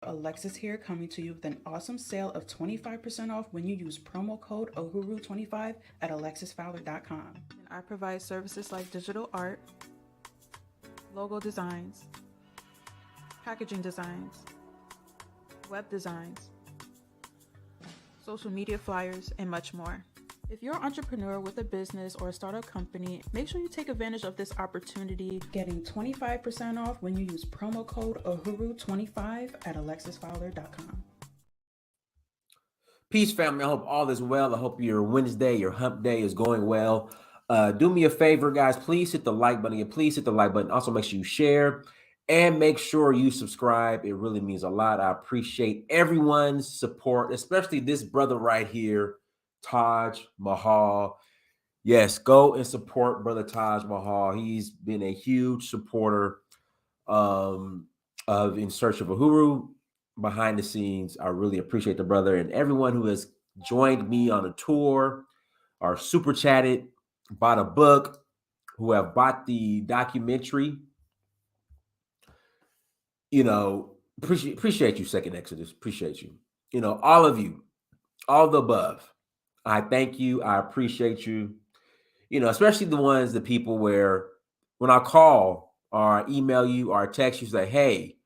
Alexis here, coming to you with an awesome sale of 25% off when you use promo code OHURU25 at alexisfowler.com. I provide services like digital art, logo designs, packaging designs, web designs, social media flyers, and much more. If you're an entrepreneur with a business or a startup company, make sure you take advantage of this opportunity, getting 25% off when you use promo code OHURU25 at alexisfowler.com. Peace, family. I hope all is well. I hope your Wednesday, your hump day is going well. Do me a favor, guys. Please hit the like button. Please hit the like button. Also, make sure you share and make sure you subscribe. It really means a lot. I appreciate everyone's support, especially this brother right here, Taj Mahal. Yes, go and support brother Taj Mahal. He's been a huge supporter of In Search of Uhuru behind the scenes. I really appreciate the brother and everyone who has joined me on a tour or super chatted, bought a book, who have bought the documentary. You know, appreciate you, Second Exodus. Appreciate you. You know, all of you, all the above. I thank you. I appreciate you. You know, especially the people where when I call or email you or text you, say, hey,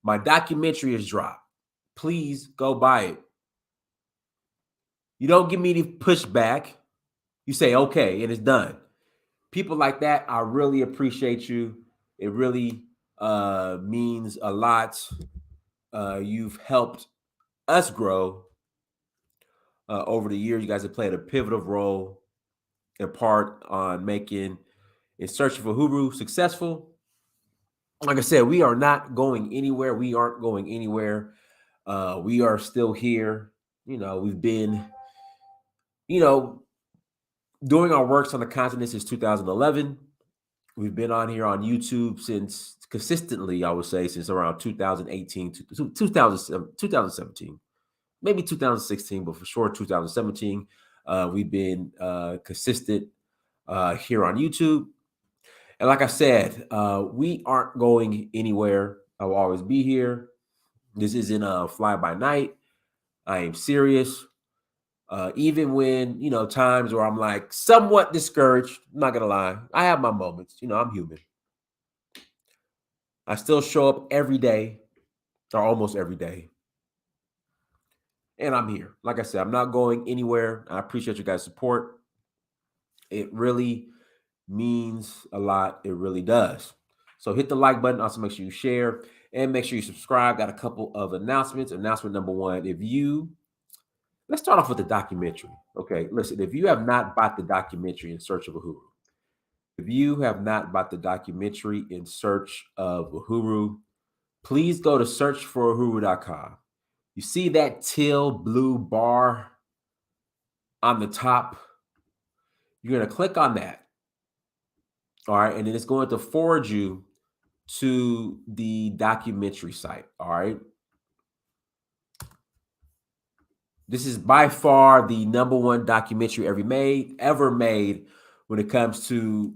my documentary is dropped. Please go buy it. You don't give me any pushback. You say, okay, and it's done. People like that, I really appreciate you. It really means a lot. You've helped us grow over the years. You guys have played a pivotal role and part on making In Search for Huru successful. Like I said, we are not going anywhere. We aren't going anywhere. We are still here. You know, we've been, you know, doing our works on the continent since 2011. We've been on here on YouTube since consistently, I would say, since around 2018 to 2017, maybe 2016, but for sure 2017. We've been consistent here on YouTube. And like I said, we aren't going anywhere. I will always be here. This isn't a fly by night. I am serious. Even when, you know, times where I'm like somewhat discouraged, I'm not going to lie. I have my moments. You know, I'm human. I still show up every day or almost every day. And I'm here. Like I said, I'm not going anywhere. I appreciate you guys' support. It really means a lot. It really does. So hit the like button. Also, make sure you share and make sure you subscribe. Got a couple of announcements. Announcement number one, let's start off with the documentary. Okay, listen, if you have not bought the documentary In Search of Uhuru, if you have not bought the documentary In Search of Uhuru, please go to searchforuhuru.com. You see that teal blue bar on the top? You're going to click on that. All right. And then it's going to forward you to the documentary site. All right. This is by far the number one documentary ever made when it comes to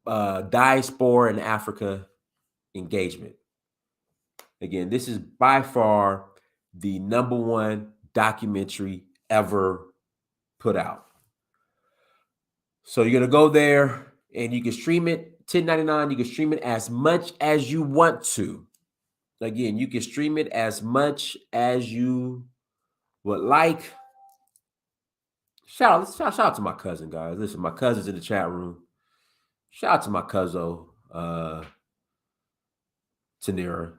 diaspora and Africa engagement. Again, this is by far the number one documentary ever put out. So you're going to go there and you can stream it $10.99. You can stream it as much as you want to. Again, you can stream it as much as you would like. Shout out to my cousin, guys. Listen, my cousin's in the chat room. Shout out to my cousin, Tanira,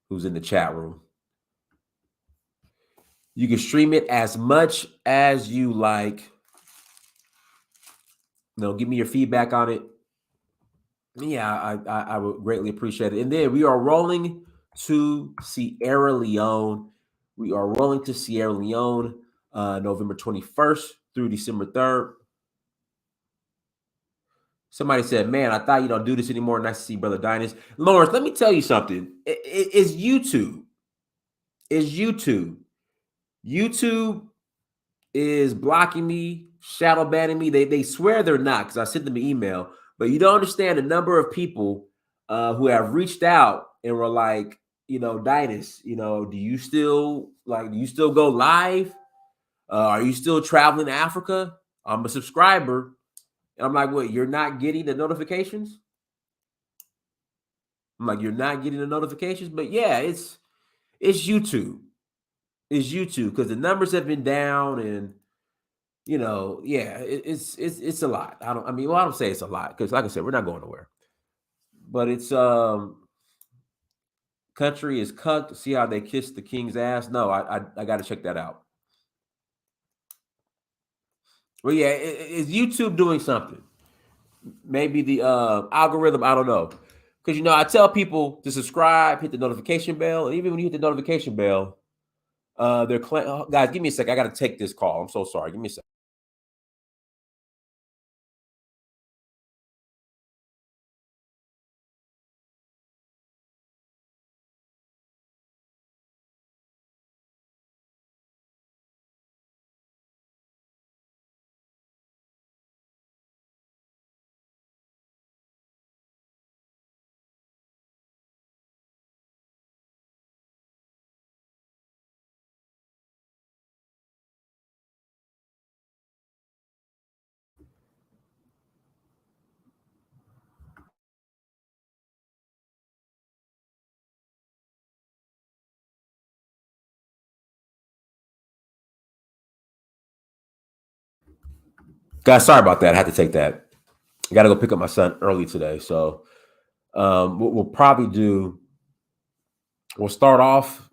who's in the chat room. You can stream it as much as you like. You know, give me your feedback on it. Yeah, I would greatly appreciate it. And then we are rolling to Sierra Leone. We are rolling to Sierra Leone November 21st through December 3rd. Somebody said, man, I thought you don't do this anymore. Nice to see Brother Dynast. Lawrence, let me tell you something. It's YouTube. It's YouTube. YouTube is blocking me, shadow banning me. They swear they're not because I sent them an email. But you don't understand the number of people who have reached out and were like, Dynast, do you still go live? Are you still traveling to Africa? I'm a subscriber. And I'm like, what? You're not getting the notifications? I'm like, you're not getting the notifications? But yeah, it's YouTube. It's YouTube because the numbers have been down, and yeah, it's a lot. I don't say it's a lot because, like I said, we're not going nowhere. But it's country is cucked. See how they kiss the king's ass? No, I got to check that out. Well, yeah, is YouTube doing something? Maybe the algorithm. I don't know, because I tell people to subscribe, hit the notification bell, and even when you hit the notification bell, they're guys. Give me a sec. I got to take this call. I'm so sorry. Give me a sec. Guys, sorry about that. I had to take that. I got to go pick up my son early today, so what we'll probably do. We'll start off,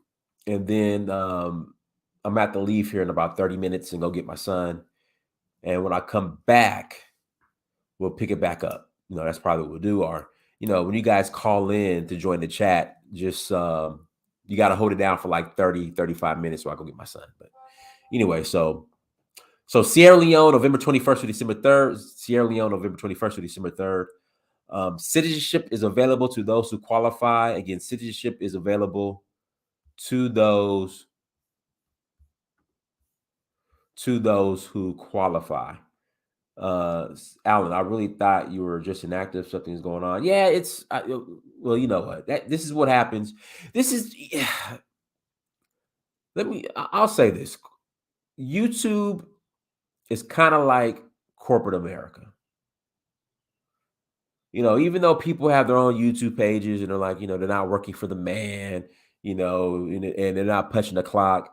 and then I'm at to leave here in about 30 minutes and go get my son. And when I come back, we'll pick it back up. That's probably what we'll do. Or, when you guys call in to join the chat, just you got to hold it down for like 30, 35 minutes so I go get my son. But anyway, so Sierra Leone, November 21st to December 3rd. Sierra Leone, November 21st to December 3rd. Citizenship is available to those who qualify. Again, citizenship is available to those who qualify. Alan, I really thought you were just inactive. Something's going on. Yeah, well, you know what? This is what happens. This is I'll say this. YouTube is kind of like corporate America. Even though people have their own YouTube pages and they're like, they're not working for the man, and they're not punching the clock.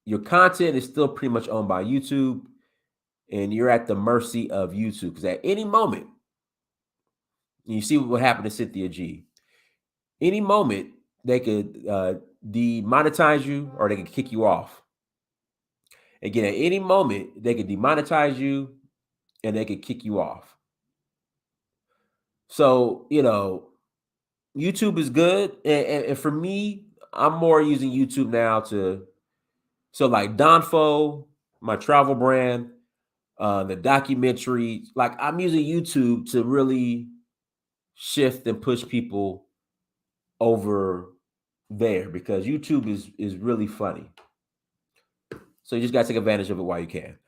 Your content is still pretty much owned by YouTube, and you're at the mercy of YouTube because at any moment, you see what happened to Cynthia G. Any moment they could demonetize you or they could kick you off. Again, at any moment they could demonetize you and they could kick you off. So YouTube is good, and for me, I'm more using YouTube now so like Donfo, my travel brand, the documentary. Like I'm using YouTube to really shift and push people over there because YouTube is really funny. So you just gotta take advantage of it while you can.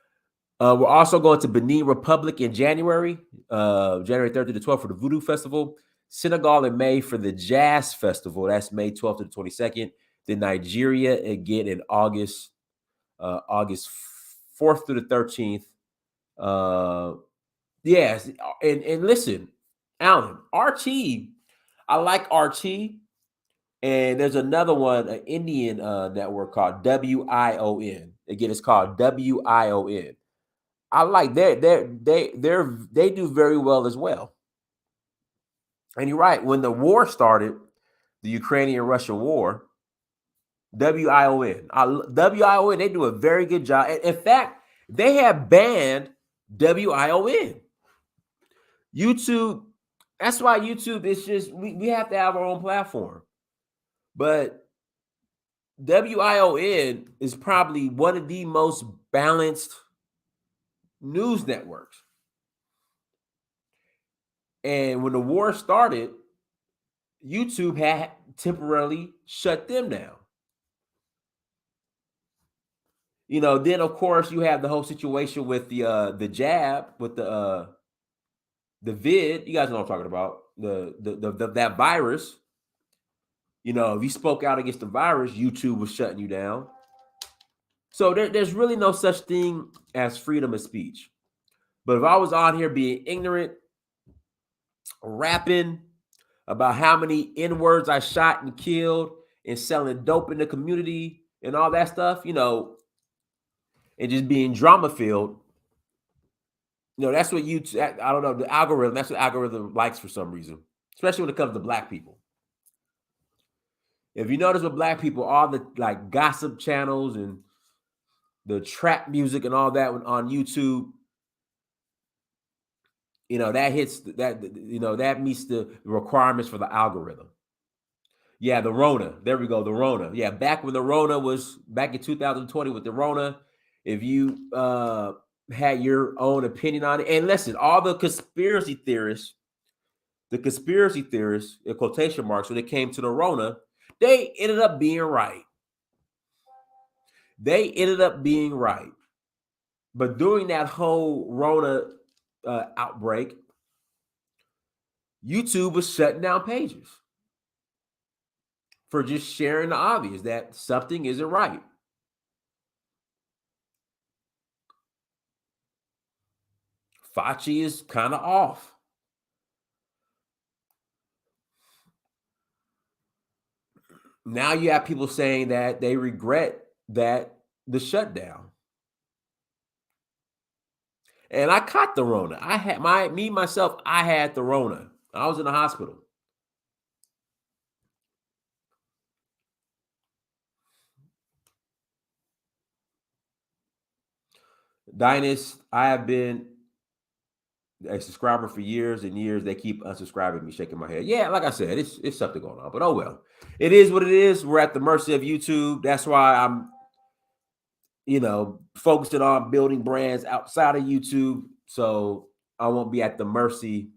We're also going to Benin Republic in January, January 3rd to the 12th for the Voodoo Festival. Senegal in May for the Jazz Festival. That's May 12th to the 22nd. Then Nigeria again in August, August 4th through the 13th. Yes, and listen, Alan, RT, I like RT. And there's another one, an Indian network called WION. Again, it's called WION. I like they do very well as well. And you're right. When the war started, the Ukrainian-Russia war, WION, they do a very good job. In fact, they have banned WION. YouTube. That's why YouTube is just we have to have our own platform. But WION is probably one of the most balanced news networks. And when the war started, YouTube had temporarily shut them down. Then of course you have the whole situation with the jab, with the vid. You guys know what I'm talking about. that virus, if you spoke out against the virus, YouTube was shutting you down. So there's really no such thing as freedom of speech. But if I was out here being ignorant, rapping about how many N words I shot and killed, and selling dope in the community and all that stuff, and just being drama filled, that's what I don't know, the algorithm, that's what algorithm likes for some reason, especially when it comes to black people. If you notice with black people, all the like gossip channels and the trap music and all that on YouTube, that hits that meets the requirements for the algorithm. Yeah, the Rona. There we go. The Rona. Yeah, back when the Rona was back in 2020 with the Rona, if you had your own opinion on it, and listen, all the conspiracy theorists, in quotation marks, when it came to the Rona, they ended up being right. But during that whole Rona outbreak, YouTube was shutting down pages for just sharing the obvious that something isn't right. Fauci is kind of off. Now you have people saying that they regret the shutdown. And I caught the Rona. I had myself, I had the Rona. I was in the hospital. Dynast, I have been a subscriber for years and years. They keep unsubscribing me, shaking my head. Yeah, like I said, it's something going on. But oh well. It is what it is. We're at the mercy of YouTube. That's why I'm, focusing on building brands outside of YouTube. So I won't be at the mercy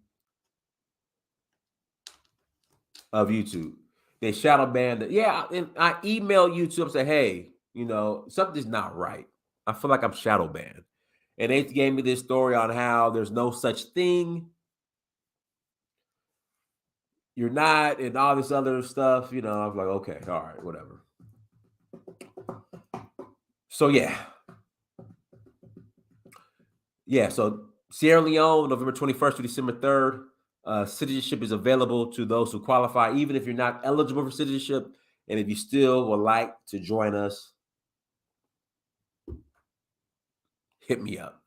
of YouTube. They shadow banned it. Yeah, and I email YouTube and say, hey, something's not right. I feel like I'm shadow banned. And they gave me this story on how there's no such thing. You're not, and all this other stuff. I was like, okay, all right, whatever. So yeah. Yeah, so Sierra Leone, November 21st to December 3rd. Citizenship is available to those who qualify, even if you're not eligible for citizenship. And if you still would like to join us, hit me up.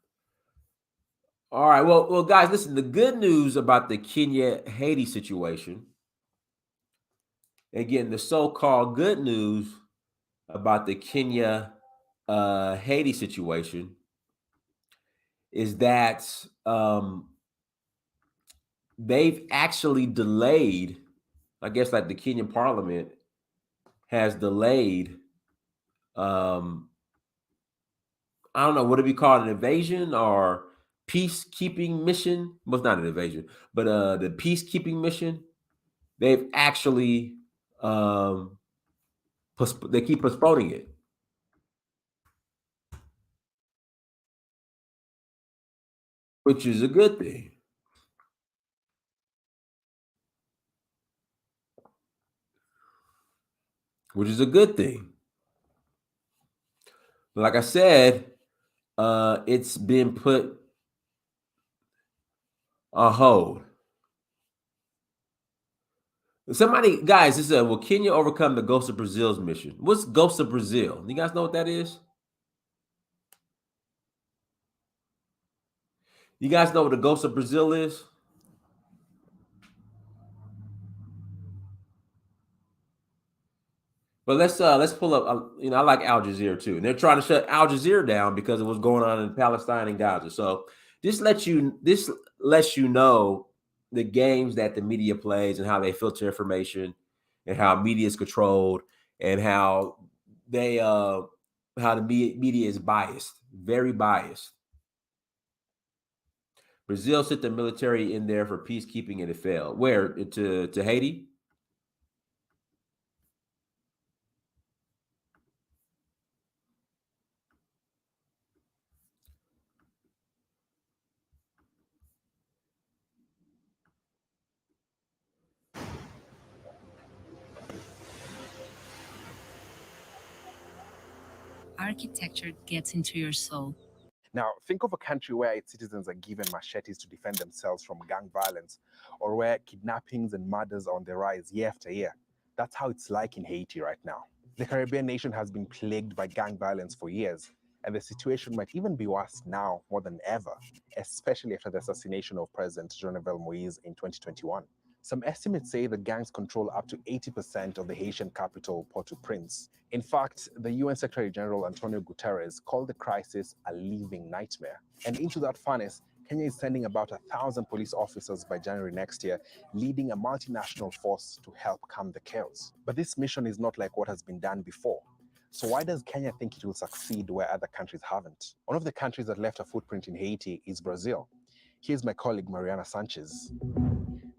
All right. Well, guys, listen, the good news about the Kenya-Haiti situation, again, the so-called good news about the Kenya-Haiti situation is that they've actually delayed, I guess like the Kenyan parliament has delayed, I don't know, would it be called an invasion or peacekeeping mission? Well, it's not an invasion, but the peacekeeping mission, they've actually, they keep postponing it. Which is a good thing. Which is a good thing. But like I said, it's been put on hold. Somebody, guys, this is will Kenya overcome the Ghost of Brazil's mission? What's Ghost of Brazil? You guys know what that is? You guys know what the Ghost of Brazil is? But let's pull up. I like Al Jazeera too, and they're trying to shut Al Jazeera down because of what's going on in Palestine and Gaza. So this lets you know the games that the media plays and how they filter information, and how media is controlled, and how the media is biased, very biased. Brazil sent the military in there for peacekeeping and it failed. Where to Haiti? architecture gets into your soul. Now, think of a country where its citizens are given machetes to defend themselves from gang violence, or where kidnappings and murders are on the rise year after year. That's how it's like in Haiti right now. The Caribbean nation has been plagued by gang violence for years, and the situation might even be worse now more than ever, especially after the assassination of President Jovenel Moise in 2021. Some estimates say that gangs control up to 80% of the Haitian capital, Port-au-Prince. In fact, the UN Secretary General Antonio Guterres called the crisis a living nightmare. And into that furnace, Kenya is sending about 1,000 police officers by January next year, leading a multinational force to help calm the chaos. But this mission is not like what has been done before. So why does Kenya think it will succeed where other countries haven't? One of the countries that left a footprint in Haiti is Brazil. Here's my colleague Mariana Sanchez.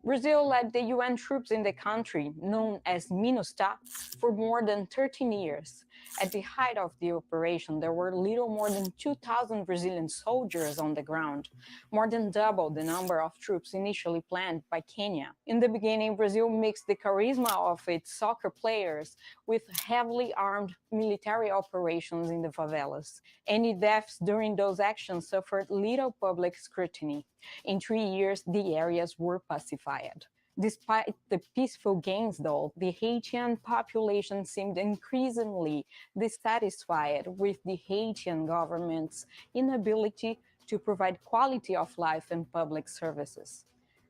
Brazil led the UN troops in the country, known as MINUSTA, for more than 13 years. At the height of the operation, there were little more than 2,000 Brazilian soldiers on the ground, more than double the number of troops initially planned by Kenya. In the beginning, Brazil mixed the charisma of its soccer players with heavily armed military operations in the favelas. Any deaths during those actions suffered little public scrutiny. In 3 years, the areas were pacified. Despite the peaceful gains, though, the Haitian population seemed increasingly dissatisfied with the Haitian government's inability to provide quality of life and public services.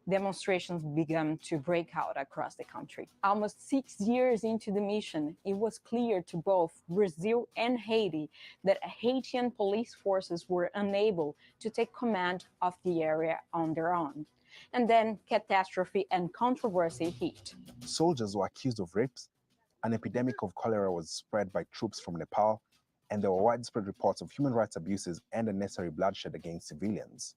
Demonstrations began to break out across the country. Almost 6 years into the mission, it was clear to both Brazil and Haiti that Haitian police forces were unable to take command of the area on their own. And then catastrophe and controversy hit. Soldiers were accused of rapes, an epidemic of cholera was spread by troops from Nepal, and there were widespread reports of human rights abuses and unnecessary bloodshed against civilians.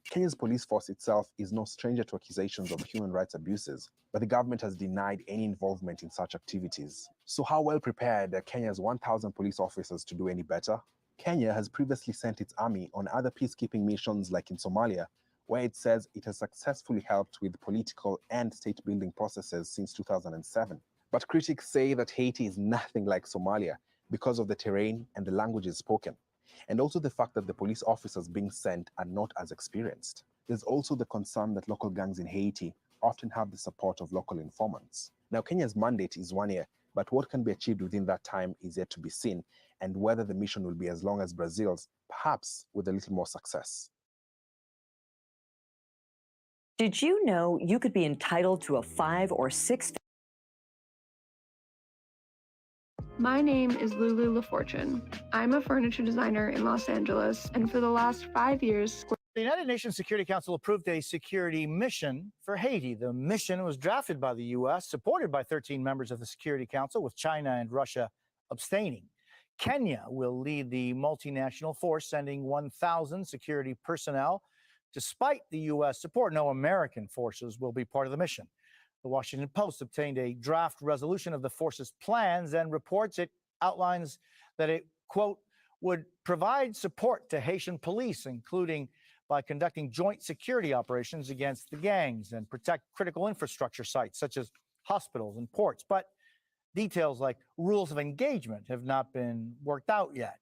Kenya's police force itself is no stranger to accusations of human rights abuses, but the government has denied any involvement in such activities. So how well prepared are Kenya's 1,000 police officers to do any better? Kenya has previously sent its army on other peacekeeping missions like in Somalia, where it says it has successfully helped with political and state-building processes since 2007. But critics say that Haiti is nothing like Somalia because of the terrain and the languages spoken, and also the fact that the police officers being sent are not as experienced. There's also the concern that local gangs in Haiti often have the support of local informants. Now, Kenya's mandate is 1 year, but what can be achieved within that time is yet to be seen, and whether the mission will be as long as Brazil's, perhaps with a little more success. Did you know you could be entitled to a 5 or 6? My name is Lulu LaFortune. I'm a furniture designer in Los Angeles, and for the last 5 years, the United Nations Security Council approved a security mission for Haiti. The mission was drafted by the U.S., supported by 13 members of the Security Council, with China and Russia abstaining. Kenya will lead the multinational force, sending 1,000 security personnel. Despite the U.S. support, no American forces will be part of the mission. The Washington Post obtained a draft resolution of the force's plans and reports it outlines that it, quote, would provide support to Haitian police, including by conducting joint security operations against the gangs and protect critical infrastructure sites such as hospitals and ports. But details like rules of engagement have not been worked out yet.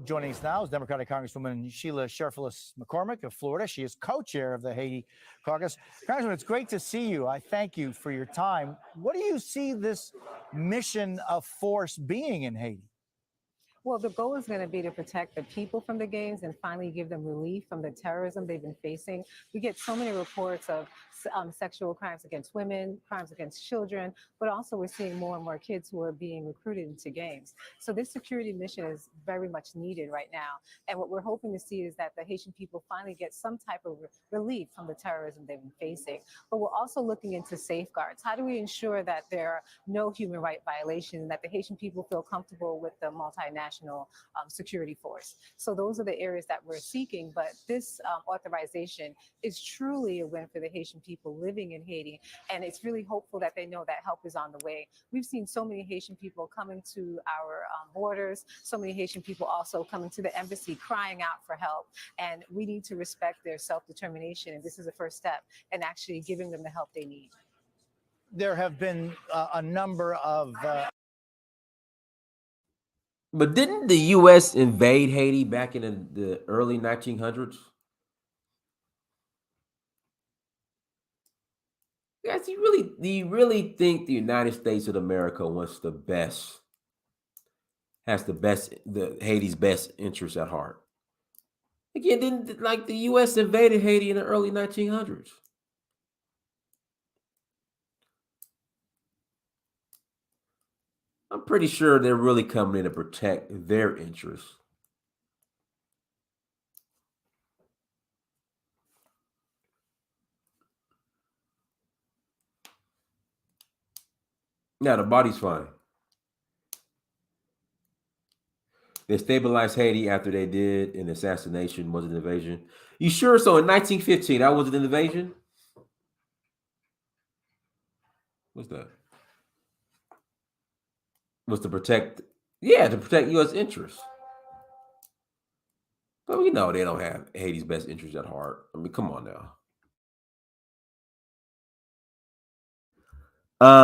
Joining us now is Democratic Congresswoman Sheila Sherfilis McCormick of Florida. She is co-chair of the Haiti Caucus. Congresswoman, it's great to see you. I thank you for your time. What do you see this mission of force being in Haiti? Well, the goal is going to be to protect the people from the gangs and finally give them relief from the terrorism they've been facing. We get so many reports of sexual crimes against women, crimes against children, but also we're seeing more and more kids who are being recruited into gangs. So this security mission is very much needed right now. And what we're hoping to see is that the Haitian people finally get some type of relief from the terrorism they've been facing. But we're also looking into safeguards. How do we ensure that there are no human rights violations and that the Haitian people feel comfortable with the multinational security force? So those are the areas that we're seeking. But this authorization is truly a win for the Haitian people living in Haiti. And it's really hopeful that they know that help is on the way. We've seen so many Haitian people coming to our borders, so many Haitian people also coming to the embassy crying out for help. And we need to respect their self-determination. And this is the first step in actually giving them the help they need. There have been a number of But didn't the U.S. invade Haiti back in the early 1900s? Guys, do you really think the United States of America has the Haiti's best interests at heart? Again, didn't like the U.S. invaded Haiti in the early 1900s? I'm pretty sure they're really coming in to protect their interests. Now the body's fine. They stabilized Haiti after they did an assassination, was an invasion. You sure? So in 1915, that was an invasion? What's that? Was to protect U.S. interests. But we know they don't have Haiti's best interests at heart. I mean, come on now.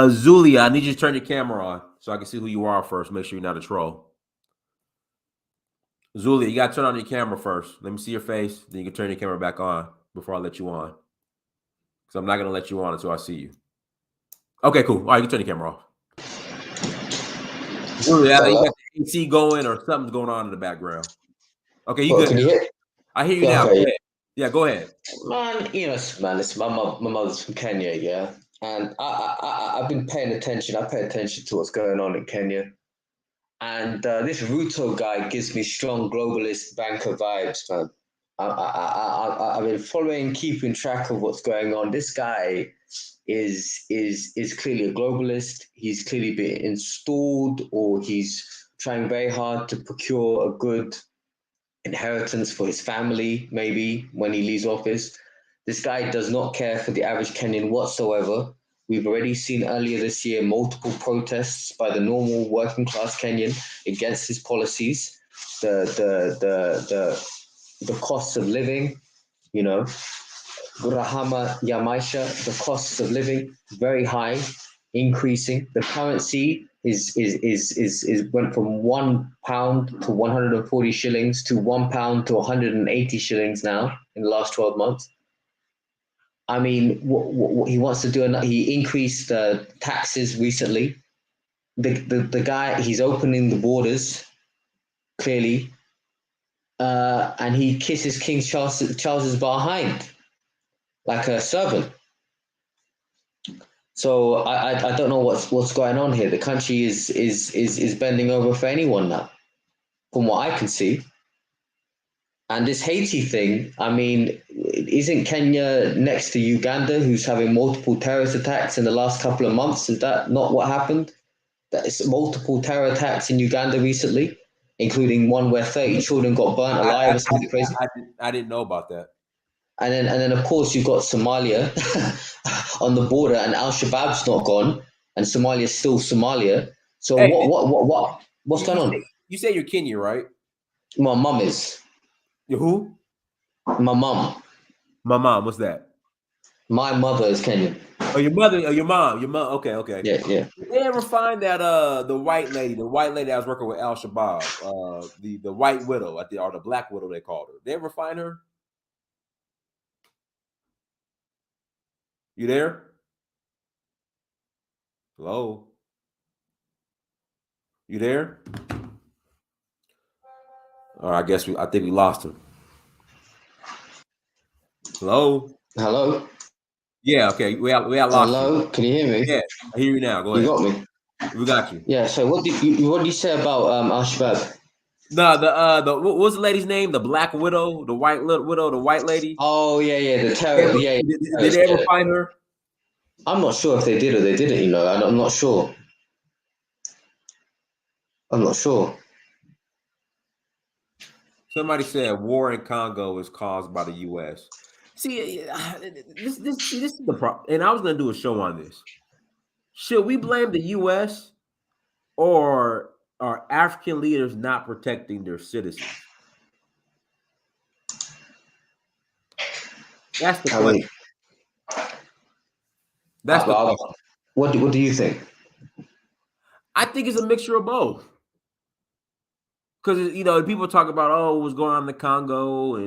Zulia, I need you to turn your camera on so I can see who you are first. Make sure you're not a troll. Zulia, you got to turn on your camera first. Let me see your face. Then you can turn your camera back on before I let you on. Because I'm not going to let you on until I see you. Okay, cool. All right, you can turn your camera off. Zulia, you got the AC going or something's going on in the background. Okay, you good? Can you hear? I hear you now. Okay. Go ahead. Yeah, go ahead. Man, listen, my mother's from Kenya, yeah, and I've been paying attention. I pay attention to what's going on in Kenya, and this Ruto guy gives me strong globalist banker vibes, man. I've been following, keeping track of what's going on. This guy is clearly a globalist. He's clearly been installed, or he's trying very hard to procure a good inheritance for his family, maybe when he leaves office. This guy does not care for the average Kenyan whatsoever. We've already seen earlier this year multiple protests by the normal working class Kenyan against his policies, the costs of living, Gharama ya maisha, the costs of living very high, increasing. The currency is went from £1 to 140 shillings to £1 to 180 shillings now in the last 12 months. I mean, what he wants to do, he increased the taxes recently. The guy, he's opening the borders clearly, and he kisses King Charles's behind like a servant. So I don't know what's going on here. The country is bending over for anyone now, from what I can see. And this Haiti thing, I mean, isn't Kenya next to Uganda, who's having multiple terrorist attacks in the last couple of months? Is that not what happened? There's multiple terror attacks in Uganda recently, including one where 30 children got burnt alive or something crazy. I didn't know about that. And then of course you've got Somalia on the border, and Al Shabaab's not gone, and Somalia's still Somalia. So hey, what's going on? You say you're Kenyan, right? My mum is. You who? My mum. My mom. What's that? My mother is Kenyan. Oh, your mother. Oh, your mom. Your mom. Okay. Yeah. Did they ever find that the white lady that was working with Al Shabaab, the white widow or the black widow they called her? Did they ever find her? You there? Hello? You there? Or I think we lost him. Hello? Hello? Yeah, okay. We lost Hello? Can you hear me? Yeah, I hear you now. Go ahead. You got me? We got you. Yeah, so what did you say about Al Shabaab? No, what's the lady's name? The black widow, the white widow, the white lady? Oh, yeah, the terror. Did they ever find her? I'm not sure if they did or they didn't, I'm not sure. Somebody said war in Congo is caused by the U.S. See, this is the problem. And I was going to do a show on this. Should we blame the U.S. or are African leaders not protecting their citizens? That's the question. That's the question. What do you think? I think it's a mixture of both. Because people talk about what's going on in the Congo,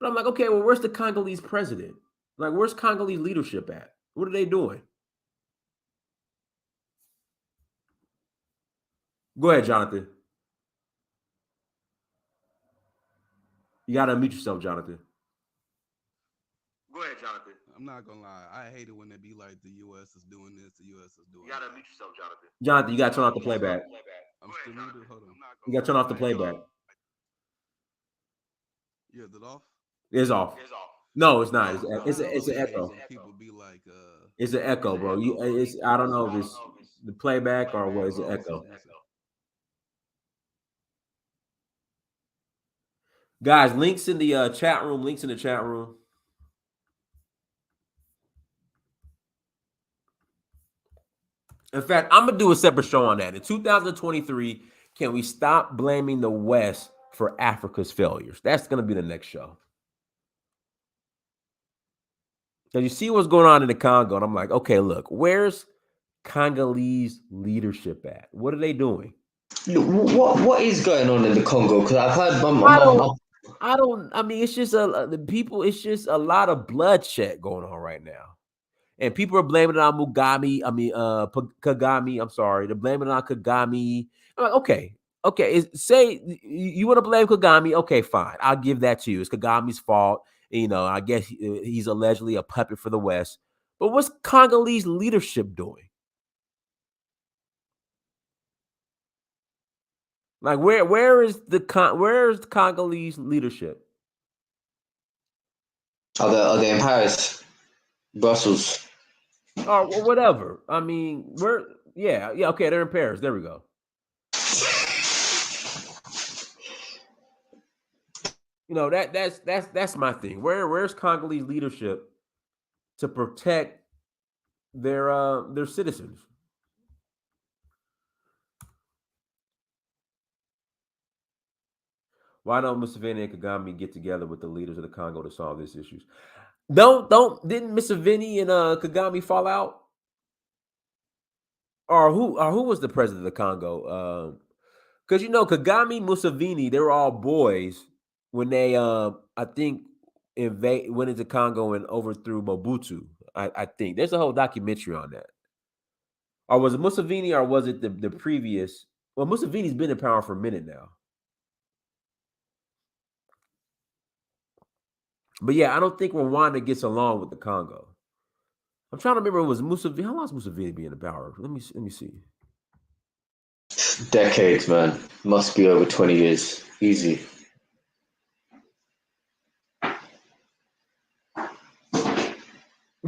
but I'm like, okay, well, where's the Congolese president? Like, where's Congolese leadership at? What are they doing? Go ahead, Jonathan. You gotta unmute yourself, Jonathan. Go ahead, Jonathan. I'm not gonna lie. I hate it when they be like, the U.S. is doing this, the U.S. is doing that. You gotta unmute yourself, Jonathan. Jonathan, you gotta turn off the playback. I'm still muted. Hold on. You gotta turn off the playback. Yeah, is it off? It's off. No, it's not. It's an echo. People be like, it's an echo, bro. I don't know if it's the playback or what is the echo. Guys, links in the chat room. Links in the chat room. In fact, I'm gonna do a separate show on that. In 2023, can we stop blaming the West for Africa's failures? That's gonna be the next show. So you see what's going on in the Congo, and I'm like, okay, look, where's Congolese leadership at? What are they doing? What is going on in the Congo? Because I've heard I mean, it's just the people. It's just a lot of bloodshed going on right now, and people are blaming it on Kagame. I'm sorry, they're blaming it on Kagame. I'm like, okay. Say you want to blame Kagame. Okay, fine. I'll give that to you. It's Kagame's fault. I guess he's allegedly a puppet for the West. But what's Congolese leadership doing? Like, where's Congolese leadership? Are they in Paris, Brussels, or whatever? I mean, okay, they're in Paris. There we go. That's my thing. Where's Congolese leadership to protect their citizens? Why don't Museveni and Kagame get together with the leaders of the Congo to solve these issues? Didn't Museveni and Kagame fall out? Or who was the president of the Congo? Because Kagame, Museveni, they were all boys when they I think went into Congo and overthrew Mobutu. I think there's a whole documentary on that. Or was it Museveni, or was it the previous? Well, Museveni's been in power for a minute now. But yeah, I don't think Rwanda gets along with the Congo. I'm trying to remember, it was Museveni. How long has Museveni been in power? Let me see. Decades, man. Must be over 20 years. Easy.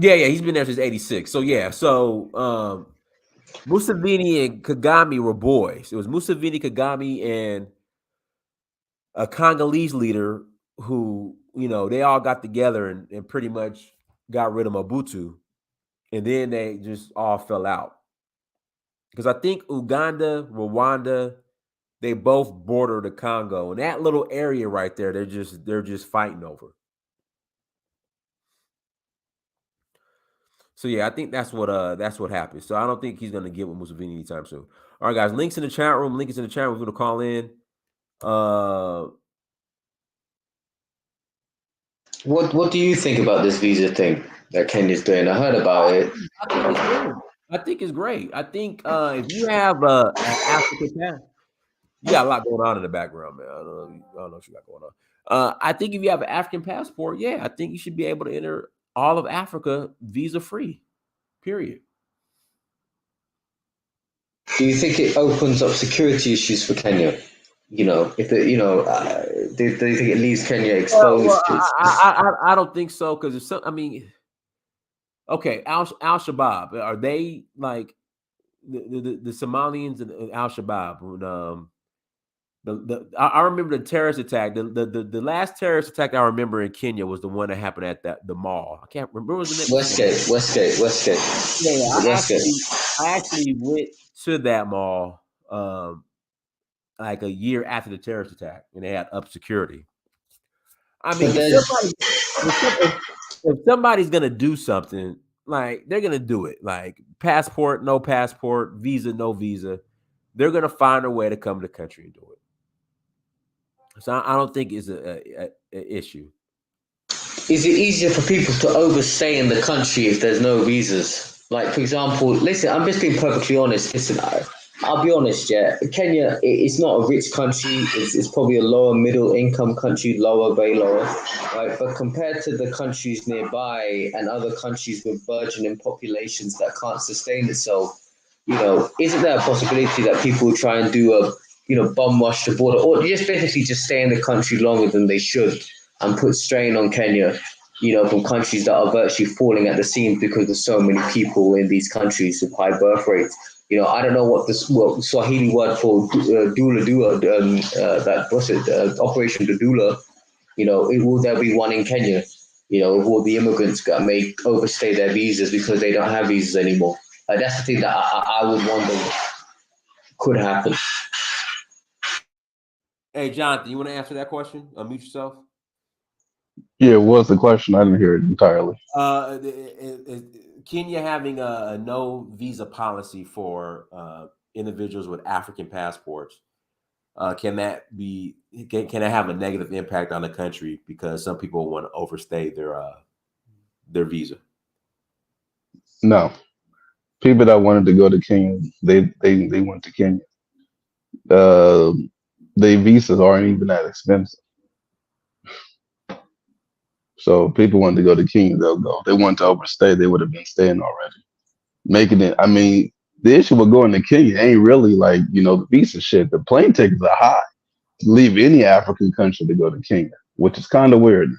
Yeah, he's been there since 86. So yeah, Museveni and Kagame were boys. It was Museveni, Kagame, and a Congolese leader who, they all got together and pretty much got rid of Mobutu. And then they just all fell out. Because I think Uganda, Rwanda, they both border the Congo. And that little area right there, they're just fighting over. So yeah, I think that's what happened. So I don't think he's gonna get with Museveni anytime soon. All right, guys, links in the chat room. Link is in the chat room. We're gonna call in. What do you think about this visa thing that Kenya's doing? I heard about it. I think it's great. I think if you have an African passport, you got a lot going on in the background, man. I don't know what you got going on. I think if you have an African passport, yeah, I think you should be able to enter all of Africa visa free. Period. Do you think it opens up security issues for Kenya? If do you think it leaves Kenya exposed? I don't think so, because okay, Al Shabaab, are they like the Somalians and Al Shabaab? I remember the terrorist attack. The last terrorist attack I remember in Kenya was the one that happened at the mall. I can't remember. What was the name? Westgate. Yeah, I actually went to that mall like a year after the terrorist attack, and they had up security. I mean, if somebody's gonna do something, like, they're gonna do it. Like, passport, no passport, visa, no visa. They're gonna find a way to come to the country and do it. So I don't think it's a issue. Is it easier for people to overstay in the country if there's no visas? Like, for example, listen, I'm just being perfectly honest. Listen, I'll be honest, yeah. Kenya, it's not a rich country. It's probably a lower middle income country, lower, very lower, right? But compared to the countries nearby and other countries with burgeoning populations that can't sustain itself, isn't there a possibility that people try and do a, bum rush the border, or just basically just stay in the country longer than they should and put strain on Kenya, from countries that are virtually falling at the seams because there's so many people in these countries with high birth rates. I don't know what the Swahili word for doula, that what's it, Operation Doula. Will there be one in Kenya? Will the immigrants may overstay their visas because they don't have visas anymore? That's the thing that I would wonder could happen. Hey, Jonathan, you want to answer that question? Unmute yourself. Yeah, what's the question? I didn't hear it entirely. Kenya having a no visa policy for individuals with African passports, can that have a negative impact on the country because some people want to overstay their visa? No, people that wanted to go to Kenya, they went to Kenya. Their visas aren't even that expensive. So people wanted to go to Kenya, they'll go. If they want to overstay, they would have been staying already. Making it, I mean, the issue with going to Kenya ain't really like, the visa shit. The plane tickets are high to leave any African country to go to Kenya, which is kind of weird.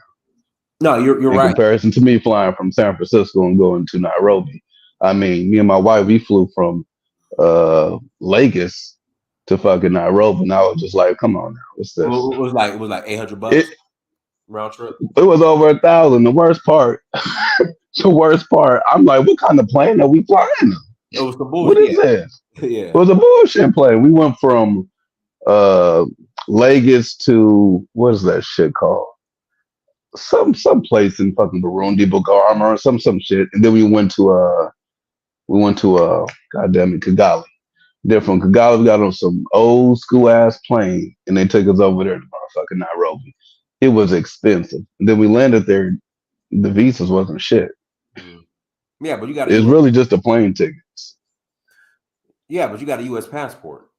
No, you're right. In comparison to me flying from San Francisco and going to Nairobi. I mean, me and my wife, we flew from Lagos to fucking Nairobi, and I was just like, come on now, what's this? It was like $800 round trip. It was over 1,000. The worst part, I'm like, what kind of plane are we flying? It was the bullshit. What is this? Yeah. It was a bullshit plane. We went from Lagos to, what is that shit called? Some place in fucking Burundi, Bugarama, or some shit. And then we went to goddamn it, Kigali. Then from Kigali, we got on some old school ass plane, and they took us over there to motherfucking Nairobi. It was expensive. And then we landed there. The visas wasn't shit. Yeah, but you got. It's really just the plane tickets. Yeah, but you got a U.S. passport.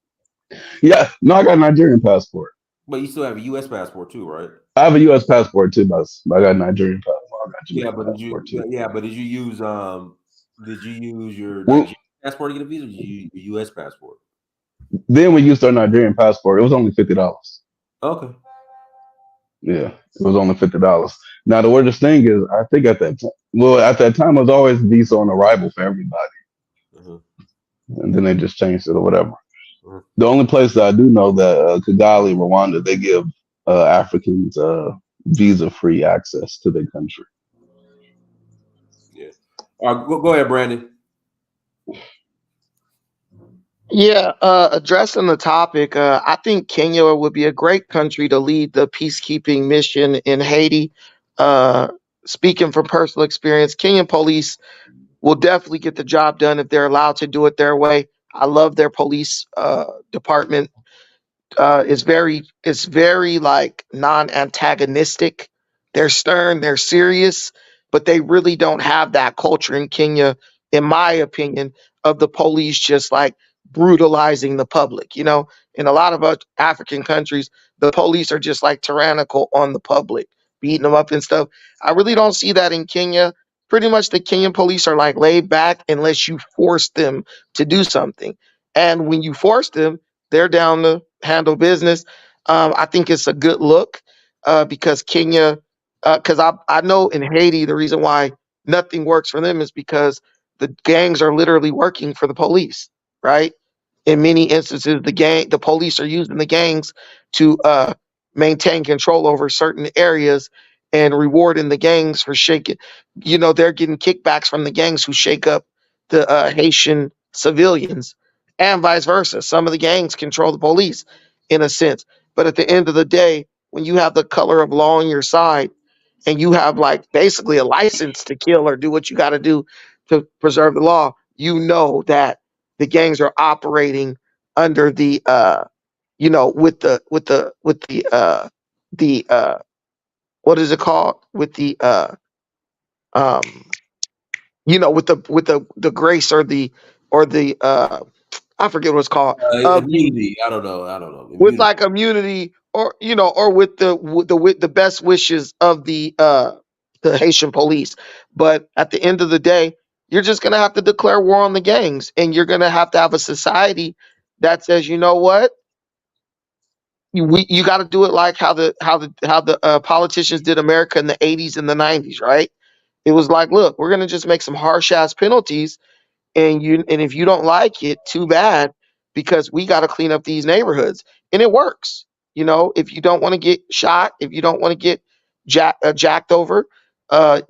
Yeah, no, I got a Nigerian passport. But you still have a U.S. passport too, right? I have a U.S. passport too, but I got a Nigerian passport. But did you use your Nigerian passport to get a visa? Or did you use your U.S. passport? Then we used our Nigerian passport. It was only $50. Okay. Yeah, it was only $50. Now the weirdest thing is, I think at that time, it was always visa on arrival for everybody, and then they just changed it or whatever. The only place that I do know that Kigali, Rwanda, they give Africans visa-free access to their country. Yeah. All right, go ahead, Brandon. Yeah, addressing the topic, I think Kenya would be a great country to lead the peacekeeping mission in Haiti. Speaking from personal experience, Kenyan police will definitely get the job done if they're allowed to do it their way. I love their police department. It's very like non-antagonistic. They're stern, they're serious, but they really don't have that culture in Kenya, in my opinion, of the police just like brutalizing the public. In a lot of African countries, the police are just like tyrannical on the public, beating them up and stuff. I really don't see that in Kenya. Pretty much the Kenyan police are like laid back unless you force them to do something. And when you force them, they're down to handle business. I think it's a good look because Kenya, because I know in Haiti, the reason why nothing works for them is because the gangs are literally working for the police, right? In many instances, the police are using the gangs to maintain control over certain areas and rewarding the gangs for shaking. They're getting kickbacks from the gangs who shake up the Haitian civilians, and vice versa. Some of the gangs control the police in a sense. But at the end of the day, when you have the color of law on your side and you have like basically a license to kill or do what you got to do to preserve the law, you know that the gangs are operating under the with the what is it called? With the um with the grace or the I forget what it's called of the Immunity. I don't know. with Immunity. like immunity or with the best wishes of the Haitian police. But at the end of the day, you're just gonna have to declare war on the gangs, and you're gonna have to have a society that says, you know what, you got to do it like how the politicians did America in the 80s and the 90s, right? It was like, look, we're gonna just make some harsh ass penalties, and if you don't like it, too bad, because we got to clean up these neighborhoods, and it works. If you don't want to get shot, if you don't want to get jacked over,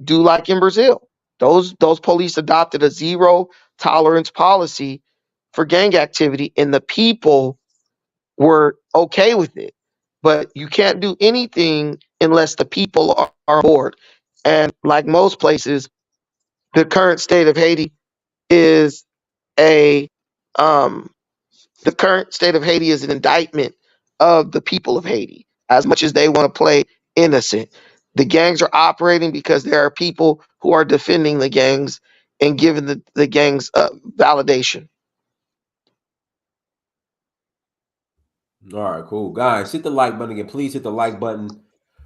do like in Brazil. Those police adopted a zero tolerance policy for gang activity, and the people were okay with it. But you can't do anything unless the people are on board. And like most places, the current state of Haiti is a um the current state of Haiti is an indictment of the people of Haiti, as much as they want to play innocent. The gangs are operating because there are people who are defending the gangs and giving the gangs validation. All right, cool. Guys, hit the like button again. Please hit the like button.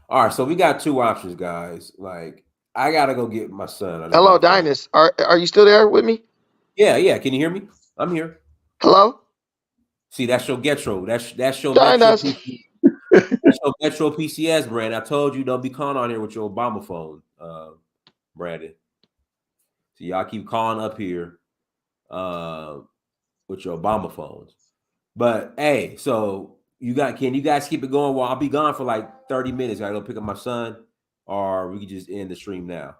All right, so we got two options, guys. Like, I gotta go get my son. I just Hello, got a phone. Dynast. Are you still there with me? Yeah. Can you hear me? I'm here. Hello, See, that's your Getro. That's your Metro Dynast. PC. That's your Metro PCS brand. I told you don't be calling on here with your Obama phone, Brandon. So y'all keep calling up here with your Obama phones. But hey, so can you guys keep it going? Well, I'll be gone for like 30 minutes. I gotta go pick up my son, or we can just end the stream now.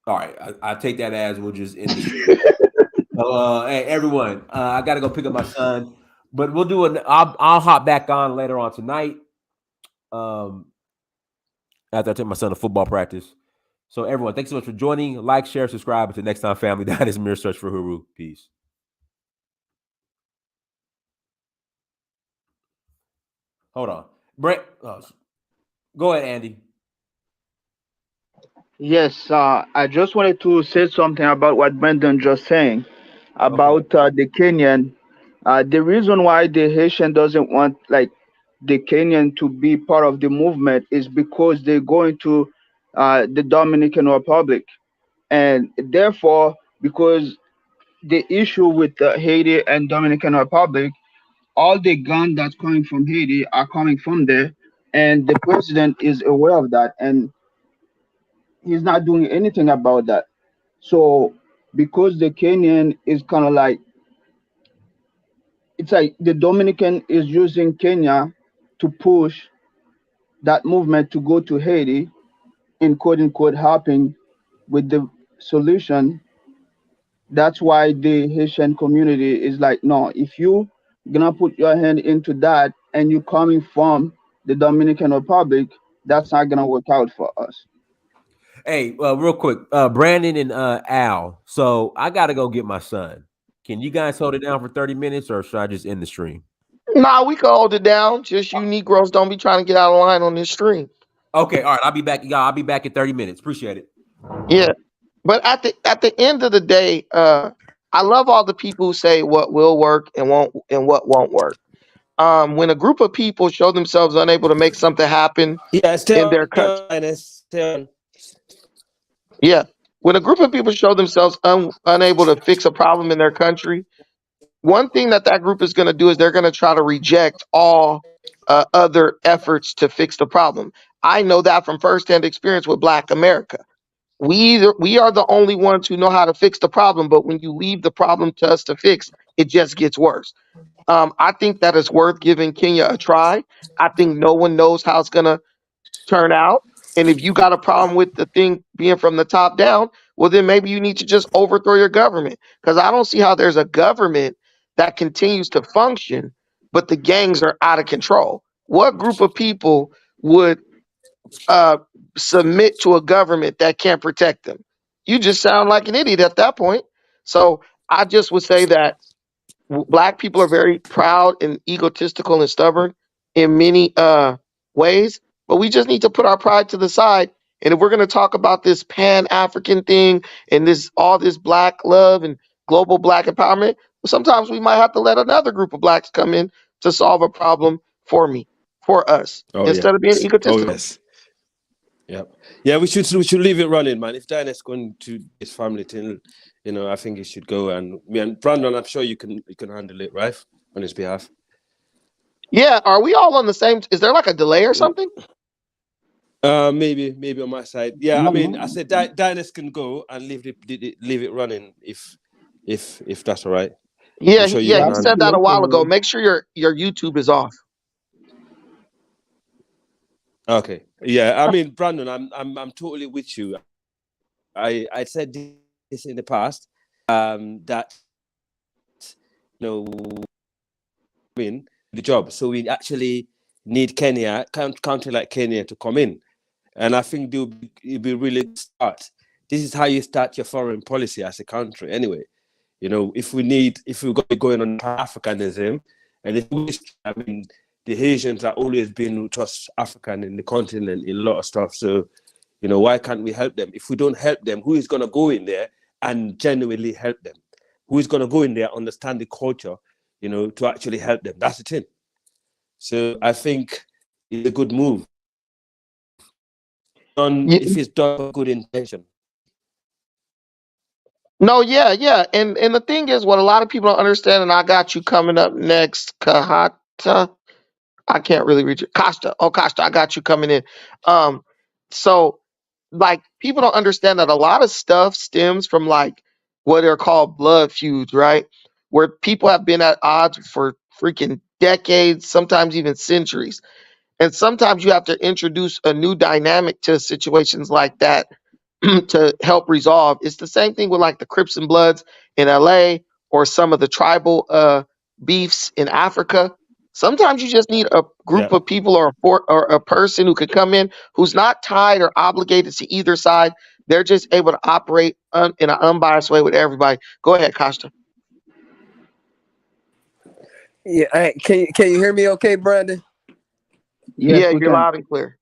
All right, I take that as we'll just end the stream. So, hey, everyone, I gotta go pick up my son, but we'll do I'll hop back on later on tonight. After I take my son to football practice. So, everyone, thanks so much for joining. Like, share, subscribe. Until next time, family. That is Mirror Search for Huru. Peace. Hold on, Brent. Go ahead, Andy. Yes, I just wanted to say something about what Brendan just saying about the Kenyan. The reason why the Haitian doesn't want like the Kenyan to be part of the movement is because they're going to the Dominican Republic, and therefore because the issue with Haiti and Dominican Republic, all the guns that's coming from Haiti are coming from there, and the president is aware of that, and he's not doing anything about that. So because the Kenyan is kind of like, it's like the Dominican is using Kenya to push that movement to go to Haiti and quote unquote helping with the solution. That's why the Haitian community is like, no, if you gonna put your hand into that and you coming from the Dominican Republic, that's not gonna work out for us. Hey, real quick, Brandon and Al. So I gotta go get my son. Can you guys hold it down for 30 minutes, or should I just end the stream? Nah, we can hold it down. Just you Negroes don't be trying to get out of line on this stream. Okay, all right. I'll be back, y'all. I'll be back in 30 minutes. Appreciate it. Yeah, but at the end of the day, I love all the people who say what will work and what won't work. When a group of people show themselves unable to make something happen in their country, yeah, when a group of people show themselves unable to fix a problem in their country, one thing that group is going to do is they're going to try to reject all other efforts to fix the problem. I know that from firsthand experience with Black America. We are the only ones who know how to fix the problem, but when you leave the problem to us to fix, it just gets worse. I think that it's worth giving Kenya a try. I think no one knows how it's gonna turn out. And if you got a problem with the thing being from the top down, well, then maybe you need to just overthrow your government. Because I don't see how there's a government that continues to function, but the gangs are out of control. What group of people would submit to a government that can't protect them? You just sound like an idiot at that point. So I just would say that Black people are very proud and egotistical and stubborn in many ways, but we just need to put our pride to the side. And if we're going to talk about this Pan-African thing and all this Black love and global Black empowerment, sometimes we might have to let another group of Blacks come in to solve a problem for us, Oh yeah. instead of being Oh egotistical. yes. Yep. Yeah, we should leave it running, man. If Dynast going to his family thing, I think he should go. And me and Brandon, I'm sure you can handle it, right, on his behalf. Yeah, are we all on the same? Is there like a delay or something? Maybe on my side. Yeah, I mean, I said Dynast can go and leave it running if that's all right. Yeah, Sure he said that a while ago. Make sure your YouTube is off. Okay. Yeah, I mean, Brandon, I'm totally with you. I said this in the past, that win the job. So we actually need Kenya, country like Kenya, to come in, and I think it'll be really start. This is how you start your foreign policy as a country, anyway. If we're going on Africanism, and I mean, the Haitians have always been just African in the continent in a lot of stuff. So, why can't we help them? If we don't help them, who is going to go in there and genuinely help them? Who is going to go in there, understand the culture, to actually help them? That's the thing. So I think it's a good move. If it's done for good intention. No, yeah. And the thing is, what a lot of people don't understand, and I got you coming up next, Kahata. I can't really read it. Costa. Oh, Costa, I got you coming in. So like people don't understand that a lot of stuff stems from like what are called blood feuds, right? Where people have been at odds for freaking decades, sometimes even centuries. And sometimes you have to introduce a new dynamic to situations like that to help resolve. It's the same thing with like the Crips and Bloods in LA or some of the tribal beefs in Africa. Sometimes you just need a group of people or a person who could come in who's not tied or obligated to either side. They're just able to operate in an unbiased way with everybody. Go ahead, Costa. Yeah, can you hear me okay, Brandon? Yeah, you're loud and clear.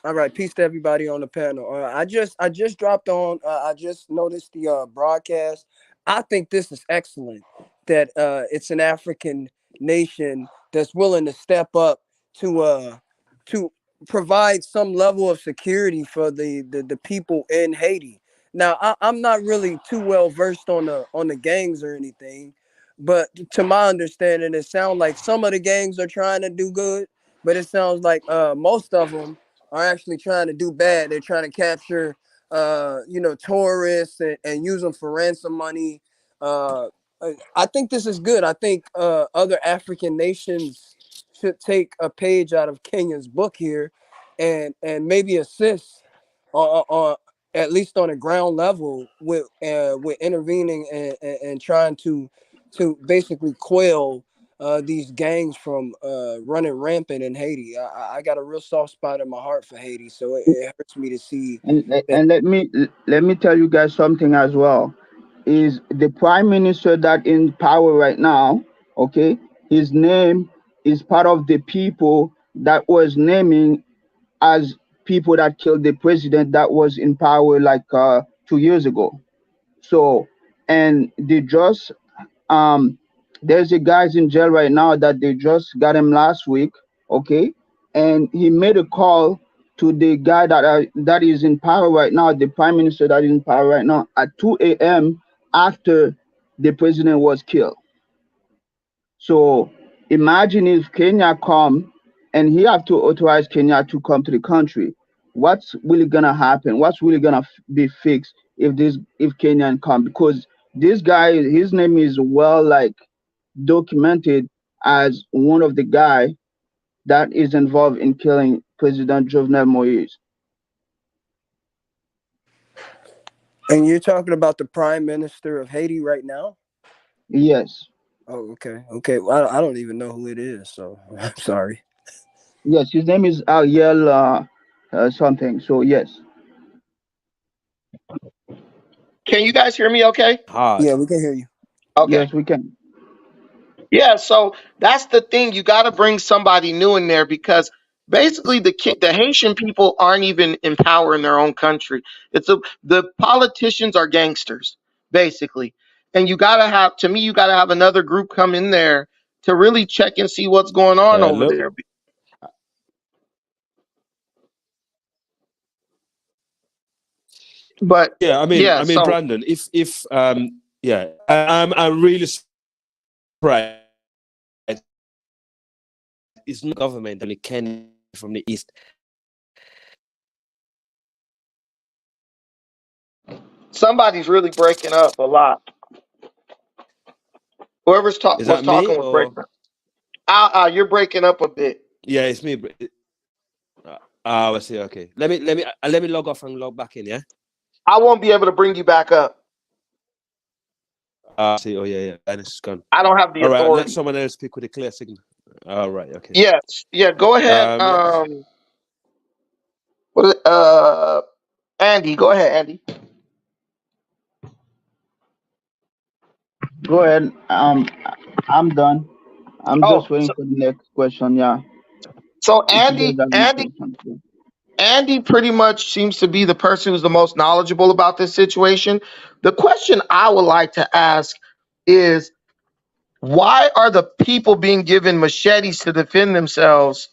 All right, peace to everybody on the panel. I just dropped on. I just noticed the broadcast. I think this is excellent. That it's an African nation that's willing to step up to provide some level of security for the people in Haiti. Now, I'm not really too well versed on the gangs or anything, but to my understanding, it sounds like some of the gangs are trying to do good, but it sounds like most of them are actually trying to do bad. They're trying to capture, tourists and use them for ransom money. I think this is good. I think other African nations should take a page out of Kenya's book here, and maybe assist on at least on a ground level with intervening and trying to basically quell these gangs from running rampant in Haiti. I got a real soft spot in my heart for Haiti, so it hurts me to see. And let me tell you guys something as well. Is the prime minister that in power right now? Okay, his name is part of the people that was naming as people that killed the president that was in power like 2 years ago. So, and they just there's a guys in jail right now that they just got him last week, okay? And he made a call to the guy that is in power right now, the prime minister that is in power right now, at 2 a.m. after the president was killed. So imagine if Kenya come and he have to authorize Kenya to come to the country. What's really gonna happen? What's really gonna be fixed if Kenyan come? Because this guy, his name is well like documented as one of the guy that is involved in killing President Jovenel Moise. And you're talking about the prime minister of Haiti right now? Yes. Oh, okay. Well, I don't even know who it is, so I'm sorry. Yes, his name is Ariel something. So yes. Can you guys hear me okay? Hard. Yeah, we can hear you. Okay. Yes, we can. Yeah, so that's the thing. You got to bring somebody new in there because basically the Haitian people aren't even in power in their own country. The politicians are gangsters, basically. And you got to have, to me, you got to have another group come in there to really check and see what's going on over Look. there. But Yeah, I mean, so Brandon, if I'm really surprised. It's not government only Kenya from the east. somebody's really breaking up a lot. Whoever's Is was that me talking was or? breaking up. You're breaking up a bit. Yeah, it's me. I see. Okay, let me log off and log back in. Yeah. I won't be able to bring you back up. See. Oh yeah. And it's gone. I don't have the All right. Let authority. someone else speak with a clear signal. All right. Okay. Yes. Yeah. Go ahead. Andy. Go ahead, Andy. Go ahead. I'm done. I'm Oh, just waiting for the next question. Yeah. so If you guys have any questions. Yeah. Andy pretty much seems to be the person who's the most knowledgeable about this situation. The question I would like to ask is, why are the people being given machetes to defend themselves,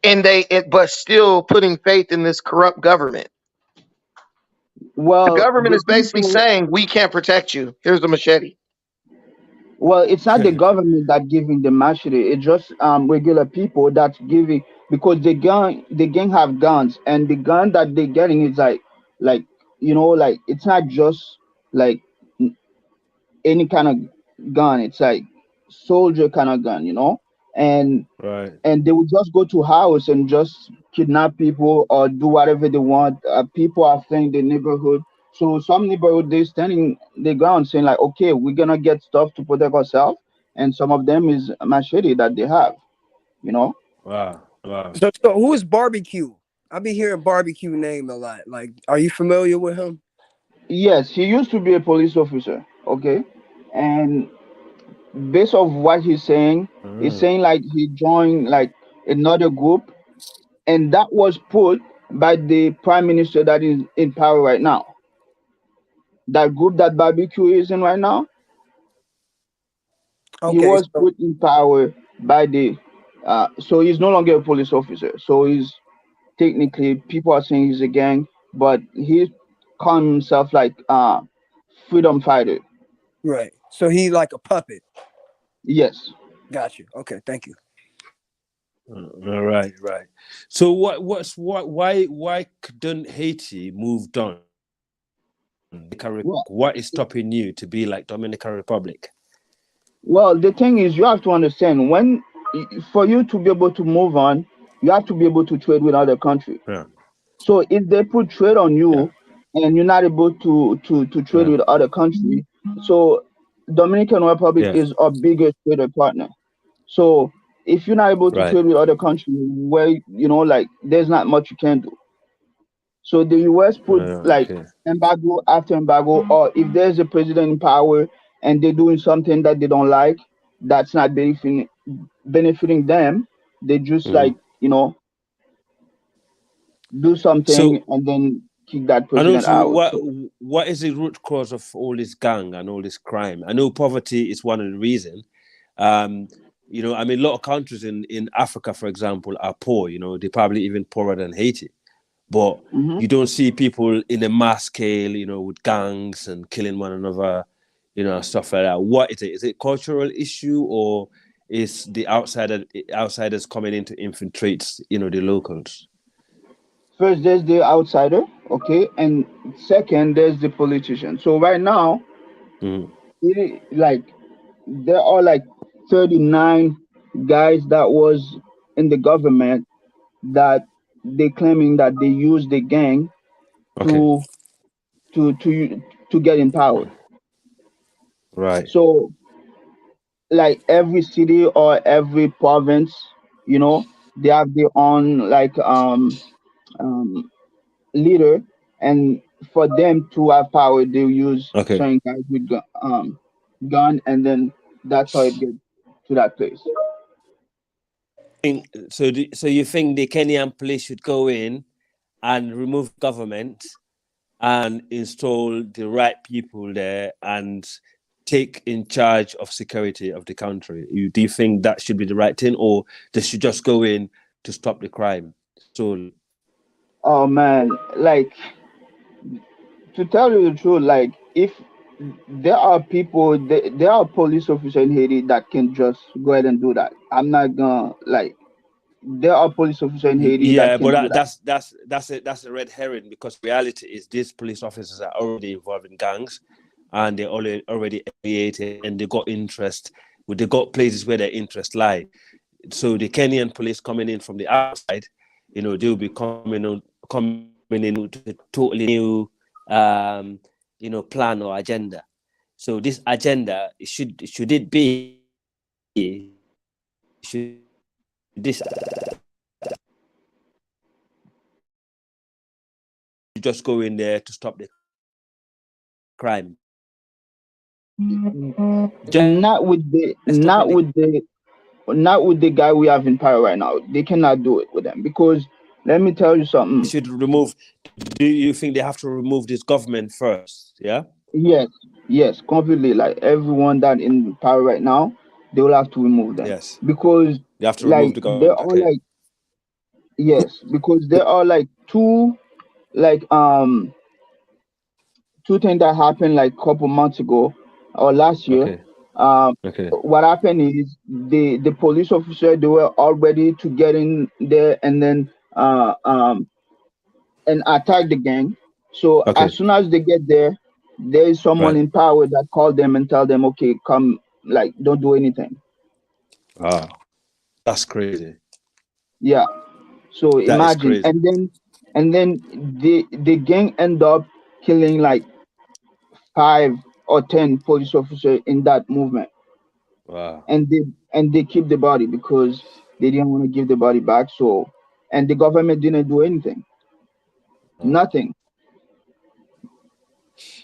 and but still putting faith in this corrupt government? The Well, government the is basically people. saying, we can't protect you. Here's the machete. Well, it's not the government that giving the machete. It's just regular people that's giving, because the gang have guns, and the gun that they're getting is like like it's not just like any kind of gun. It's like soldier kind of gun, and Right. and they would just go to house and just kidnap people or do whatever they want. People are fleeing the neighborhood. So some neighborhood they standing the ground saying like, okay, we're gonna get stuff to protect ourselves, and some of them is machete that they have. Wow. So who is Barbecue? I be hearing Barbecue name a lot. Like, are you familiar with him? Yes, he used to be a police officer. Okay, and based of what he's saying like he joined like another group, and that was put by the prime minister that is in power right now. That group that barbecue is in right now, he Okay. was put in power by the so he's no longer a police officer, so he's technically, people are saying he's a gang, but he calls himself like freedom fighter. Right. So he like a puppet. Yes. Got you. Okay. Thank you. All right. So why couldn't Haiti move on? What is stopping you to be like Dominican Republic? Well, the thing is, you have to understand, for you to be able to move on, you have to be able to trade with other countries. Yeah. So if they put trade on you and you're not able to trade with other countries, so Dominican Republic is our biggest trader partner. So if you're not able to trade with other countries, where like there's not much you can do. So the US put like embargo after embargo, or if there's a president in power and they're doing something that they don't like, that's not benefiting them, they just like do something and then kick that And president also, out. what is the root cause of all this gang and all this crime? I know poverty is one of the reasons. I mean, a lot of countries in Africa, for example, are poor. They're probably even poorer than Haiti. But you don't see people in a mass scale, with gangs and killing one another, stuff like that. What is it? Is it a cultural issue, or is the outsiders coming in to infiltrate, the locals? First, there's the outsider, okay, and second, there's the politician. So right now, like there are like 39 guys that was in the government that they claiming that they use the gang to get in power. Right. So like every city or every province, they have their own like leader, and for them to have power, they use Okay. certain guys with gun, and then that's how it gets to that place. So you think the Kenyan police should go in and remove government and install the right people there and take in charge of security of the country? Do you think that should be the right thing, or they should just go in to stop the crime? So, Oh man, like, to tell you the truth, like, if there are people, there are police officers in Haiti that can just go ahead and do that. I'm not gonna, like, there are police officers in Haiti that yeah, can do but that. that's a red herring, because reality is these police officers are already involved in gangs, and they're already affiliated, and they got interest. They got places where their interests lie. So the Kenyan police coming in from the outside, they'll be coming in with a totally new, plan or agenda. So this agenda should it be? Should this just go in there to stop the crime? Not with the guy we have in power right now. They cannot do it with them, because let me tell you something. Should remove. Do you think they have to remove this government first? Yeah. Yes, completely. Like, everyone that in power right now, they will have to remove them. Yes. Because, They have to like, remove the government. Okay. Because there are like two things that happened like a couple months ago or last year. Okay. Okay. What happened is the police officer, they were all ready to get in there and then and attack the gang. So Okay. as soon as they get there is someone Right. in power that called them and tell them, okay, come, like, don't do anything. Wow, that's crazy. Yeah. So That is imagine, crazy. and then the gang end up killing like 5 or 10 police officers in that movement. Wow. And they keep the body because they didn't want to give the body back. So, and the government didn't do anything. Nothing.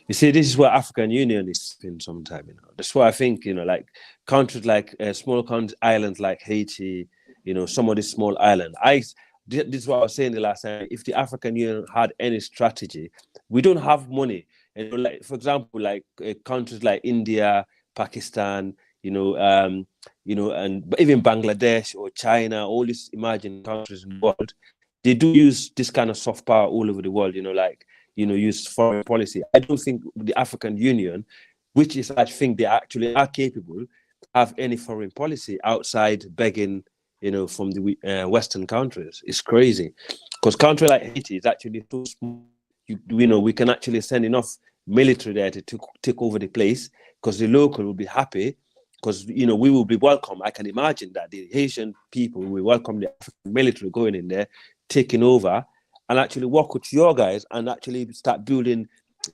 You see, this is where African Union is in some time. That's why I think, like countries like small countries, islands like Haiti, some of these small islands. This is what I was saying the last time. If the African Union had any strategy, we don't have money. Like, for example, like countries like India, Pakistan, and even Bangladesh or China, all these emerging countries in the world, they do use this kind of soft power all over the world. Use foreign policy. I don't think the African Union, which is, I think they actually are capable, have any foreign policy outside begging, from the Western countries. It's crazy, because country like Haiti is actually too small. We can actually send enough military there to take over the place, because the local will be happy, because we will be welcome. I can imagine that the Haitian people will welcome the African military going in there, taking over, and actually work with your guys and actually start building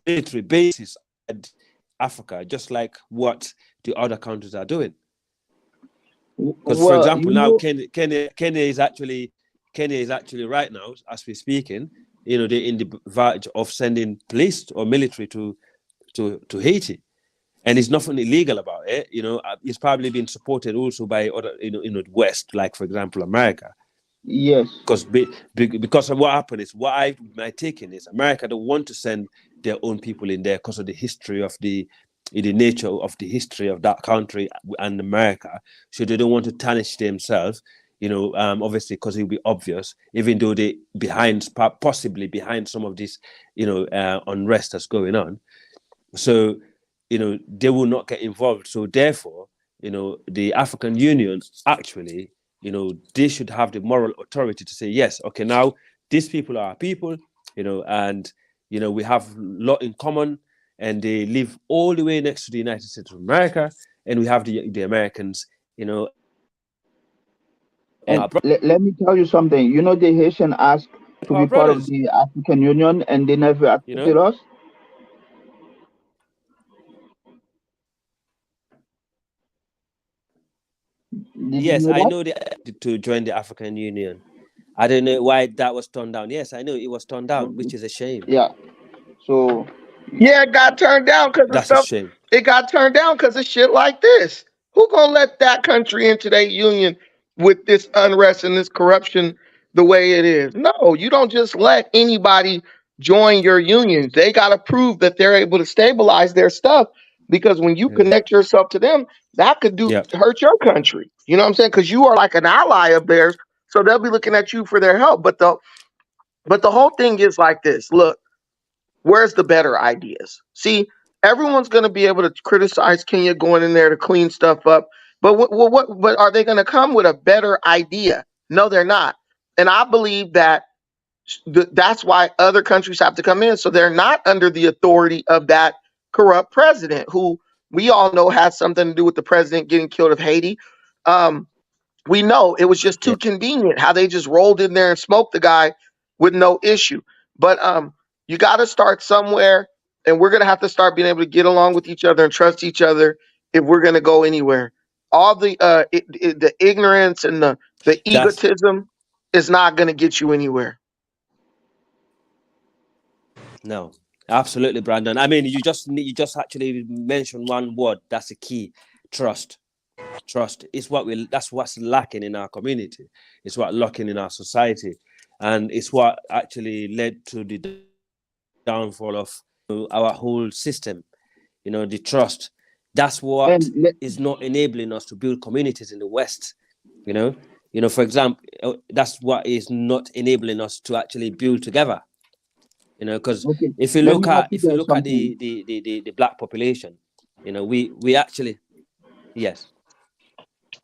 military bases in Africa, just like what the other countries are doing. Because, for example, now Kenya is actually right now, as we're speaking, they're in the verge of sending police or military to Haiti, and there's nothing illegal about it. It's probably been supported also by other, the West, like, for example, America. Yes. Because of what happened is, my taking is, America don't want to send their own people in there because of the history of the nature of the history of that country and America. So they don't want to tarnish themselves, obviously, because it will be obvious, even though they possibly behind some of this, unrest that's going on. So, they will not get involved. So therefore, the African Union actually, they should have the moral authority to say, yes, okay, now these people are our people, and, we have a lot in common, and they live all the way next to the United States of America, and we have the Americans, And let me tell you something. The Haitian asked to be part of the African Union, and they never accepted us. Yes, I know they to join the African Union. I don't know why that was turned down. Yes, I know it was turned down, which is a shame. Yeah. So Yeah, it got turned down because of That's a stuff. shame. It got turned down because of shit like this. Who gonna let that country into their union with this unrest and this corruption the way it is? No, you don't just let anybody join your unions. They gotta prove that they're able to stabilize their stuff because when you connect yourself to them, that could Yeah. hurt your country. You know what I'm saying? Because you are like an ally of theirs, so they'll be looking at you for their help. But the whole thing is like this. Look, where's the better ideas? See, everyone's going to be able to criticize Kenya going in there to clean stuff up, but but are they going to come with a better idea? No, they're not. And I believe that that's why other countries have to come in, so they're not under the authority of that corrupt president, who we all know has something to do with the president getting killed of Haiti. We know it was just too convenient how they just rolled in there and smoked the guy with no issue. But you got to start somewhere, and we're gonna have to start being able to get along with each other and trust each other if we're gonna go anywhere. All the the ignorance and the That's egotism is not gonna get you anywhere. No, absolutely, Brandon. I mean, you just actually mentioned one word. That's the key: trust. Trust is that's what's lacking in our community. It's what lacking in our society, and it's what actually led to the downfall of our whole system. You know, the trust. That's what is not enabling us to build communities in the West. You know, for example, that's what is not enabling us to actually build together. You know, because if you let look me ask at you guys something. the black population, you know, we actually yes.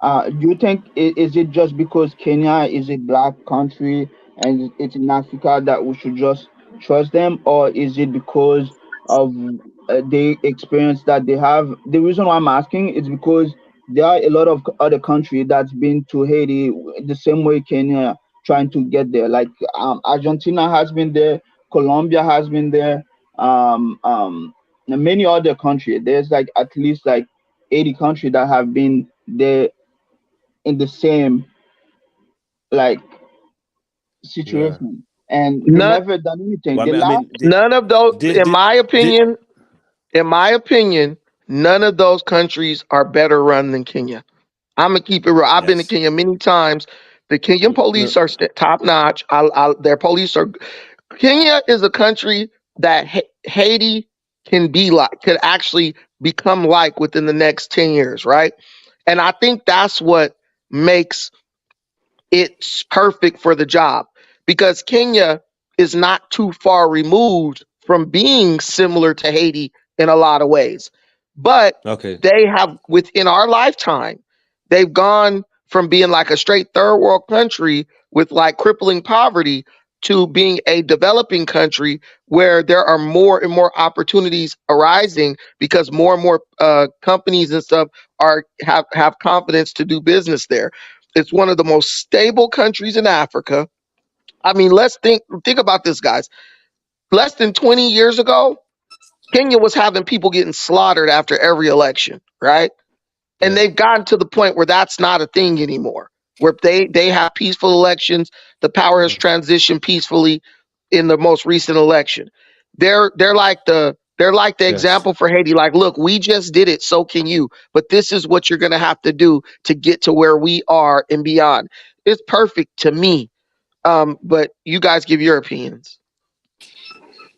Do you think is it just because Kenya is a black country and it's in Africa that we should just trust them, or is it because of the experience that they have? The reason why I'm asking is because there are a lot of other countries that's been to Haiti the same way Kenya trying to get there. Like Argentina has been there, Colombia has been there, and many other countries. There's like at least like 80 countries that have been there in the same like Yeah. situation, and they None, never done anything. Well, The I last mean, none of those, in my opinion, none of those countries are better run than Kenya. I'm gonna keep it real. I've been to yes. Kenya many times. The Kenyan No, police are top notch. Their police are. Kenya is a country that Haiti can be like, could actually become like within the next 10 years, right? And I think that's what makes it's perfect for the job because Kenya is not too far removed from being similar to Haiti in a lot of ways. But okay. they have, within our lifetime, they've gone from being like a straight third world country with like crippling poverty to being a developing country where there are more and more opportunities arising because more and more companies and stuff have confidence to do business there. It's one of the most stable countries in Africa. I mean, let's think about this, guys. Less than 20 years ago, Kenya was having people getting slaughtered after every election, right? And Yeah. they've gotten to the point where that's not a thing anymore. Where they have peaceful elections, the power has transitioned peacefully in the most recent election. They're like the Yes. example for Haiti. Like, look, we just did it, so can you. But this is what you're gonna have to do to get to where we are and beyond. It's perfect to me. But you guys give your opinions.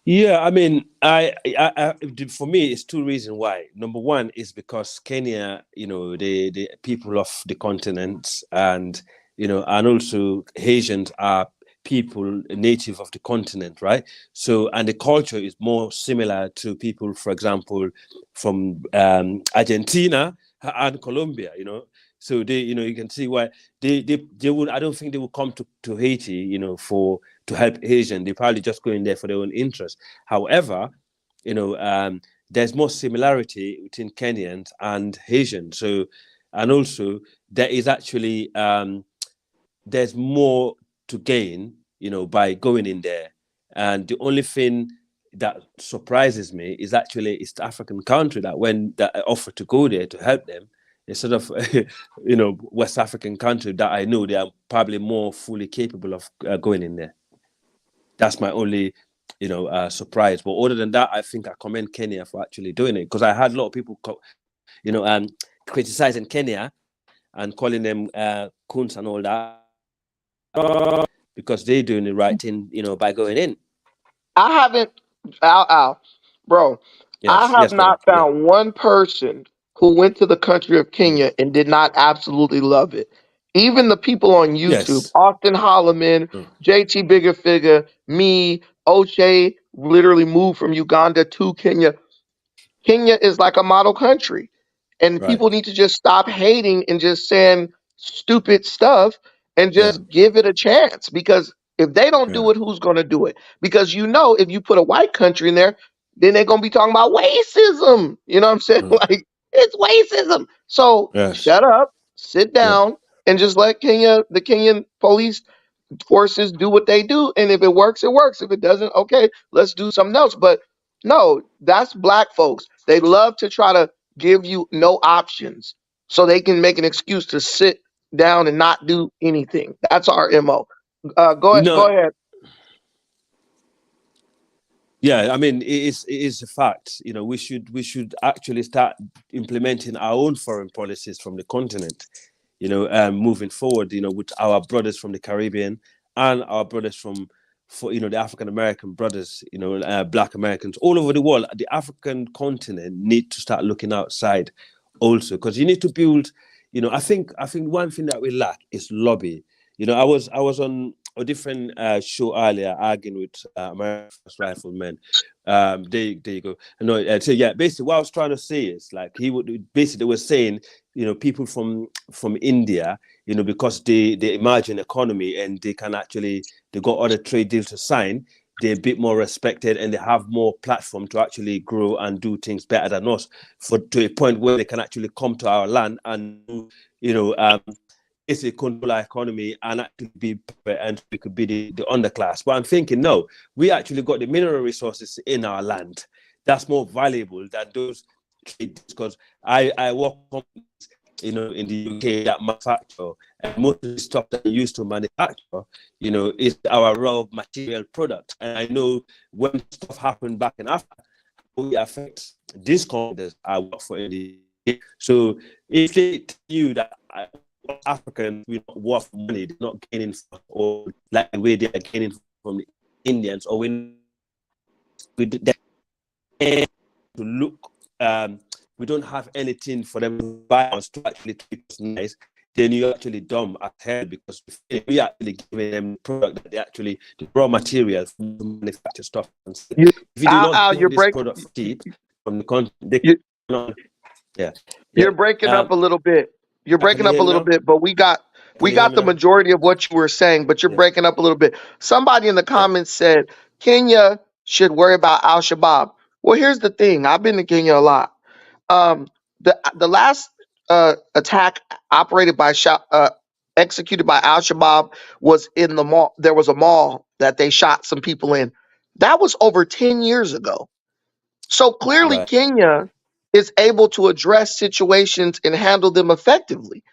Yeah, I mean, for me, it's two reasons why. Number one is because Kenya, you know, the people of the continent, and you know, and also Haitians are people native of the continent, right? So, and the culture is more similar to people, for example, from Argentina and Colombia, you know. So they, you know, you can see why they would. I don't think they would come to Haiti, you know, to help Haitian. They probably just go in there for their own interest. However, you know, there's more similarity between Kenyans and Haitians. So, and also there is actually there's more to gain, you know, by going in there. And the only thing that surprises me is actually East African country that when that offer to go there to help them, instead of you know, West African country that I know they are probably more fully capable of going in there. That's my only surprised. But other than that, I think I commend Kenya for actually doing it, because I had a lot of people, criticizing Kenya and calling them coons and all that, because they're doing the right thing, by going in. I haven't, bro. I Yes, have yes, brother. not found one person who went to the country of Kenya and did not absolutely love it. Even the people on YouTube, Yes. Austin Holloman, JT Bigger Figure, me, Oche, literally moved from Uganda to Kenya. Kenya is like a model country, and Right. people need to just stop hating and just saying stupid stuff and Yeah. just give it a chance, because if they don't do Yeah. it, who's going to do it? Because if you put a white country in there, then they're going to be talking about racism. You know what I'm saying? Like, it's racism. So Yes. shut up, sit Yeah. down, and just let the Kenyan police forces do what they do. And if it works, it works. If it doesn't, okay, let's do something else. But no, that's black folks. They love to try to give you no options so they can make an excuse to sit down and not do anything. That's our MO. Go ahead. Yeah, I mean, it is a fact. We should actually start implementing our own foreign policies from the continent. Moving forward, with our brothers from the Caribbean and our brothers the African American brothers, Black Americans all over the world. The African continent need to start looking outside, also, because you need to build. I think one thing that we lack is lobby. I was on a different show earlier, arguing with American First Riflemen. There you go. No, so yeah, basically what I was trying to say is, like, they were saying, people from India, because they imagine economy and they got other trade deals to sign, they're a bit more respected and they have more platform to actually grow and do things better than us, to a point where they can actually come to our land and it's a control our economy and actually be, and we could be the underclass. But I'm thinking, no, we actually got the mineral resources in our land. That's more valuable than those trades, because I work in the UK that manufacture, and most of the stuff that we use to manufacture, is our raw material product. And I know when stuff happened back in Africa, it affects these companies I work for in the UK. So if they tell you that Africans will not worth money, they're not gaining, or like the way they are gaining from the Indians, or when we to look, we don't have anything for them to buy us to actually treat us nice, then you're actually dumb as hell, because we are actually giving them the product that they actually, the raw materials to manufacture stuff. If you do not give this product cheap from the country, they cannot. Yeah. You're breaking up a little bit. You're breaking up a little bit, but we got the majority of what you were saying, but you're breaking up a little bit. Somebody in the comments said Kenya should worry about Al-Shabaab. Well, here's the thing. I've been to Kenya a lot. The last attack executed by Al-Shabaab was in the mall. There was a mall that they shot some people in. That was over 10 years ago. So clearly Kenya is able to address situations and handle them effectively.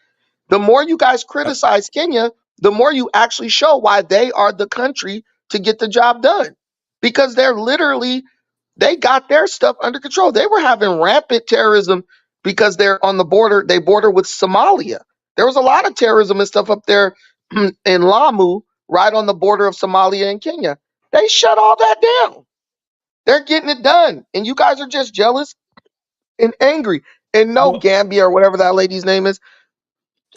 The more you guys criticize Kenya, the more you actually show why they are the country to get the job done. Because they got their stuff under control. They were having rampant terrorism because they're on the border. They border with Somalia. There was a lot of terrorism and stuff up there in Lamu, right on the border of Somalia and Kenya. They shut all that down. They're getting it done. And you guys are just jealous and angry. And no, Gambia or whatever that lady's name is,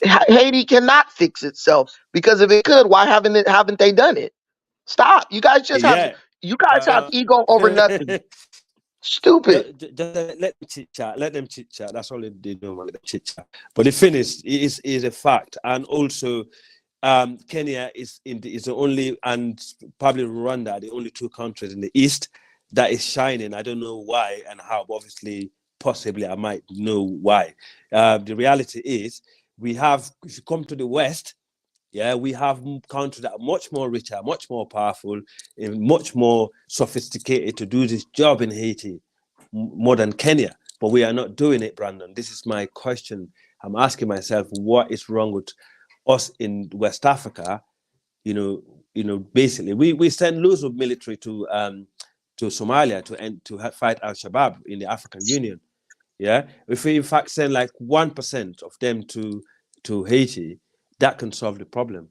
Haiti cannot fix itself, because if it could, why haven't they done it? Stop. You guys have ego over nothing. Stupid. Just let them chit chat. Let them chit chat. That's all they do. Let them chit chat. But the finish is a fact, and also Kenya is the only, and probably Rwanda, the only two countries in the East that is shining. I don't know why and how. But obviously, possibly, I might know why. The reality is, we have, if you come to the West, we have countries that are much more richer, much more powerful, and much more sophisticated to do this job in Haiti, more than Kenya. But we are not doing it, Brandon. This is my question. I'm asking myself, what is wrong with us in West Africa? Basically, we send loads of military to to Somalia to fight Al Shabaab in the African Union. Yeah, if we in fact send like 1% of them to Haiti, that can solve the problem.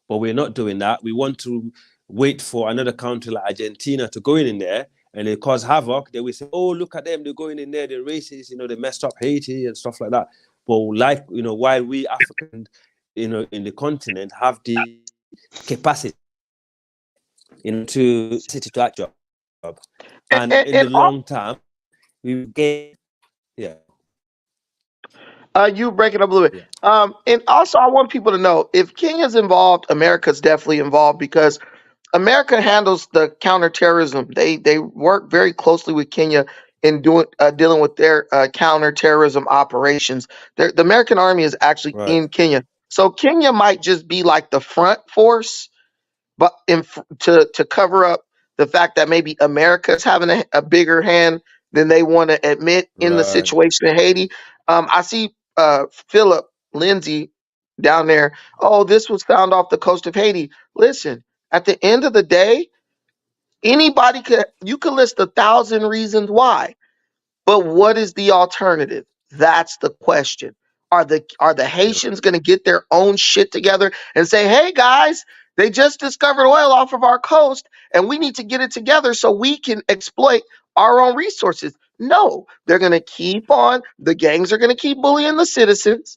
But we're not doing that. We want to wait for another country like Argentina to go in there and they cause havoc. Then we say, oh, look at them, they're going in there, they're racist, they messed up Haiti and stuff like that. But while we Africans, in the continent have the capacity, to act job. And in the long term, we get, yeah. You break it up a little bit. And also, I want people to know if Kenya's involved, America's definitely involved because America handles the counterterrorism. They work very closely with Kenya in dealing with their counterterrorism operations. The American Army is actually in Kenya, so Kenya might just be like the front force, but to cover up the fact that maybe America's having a bigger hand than they want to admit in the situation in Haiti. I see Philip Lindsay down there. Oh, this was found off the coast of Haiti. Listen, at the end of the day, you could list 1,000 reasons why, but what is the alternative? That's the question. Are the Haitians going to get their own shit together and say, "Hey guys, they just discovered oil off of our coast, and we need to get it together so we can exploit our own resources"? No, they're going to keep on. The gangs are going to keep bullying the citizens.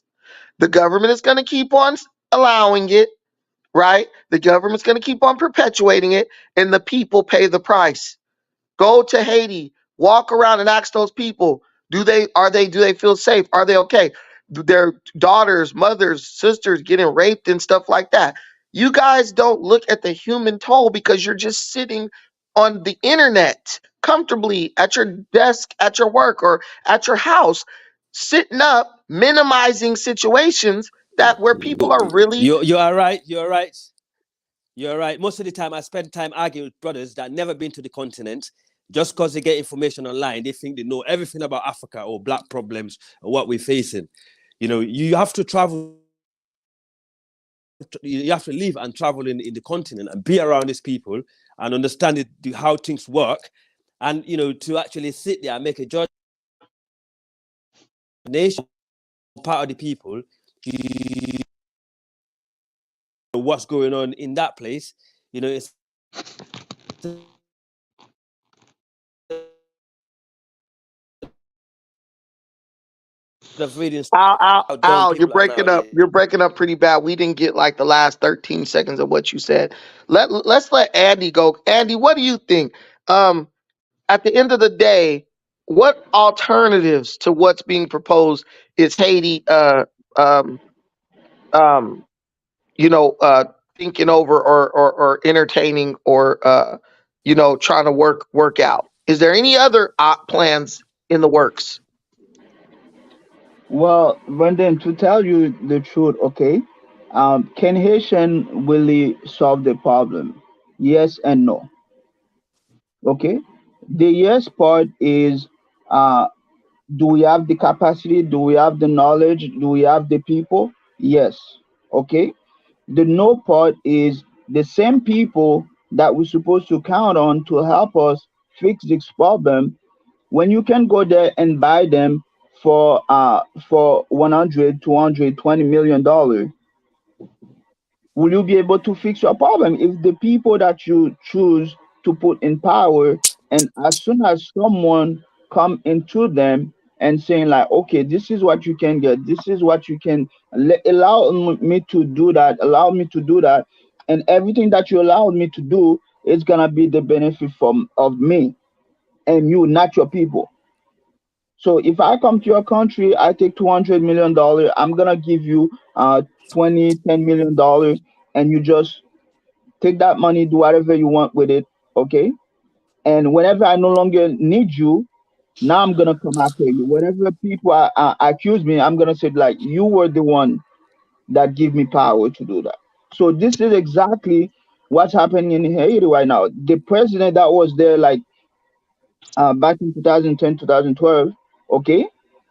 The government is going to keep on allowing it, right? The government's going to keep on perpetuating it, and the people pay the price. Go to Haiti, walk around and ask those people, do they feel safe? Are they okay? Their daughters, mothers, sisters getting raped and stuff like that. You guys don't look at the human toll because you're just sitting on the internet comfortably at your desk, at your work, or at your house, sitting up, minimizing situations where people are really. You are right. You're right. You're right. Most of the time, I spend time arguing with brothers that never been to the continent. Just because they get information online, they think they know everything about Africa or black problems or what we're facing. You have to travel. You have to live and travel in the continent and be around these people and understand how things work, and to actually sit there and make a judgment. Nation, part of the people, what's going on in that place. It's Al, you're breaking up. You're breaking up pretty bad. We didn't get like the last 13 seconds of what you said. Let's let Andy go. Andy, what do you think? At the end of the day, what alternatives to what's being proposed is Haiti thinking over or entertaining or trying to work out? Is there any other plans in the works? Well, Brendan, to tell you the truth, okay, can Haitian really solve the problem? Yes and no. Okay. The yes part is, uh, do we have the capacity? Do we have the knowledge? Do we have the people? Yes. Okay. The no part is the same people that we're supposed to count on to help us fix this problem. When you can go there and buy them for 100, 200, $20 million, will you be able to fix your problem if the people that you choose to put in power, and as soon as someone come into them and saying like, okay, this is what you can get, this is what you can allow me to do that, allow me to do that, and everything that you allowed me to do is gonna be the benefit of me and you, not your people. So if I come to your country, I take $200 million, I'm gonna give you 10 million dollars, and you just take that money, do whatever you want with it, okay? And whenever I no longer need you, now I'm gonna come after you. Whenever people accuse me, I'm gonna say like, you were the one that give me power to do that. So this is exactly what's happening in Haiti right now. The president that was there like back in 2010, 2012, okay?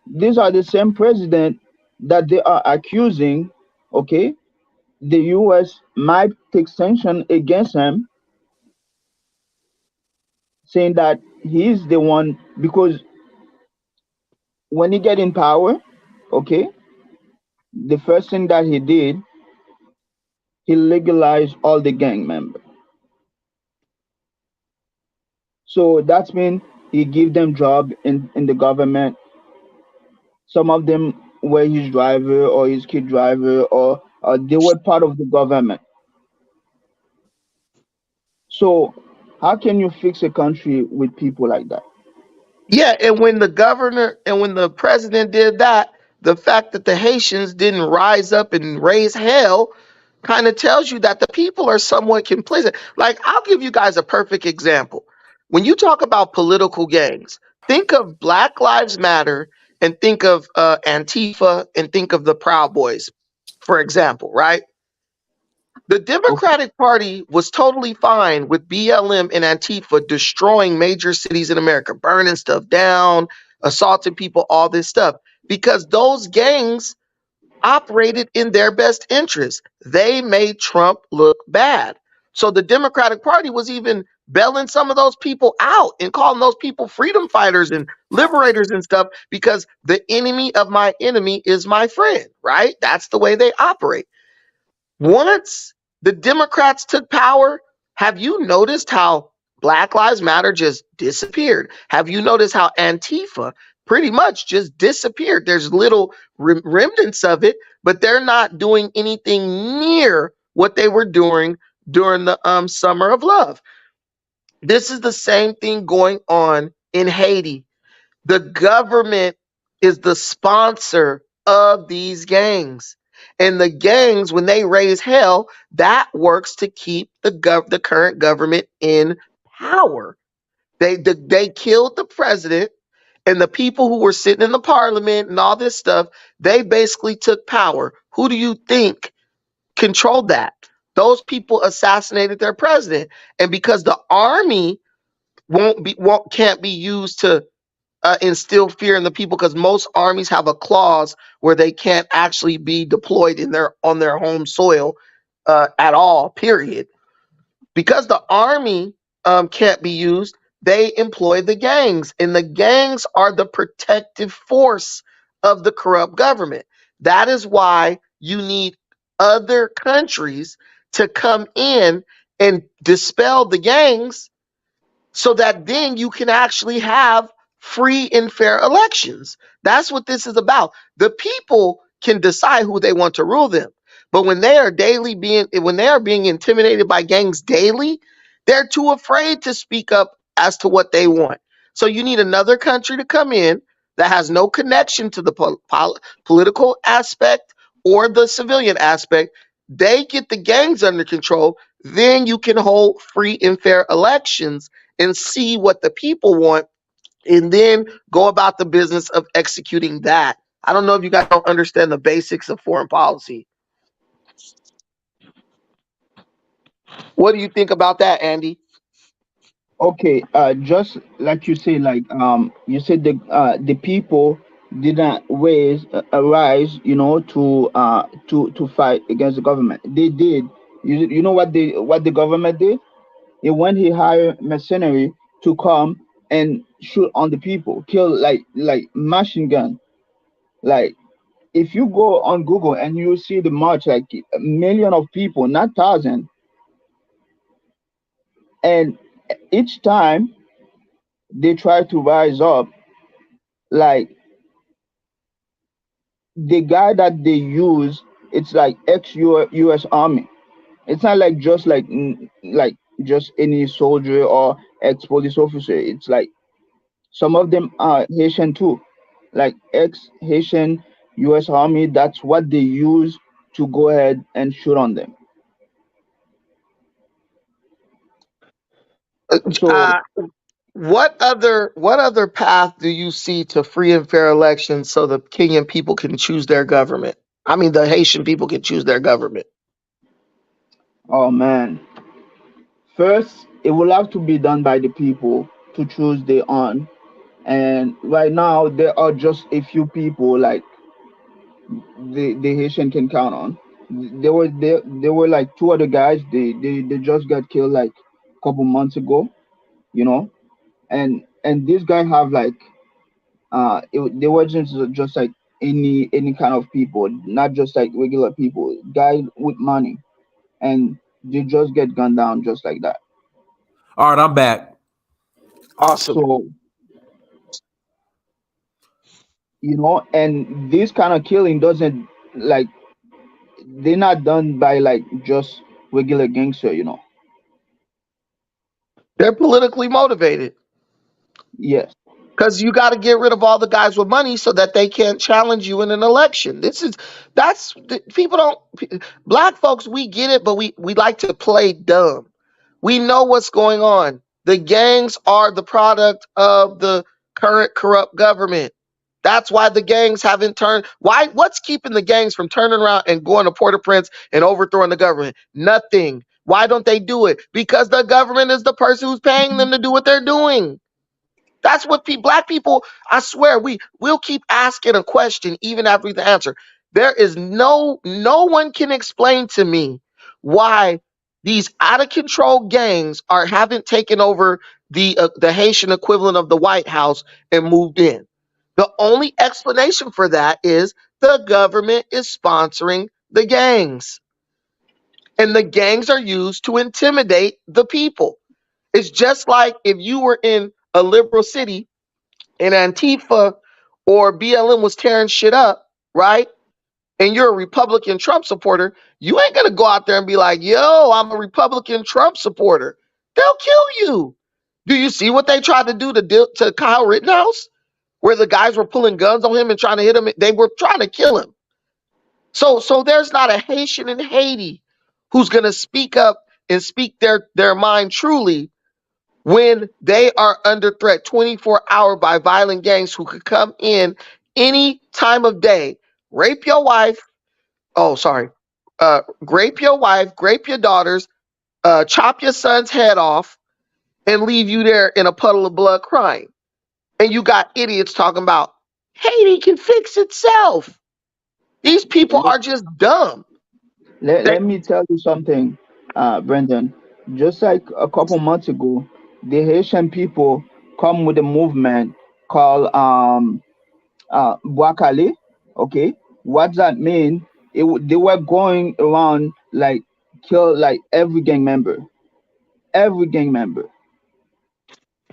These are the same president that they are accusing, okay? The US might take sanction against him saying that he's the one because when he get in power, okay, the first thing that he did, he legalized all the gang members. So that's mean he give them job in the government. Some of them were his driver or his kid driver, or they were part of the government. So how can you fix a country with people like that? Yeah, and when the governor and when the president did that, the fact that the Haitians didn't rise up and raise hell kind of tells you that the people are somewhat complicit. Like, I'll give you guys a perfect example. When you talk about political gangs, think of Black Lives Matter and think of Antifa and think of the Proud Boys, for example, right? The Democratic Party was totally fine with BLM and Antifa destroying major cities in America, burning stuff down, assaulting people, all this stuff, because those gangs operated in their best interest. They made Trump look bad. So the Democratic Party was even bailing some of those people out and calling those people freedom fighters and liberators and stuff because the enemy of my enemy is my friend, right? That's the way they operate. Once the Democrats took power, have you noticed how Black Lives Matter just disappeared? Have you noticed how Antifa pretty much just disappeared? There's little remnants of it, but they're not doing anything near what they were doing during the Summer of Love. This is the same thing going on in Haiti. The government is the sponsor of these gangs. And the gangs, when they raise hell, that works to keep the current government in power. They killed the president, and the people who were sitting in the parliament and all this stuff, they basically took power. Who do you think controlled that? Those people assassinated their president. And because the army can't be used to instill fear in the people, because most armies have a clause where they can't actually be deployed on their home soil at all, period. Because the army can't be used, they employ the gangs, and the gangs are the protective force of the corrupt government. That is why you need other countries to come in and dispel the gangs so that then you can actually have free and fair elections. That's what this is about. The people can decide who they want to rule them. But when they are being intimidated by gangs daily, they're too afraid to speak up as to what they want. So you need another country to come in that has no connection to the political aspect or the civilian aspect. They get the gangs under control. Then you can hold free and fair elections and see what the people want, and then go about the business of executing that. I don't know if you guys don't understand the basics of foreign policy. What do you think about that, Andy? Okay, just like you say, like you said the people didn't arise, to fight against the government. They did. You know what the government did? It went he hired mercenary to come and shoot on the people, kill like machine gun. Like if you go on Google and you see the march, like a million of people, not thousand, and each time they try to rise up, like the guy that they use, it's like ex US Army. It's not like just like just any soldier or ex police officer. It's like some of them are Haitian too, like ex Haitian US Army. That's what they use to go ahead and shoot on them. So What other path do you see to free and fair elections so the Kenyan people can choose their government? I mean, the Haitian people can choose their government. oh man, first it will have to be done by the people to choose their own. And right now there are just a few people like the Haitian can count on. There were like two other guys. They just got killed like a couple months ago. You know, and this guy have like they wasn't just like any kind of people, not just like regular people, guys with money, and they just get gunned down just like that. All right, I'm back. Awesome. So and this kind of killing doesn't like they're not done by like just regular gangster. They're politically motivated. Yes. Because you got to get rid of all the guys with money so that they can't challenge you in an election. People don't, black folks, we get it, but we like to play dumb. We know what's going on. The gangs are the product of the current corrupt government. That's why the gangs haven't turned. What's keeping the gangs from turning around and going to Port-au-Prince and overthrowing the government? Nothing. Why don't they do it? Because the government is the person who's paying them to do what they're doing. That's what black people, I swear, we'll keep asking a question even after we the answer. There is no one can explain to me why these out of control gangs haven't taken over the Haitian equivalent of the White House and moved in. The only explanation for that is the government is sponsoring the gangs. And the gangs are used to intimidate the people. It's just like if you were in a liberal city and Antifa or BLM was tearing shit up, right? And you're a Republican Trump supporter, you ain't gonna go out there and be like, yo, I'm a Republican Trump supporter. They'll kill you. Do you see what they tried to do to Kyle Rittenhouse? Where the guys were pulling guns on him and trying to hit him. They were trying to kill him. So there's not a Haitian in Haiti who's gonna speak up and speak their mind truly when they are under threat 24-hour by violent gangs who could come in any time of day, rape your wife. Oh, sorry. Rape your wife, rape your daughters, chop your son's head off, and leave you there in a puddle of blood crying. And you got idiots talking about Haiti can fix itself. These people are just dumb. Let me tell you something, Brendan. Just like a couple months ago, the Haitian people come with a movement called Boakale. Okay, what that mean? They were going around like kill like every gang member,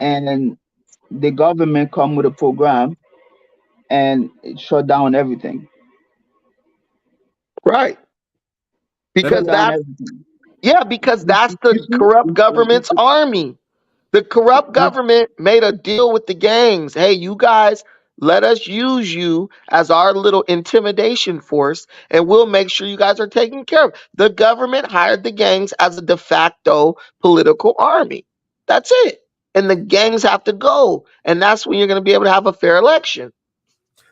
and the government come with a program and it shut down everything. Right. Because that's the corrupt government's army. The corrupt government made a deal with the gangs. Hey, you guys, let us use you as our little intimidation force, and we'll make sure you guys are taken care of. The government hired the gangs as a de facto political army. That's it. And the gangs have to go. And that's when you're going to be able to have a fair election.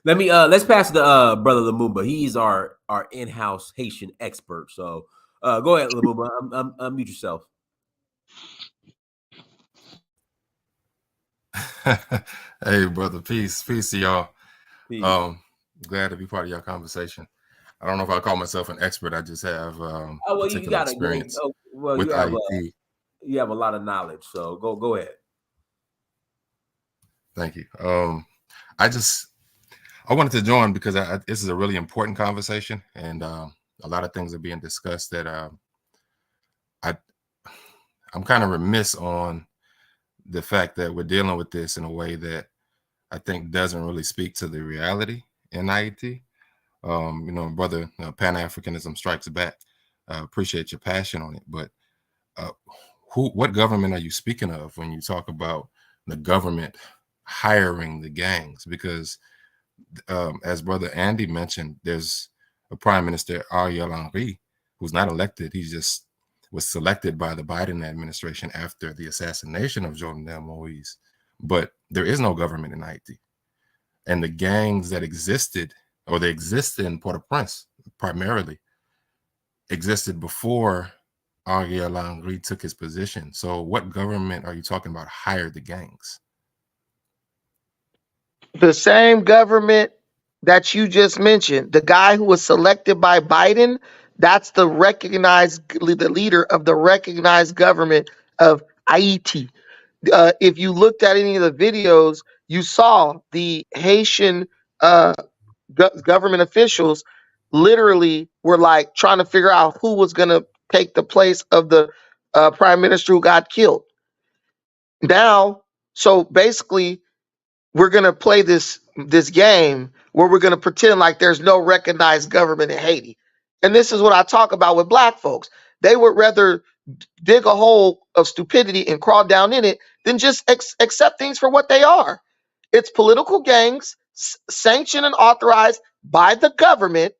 Let's pass to Brother Lumumba. He's our in-house Haitian expert. So go ahead, Lumumba. Unmute yourself. Hey, brother, peace to y'all. Peace. Glad to be part of your conversation. I don't know if I call myself an expert. I just have particular experience with IEP. You have a lot of knowledge, so go ahead. Thank you. I wanted to join because this is a really important conversation, and a lot of things are being discussed that I'm kind of remiss on the fact that we're dealing with this in a way that I think doesn't really speak to the reality in Haiti. Brother, Pan-Africanism strikes back. Appreciate your passion on it, but what government are you speaking of when you talk about the government hiring the gangs? Because as Brother Andy mentioned, there's a Prime Minister, Ariel Henry, who's not elected. He just was selected by the Biden administration after the assassination of Jovenel Moise. But there is no government in Haiti. And the gangs that existed, or they existed in Port-au-Prince primarily, existed before Ariel Henry took his position. So what government are you talking about hired the gangs? The same government that you just mentioned, the guy who was selected by Biden, that's the leader of the recognized government of Haiti. if you looked at any of the videos, you saw the Haitian government officials literally were like trying to figure out who was going to take the place of the prime minister who got killed. Now, so basically, we're going to play this game where we're going to pretend like there's no recognized government in Haiti. And this is what I talk about with black folks. They would rather dig a hole of stupidity and crawl down in it than just accept things for what they are. It's political gangs sanctioned and authorized by the government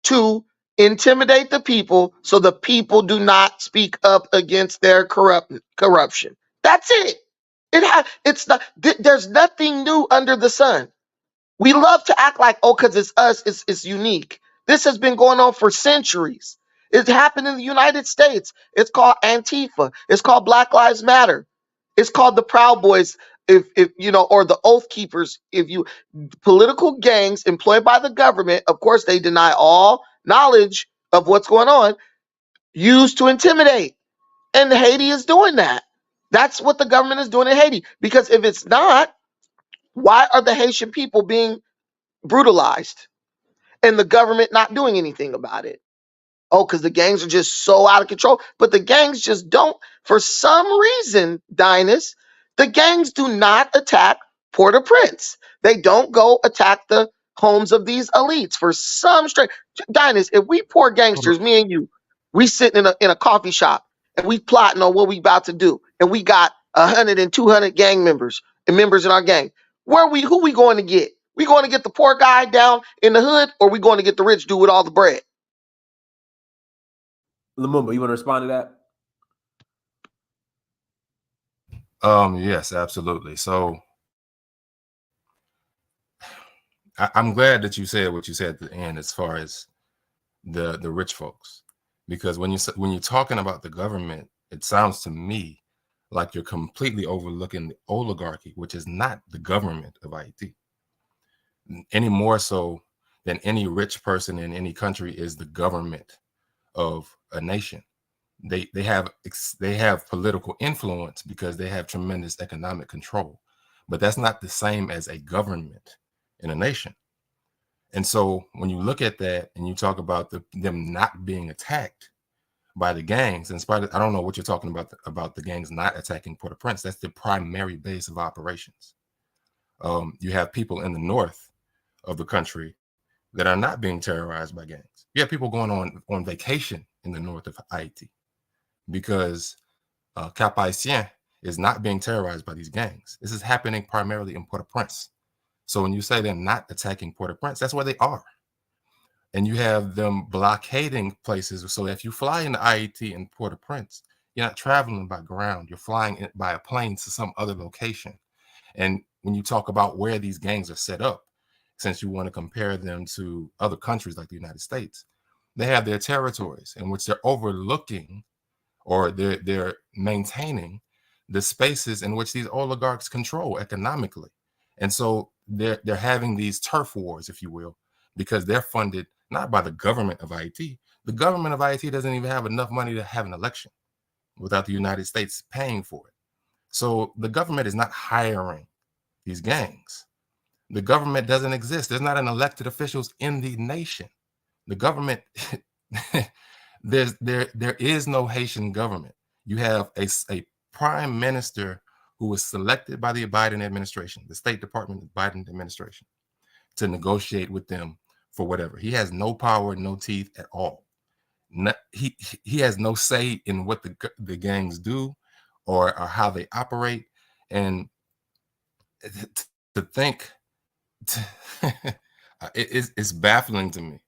to intimidate the people so the people do not speak up against their corruption. That's it. It's not. There's nothing new under the sun. We love to act like, oh, because it's us, it's unique. This has been going on for centuries. It happened in the United States. It's called Antifa. It's called Black Lives Matter. It's called the Proud Boys, if you know, or the Oath Keepers. If you political gangs employed by the government, of course, they deny all knowledge of what's going on, used to intimidate. And Haiti is doing that. That's what the government is doing in Haiti. Because if it's not, why are the Haitian people being brutalized and the government not doing anything about it? Oh, because the gangs are just so out of control. But the gangs just don't, for some reason, Dynast, the gangs do not attack Port-au-Prince. They don't go attack the homes of these elites for some strange. Dynast, if we poor gangsters, me and you, we sitting in a coffee shop and we plotting on what we about to do, and we got 100 and 200 gang members and members in our gang. Who we going to get? We going to get the poor guy down in the hood, or we going to get the rich dude with all the bread? Lumumba, you want to respond to that? Yes, absolutely. So I'm glad that you said what you said at the end as far as the rich folks, because when you're talking about the government, it sounds to me like you're completely overlooking the oligarchy, which is not the government of Haiti, any more so than any rich person in any country is the government of a nation. They have political influence because they have tremendous economic control, but that's not the same as a government in a nation. And so when you look at that and you talk about them not being attacked by the gangs, in spite of, I don't know what you're talking about the gangs not attacking Port-au-Prince. That's the primary base of operations. You have people in the north of the country that are not being terrorized by gangs. You have people going on vacation in the north of Haiti because Cap Haitien is not being terrorized by these gangs. This is happening primarily in Port-au-Prince. So when you say they're not attacking Port-au-Prince, that's where they are. And you have them blockading places. So if you fly into Haiti and Port-au-Prince, you're not traveling by ground. You're flying by a plane to some other location. And when you talk about where these gangs are set up, since you want to compare them to other countries like the United States, they have their territories in which they're overlooking or they're maintaining the spaces in which these oligarchs control economically. And so they're having these turf wars, if you will, because they're funded not by the government of Haiti. The government of Haiti doesn't even have enough money to have an election without the United States paying for it. So the government is not hiring these gangs. The government doesn't exist. There's not an elected officials in the nation. The government, there is no Haitian government. You have a prime minister who was selected by the Biden administration, the State Department Biden administration, to negotiate with them for whatever. He has no power, no teeth at all. He has no say in what the gangs do or how they operate. And to think, it's baffling to me,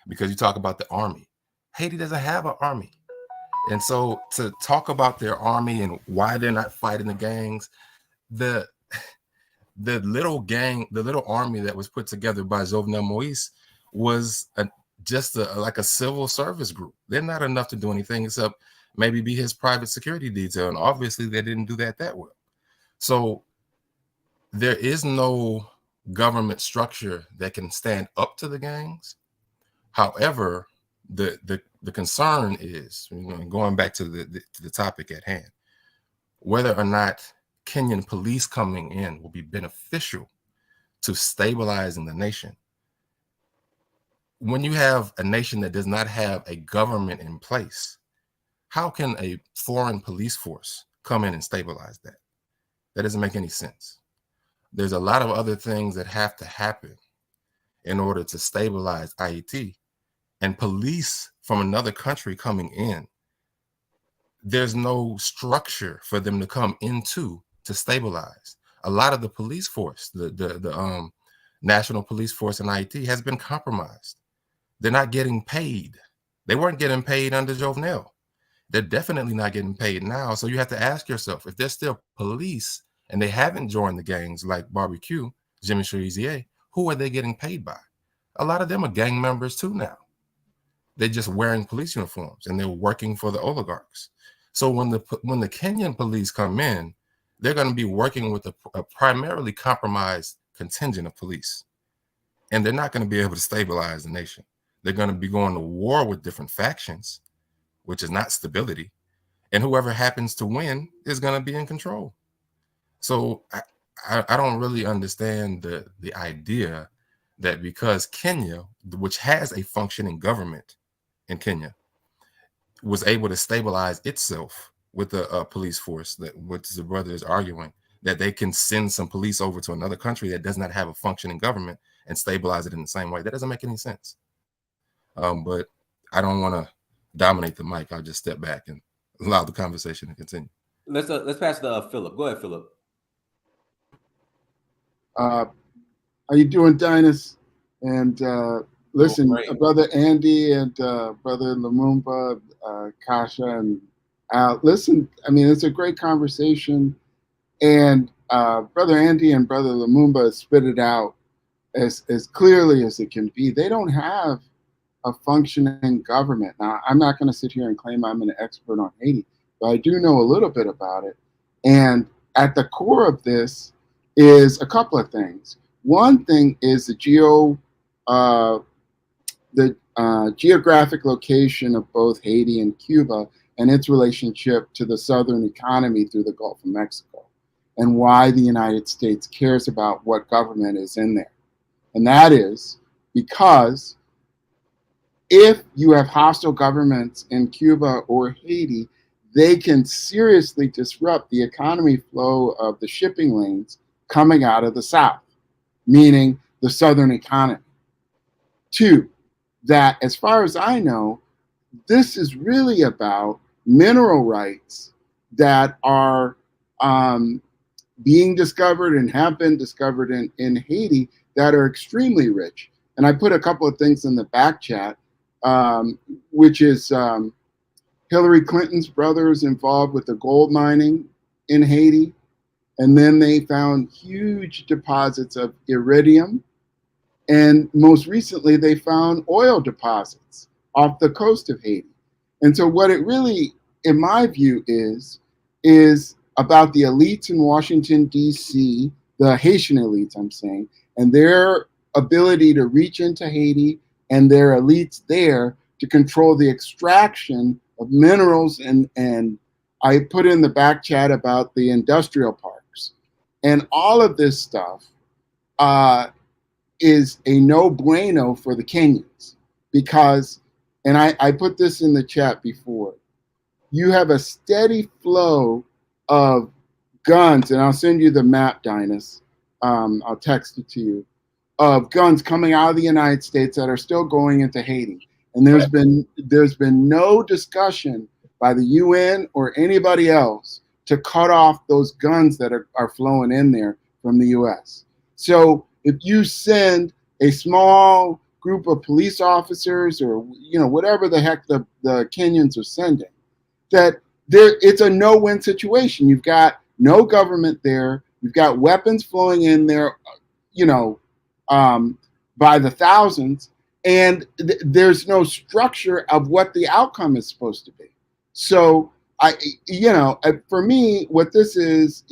because you talk about the army. Haiti doesn't have an army. And so to talk about their army and why they're not fighting the gangs, the little army that was put together by Jovenel Moïse was just like a civil service group. They're not enough to do anything except maybe be his private security detail. And obviously they didn't do that well. So there is no government structure that can stand up to the gangs. However, the concern is, going back to the topic at hand, whether or not Kenyan police coming in will be beneficial to stabilizing the nation. When you have a nation that does not have a government in place, how can a foreign police force come in and stabilize that? That doesn't make any sense. There's a lot of other things that have to happen in order to stabilize Haiti. And police from another country coming in, there's no structure for them to come into to stabilize. A lot of the police force, the national police force in Haiti has been compromised. They're not getting paid. They weren't getting paid under Jovenel. They're definitely not getting paid now. So you have to ask yourself, if they're still police and they haven't joined the gangs like Barbecue, Jimmy Cherizier, who are they getting paid by? A lot of them are gang members too now. They're just wearing police uniforms and they're working for the oligarchs. So when the Kenyan police come in, they're going to be working with a primarily compromised contingent of police. And they're not going to be able to stabilize the nation. They're going to be going to war with different factions, which is not stability. And whoever happens to win is going to be in control. So I don't really understand the idea that because Kenya, which has a functioning government in Kenya, was able to stabilize itself with a police force, that which the brother is arguing, that they can send some police over to another country that does not have a functioning government and stabilize it in the same way. That doesn't make any sense. But I don't want to dominate the mic. I'll just step back and allow the conversation to continue. Let's pass to Philip. Go ahead, Philip. How you doing, Dynast? And listen, Brother Andy and Brother Lumumba, Kasha and Al, listen, I mean, it's a great conversation. And Brother Andy and Brother Lumumba spit it out as clearly as it can be. They don't have a functioning government. Now, I'm not going to sit here and claim I'm an expert on Haiti, but I do know a little bit about it. And at the core of this is a couple of things. One thing is the geographic location of both Haiti and Cuba and its relationship to the southern economy through the Gulf of Mexico, and why the United States cares about what government is in there. And that is because if you have hostile governments in Cuba or Haiti, they can seriously disrupt the economy flow of the shipping lanes coming out of the South, meaning the southern economy. Two, that as far as I know, this is really about mineral rights that are being discovered and have been discovered in Haiti that are extremely rich. And I put a couple of things in the back chat, which is Hillary Clinton's brothers involved with the gold mining in Haiti. And then they found huge deposits of iridium. And most recently, they found oil deposits off the coast of Haiti. And so what it really, in my view, is about the elites in Washington, D.C., the Haitian elites, I'm saying, and their ability to reach into Haiti and their elites there to control the extraction of minerals. And I put in the back chat about the industrial parks. And all of this stuff is a no bueno for the Kenyans because, and I put this in the chat before, you have a steady flow of guns, and I'll send you the map, Dynast. I'll text it to you, of guns coming out of the United States that are still going into Haiti. And there's been no discussion by the UN or anybody else to cut off those guns that are flowing in there from the US. So if you send a small group of police officers or whatever the heck the Kenyans are sending, that it's a no-win situation. You've got no government there. You've got weapons flowing in there, by the thousands, and there's no structure of what the outcome is supposed to be. So for me, what this is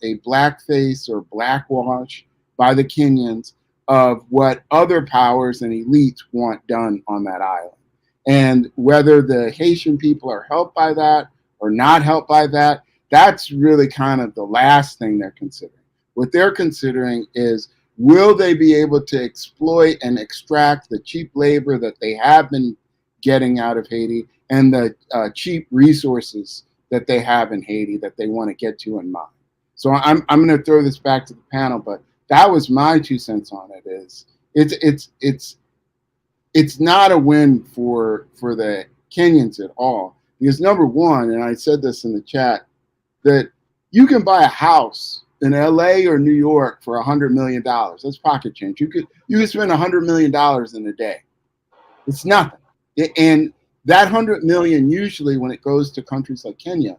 a blackface or blackwash by the Kenyans of what other powers and elites want done on that island. And whether the Haitian people are helped by that or not helped by that, That's really kind of the last thing they're considering. What they're considering is, will they be able to exploit and extract the cheap labor that they have been getting out of Haiti and the cheap resources that they have in Haiti that they want to get to and mine. So I'm going to throw this back to the panel, but that was my 2 cents on it. Is it's not a win for the Kenyans at all, because number one, and I said this in the chat, that you can buy a house in LA or New York for $100 million. That's pocket change. You could spend $100 million in a day. It's nothing. And that 100 million, usually when it goes to countries like Kenya,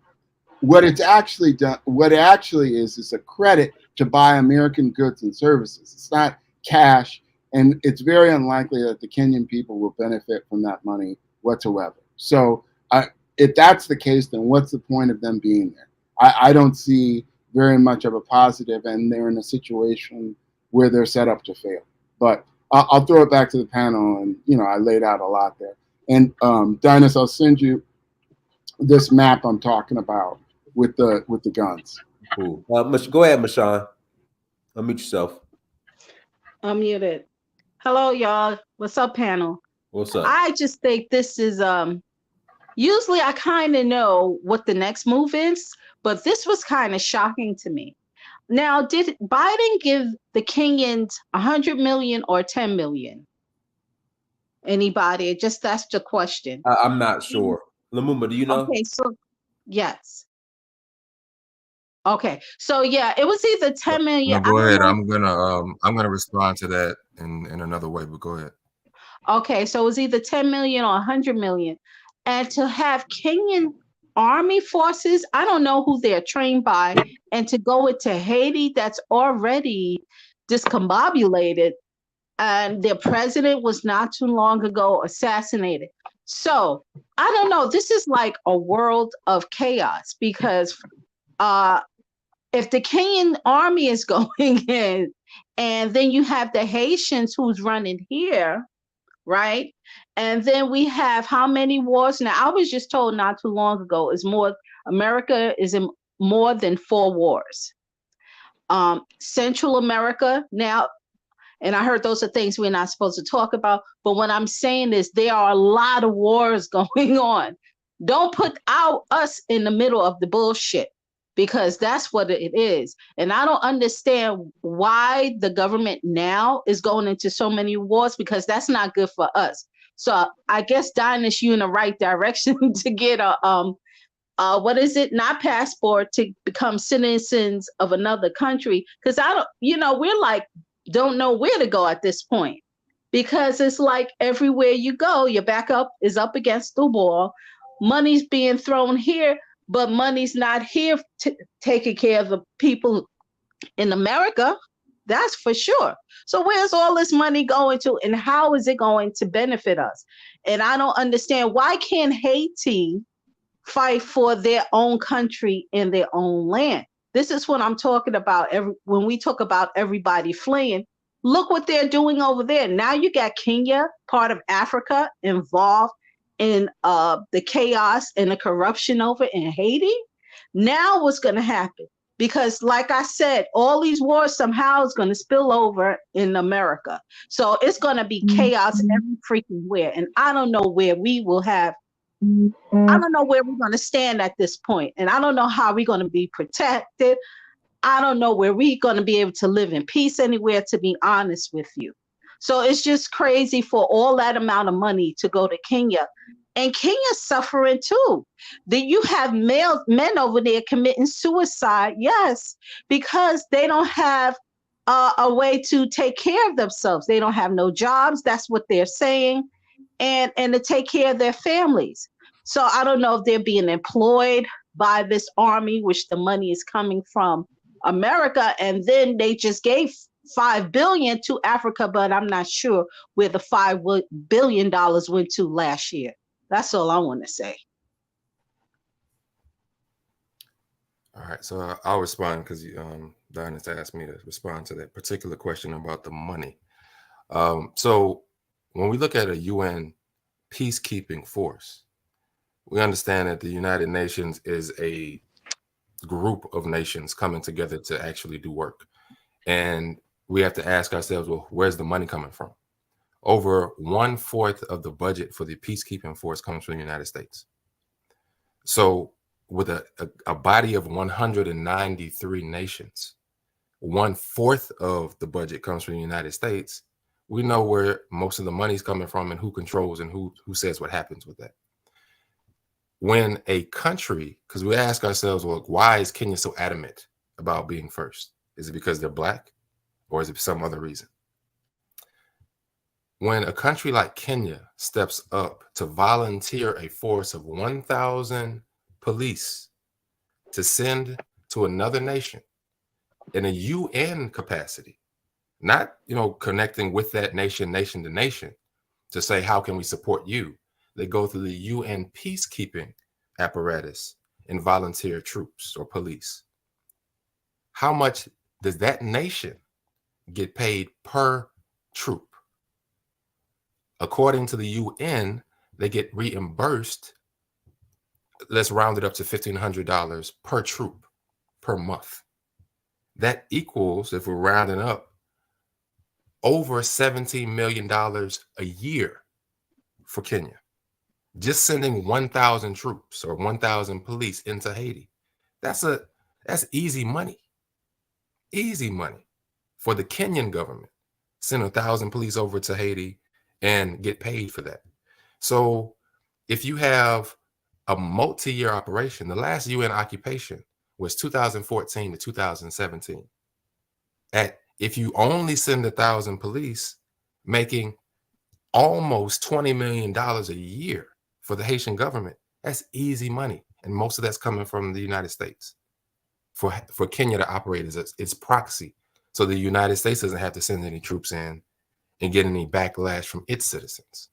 what it actually is a credit to buy American goods and services. It's not cash, and it's very unlikely that the Kenyan people will benefit from that money whatsoever. So if that's the case, then what's the point of them being there? I don't see very much of a positive, and they're in a situation where they're set up to fail. But I'll throw it back to the panel, and I laid out a lot there. And Dynas, I'll send you this map I'm talking about with the guns. Cool. Go ahead, Mashawn. Unmute yourself. Unmuted. Hello, y'all. What's up, panel? What's up? I just think this is usually I kind of know what the next move is, but this was kind of shocking to me. Now, did Biden give the Kenyans 100 million or 10 million? Anybody? Just that's the question. I'm not sure. Lumumba, do you know? Okay, so yes. Okay, so yeah, it was either 10 million. No, go ahead. I'm gonna respond to that in another way, but go ahead. Okay, so it was either 10 million or 100 million. And to have Kenyan army forces, I don't know who they're trained by, and to go into Haiti that's already discombobulated, and their president was not too long ago assassinated. So I don't know. This is like a world of chaos, because if the Kenyan army is going in, and then you have the Haitians who's running here, right? And then we have how many wars now? I was just told not too long ago America is in more than 4 wars. Central America now, and I heard those are things we're not supposed to talk about, but what I'm saying is there are a lot of wars going on. Don't put us in the middle of the bullshit, because that's what it is. And I don't understand why the government now is going into so many wars, because that's not good for us. So I guess, Dynas, you in the right direction to get a what is it? Not passport, to become citizens of another country. Because we're like, don't know where to go at this point, because it's like everywhere you go, your back is up against the wall. Money's being thrown here, but money's not here taking care of the people in America. That's for sure. So where's all this money going to, and how is it going to benefit us? And I don't understand, why can't Haiti fight for their own country in their own land? This is what I'm talking about. When we talk about everybody fleeing, look what they're doing over there. Now you got Kenya, part of Africa, involved in the chaos and the corruption over in Haiti. Now what's going to happen? Because like I said, all these wars somehow is going to spill over in America. So it's going to be chaos every freaking where. And I don't know where we will have, I don't know where we're going to stand at this point. And I don't know how we're going to be protected. I don't know where we're going to be able to live in peace anywhere, to be honest with you. So it's just crazy for all that amount of money to go to Kenya. And Kenya's suffering too. Then you have men over there committing suicide, yes, because they don't have a way to take care of themselves. They don't have no jobs. That's what they're saying, and to take care of their families. So I don't know if they're being employed by this army, which the money is coming from America, and then they just gave $5 billion to Africa, but I'm not sure where the $5 billion went to last year. That's all I want to say. All right, so I'll respond, because Dynas asked me to respond to that particular question about the money. So when we look at a UN peacekeeping force, we understand that the United Nations is a group of nations coming together to actually do work. And we have to ask ourselves, well, where's the money coming from? Over 1/4 of the budget for the peacekeeping force comes from the United States. So with a body of 193 nations, 1/4 of the budget comes from the United States. We know where most of the money's coming from and who controls and who says what happens with that. When a country, because we ask ourselves, well, why is Kenya so adamant about being first? Is it because they're black, or is it some other reason? When a country like Kenya steps up to volunteer a force of 1,000 police to send to another nation in a UN capacity, not, connecting with that nation to nation to say, how can we support you? They go through the UN peacekeeping apparatus and volunteer troops or police. How much does that nation get paid per troop? According to the UN, they get reimbursed, let's round it up to $1,500 per troop per month. That equals, if we're rounding up, over $17 million a year for Kenya. Just sending 1,000 troops or 1,000 police into Haiti. That's easy money. Easy money for the Kenyan government. Send 1,000 police over to Haiti and get paid for that. So if you have a multi-year operation, the last UN occupation was 2014 to 2017. If you only send 1,000 police, making almost $20 million a year for the Haitian government, that's easy money. And most of that's coming from the United States for Kenya to operate as its proxy. So the United States doesn't have to send any troops in and get any backlash from its citizens.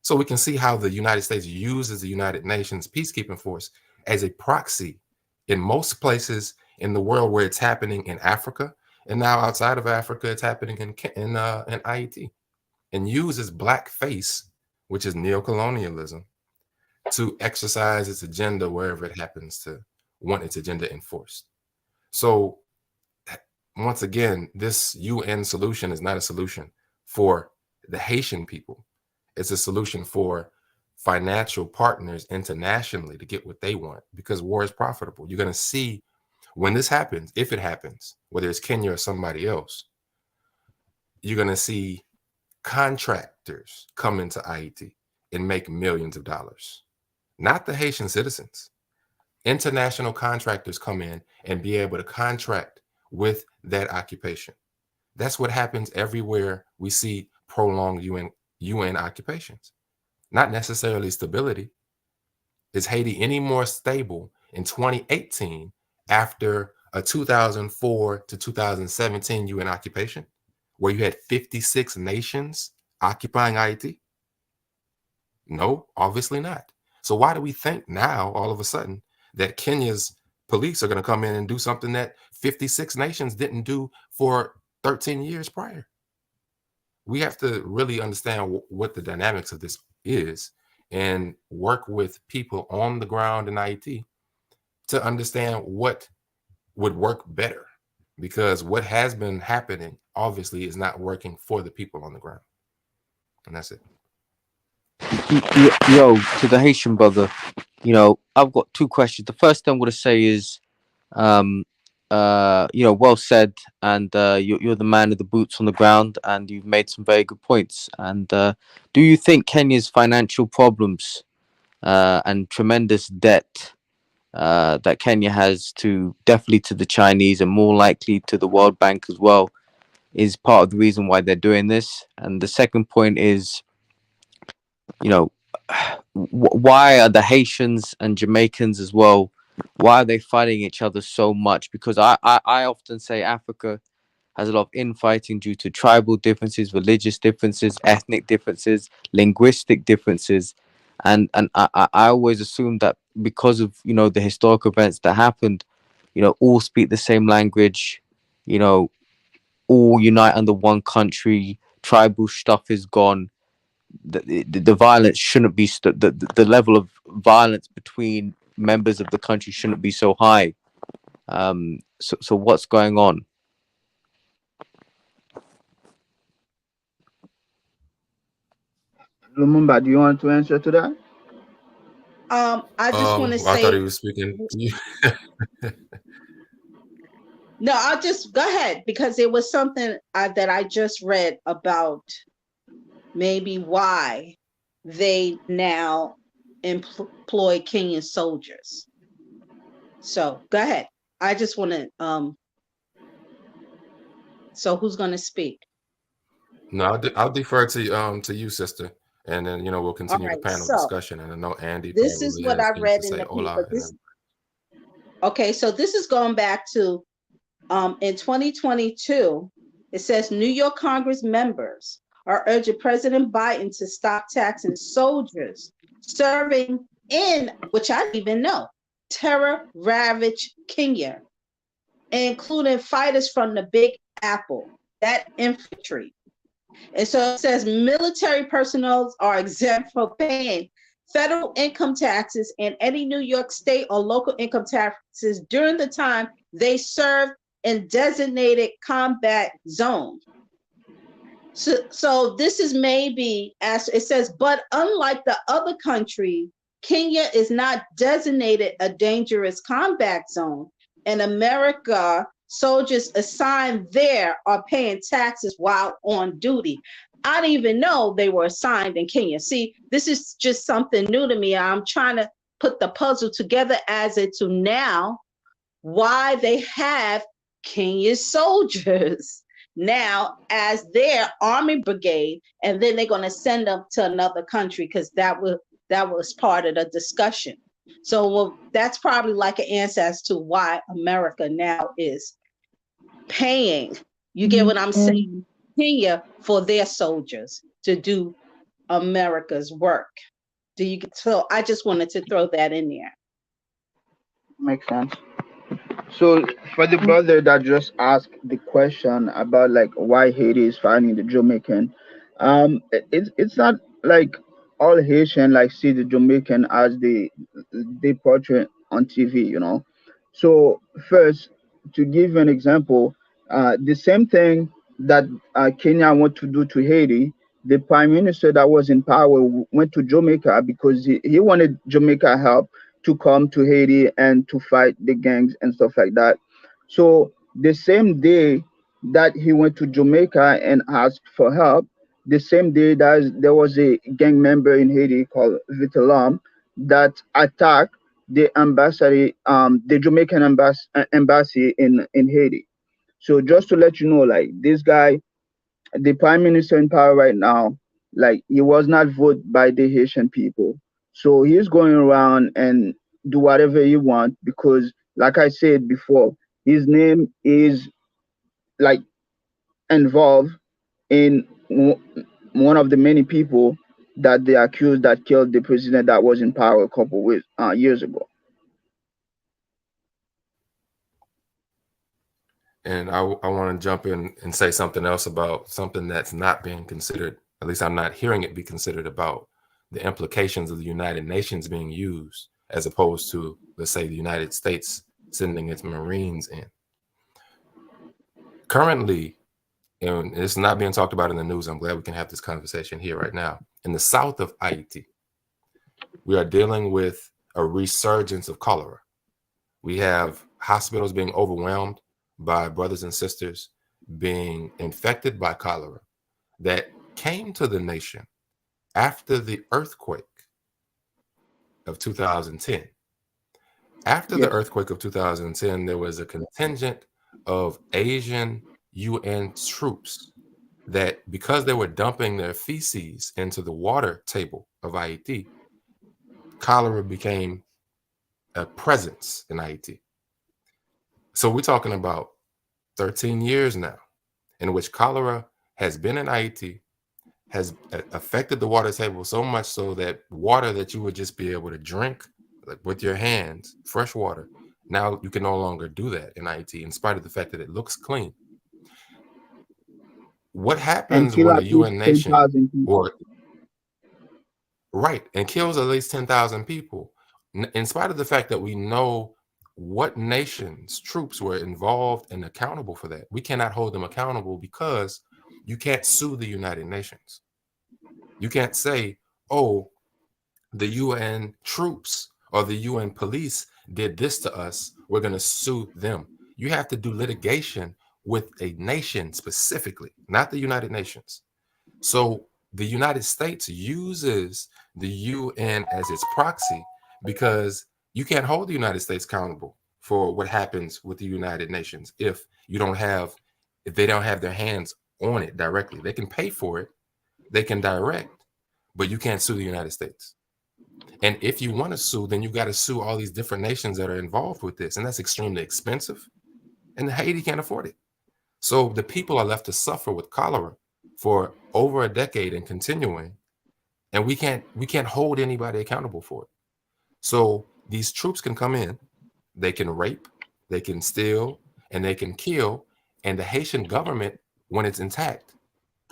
So we can see how the United States uses the United Nations peacekeeping force as a proxy in most places in the world where it's happening in Africa. And now outside of Africa, it's happening in Haiti, and uses blackface, which is neocolonialism, to exercise its agenda wherever it happens to want its agenda enforced. So once again, this UN solution is not a solution for the Haitian people. It's a solution for financial partners internationally to get what they want, because war is profitable. You're going to see when this happens, if it happens, whether it's Kenya or somebody else, you're going to see contractors come into Haiti and make millions of dollars. Not the Haitian citizens. International contractors come in and be able to contract with that occupation. That's what happens everywhere we see prolonged UN occupations. Not necessarily stability. Is Haiti any more stable in 2018 after a 2004 to 2017 UN occupation, where you had 56 nations occupying Haiti? No, obviously not. So why do we think now, all of a sudden, that Kenya's police are going to come in and do something that 56 nations didn't do for 13 years prior? We have to really understand what the dynamics of this is and work with people on the ground in Haiti to understand what would work better, because what has been happening obviously is not working for the people on the ground. And that's it. Yo, to the Haitian brother, I've got two questions. The first thing I'm going to say is, well said, and you're the man of the boots on the ground, and you've made some very good points. And do you think Kenya's financial problems and tremendous debt that Kenya has definitely to the Chinese and more likely to the World Bank as well is part of the reason why they're doing this? And the second point is, why are the Haitians and Jamaicans as well, why are they fighting each other so much? Because I often say Africa has a lot of infighting due to tribal differences, religious differences, ethnic differences, linguistic differences. And I always assume that because of, the historic events that happened, all speak the same language, all unite under one country, tribal stuff is gone. The violence shouldn't be the level of violence between members of the country shouldn't be so high. So what's going on? Lumumba, do you want to answer to that? I just want to Well, I thought he say, was speaking to you. no, I'll just go ahead because it was something that I just read about maybe why they now employ Kenyan soldiers. So go ahead. I just want to, so who's going to speak? No, I'll defer to you, sister, and then we'll All continue the right. panel So discussion. And I know Andy this is probably what has I things to read in say. the Hola, paper. Okay, so this is going back to in 2022. It says New York Congress members are urging President Biden to stop taxing soldiers serving in, which I didn't even know, terror-ravaged Kenya, including fighters from the Big Apple, that infantry. And so it says military personnel are exempt from paying federal income taxes and any New York state or local income taxes during the time they serve in designated combat zone. So this is maybe, as it says, but unlike the other country, Kenya is not designated a dangerous combat zone. In America, soldiers assigned there are paying taxes while on duty. I didn't even know they were assigned in Kenya. See, this is just something new to me. I'm trying to put the puzzle together as it to now why they have Kenyan soldiers now as their army brigade, and then they're going to send them to another country because that was part of the discussion. So that's probably like an answer as to why America now is paying, you get what I'm saying, Kenya for their soldiers to do America's work. Do you get? So I just wanted to throw that in there. Makes sense. So for the brother that just asked the question about like why Haiti is fighting the Jamaican, it's not like all Haitian like see the Jamaican as they portray on TV, you know. So first, to give you an example, the same thing that Kenya want to do to Haiti, the prime minister that was in power went to Jamaica because he wanted Jamaica help to come to Haiti and to fight the gangs and stuff like that. So the same day that he went to Jamaica and asked for help, the same day that there was a gang member in Haiti called Vitalam that attacked the embassy, the Jamaican embassy in Haiti. So just to let you know, like this guy, the prime minister in power right now, like he was not voted by the Haitian people. So he's going around and do whatever he wants because, like I said before, his name is like involved in one of the many people that they accused that killed the president that was in power a couple of years ago. And I want to jump in and say something else about something that's not being considered. At least I'm not hearing it be considered, about the implications of the United Nations being used as opposed to, let's say, the United States sending its Marines in. Currently, and it's not being talked about in the news, I'm glad we can have this conversation here right now. In the south of Haiti, we are dealing with a resurgence of cholera. We have hospitals being overwhelmed by brothers and sisters being infected by cholera that came to the nation after the earthquake of 2010. After the earthquake of 2010, there was a contingent of Asian UN troops that, because they were dumping their feces into the water table of Haiti, cholera became a presence in Haiti. So we're talking about 13 years now in which cholera has been in Haiti, has affected the water table so much so that water that you would just be able to drink like with your hands, fresh water, now you can no longer do that in Haiti in spite of the fact that it looks clean. What happens when a UN nation, or right, and kills at least 10,000 people, in spite of the fact that we know what nation's troops were involved and accountable for that. We cannot hold them accountable because you can't sue the United Nations. You can't say, oh, the UN troops or the UN police did this to us, we're going to sue them. You have to do litigation with a nation specifically, not the United Nations. So the United States uses the UN as its proxy because you can't hold the United States accountable for what happens with the United Nations if they don't have their hands on it directly. They can pay for it, they can direct, but you can't sue the United States. And if you want to sue, then you got to sue all these different nations that are involved with this. And that's extremely expensive. And Haiti can't afford it. So the people are left to suffer with cholera for over a decade and continuing. And we can't hold anybody accountable for it. So these troops can come in, they can rape, they can steal, and they can kill. And the Haitian government, when it's intact,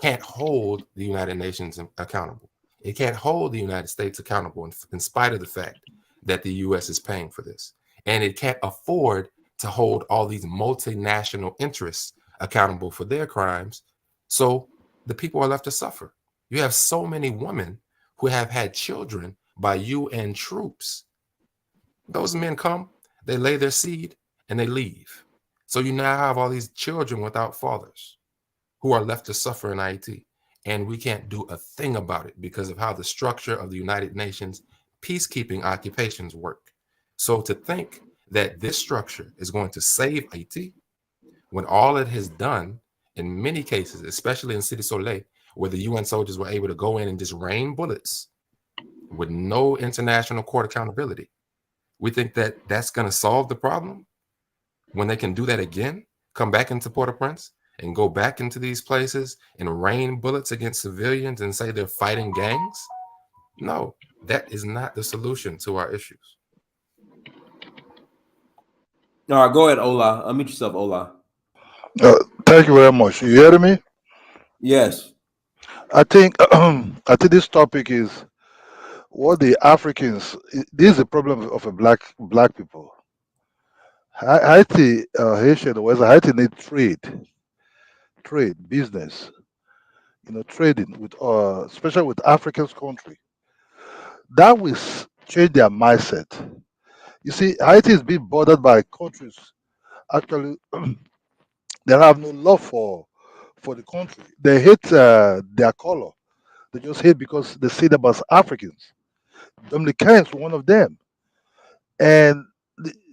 can't hold the United Nations accountable. It can't hold the United States accountable in spite of the fact that the US is paying for this. And it can't afford to hold all these multinational interests accountable for their crimes. So the people are left to suffer. You have so many women who have had children by UN troops. Those men come, they lay their seed, and they leave. So you now have all these children without fathers who are left to suffer in Haiti. And we can't do a thing about it because of how the structure of the United Nations peacekeeping occupations work. So to think that this structure is going to save Haiti when all it has done in many cases, especially in Cité Soleil, where the UN soldiers were able to go in and just rain bullets with no international court accountability, we think that that's going to solve the problem when they can do that again, come back into Port-au-Prince and go back into these places and rain bullets against civilians and say they're fighting gangs? No, that is not the solution to our issues. All right, go ahead, Ola. Unmute yourself, Ola. Thank you very much. You hear me? Yes. I think I think this topic is what the Africans. This is a problem of a black people. Haiti, Haitian, West Haiti need trade, business. Trading with, especially with African country. That will change their mindset. You see, Haiti is being bordered by countries actually they have no love for the country. They hate their color. They just hate because they see them as Africans. Dominicans were one of them. And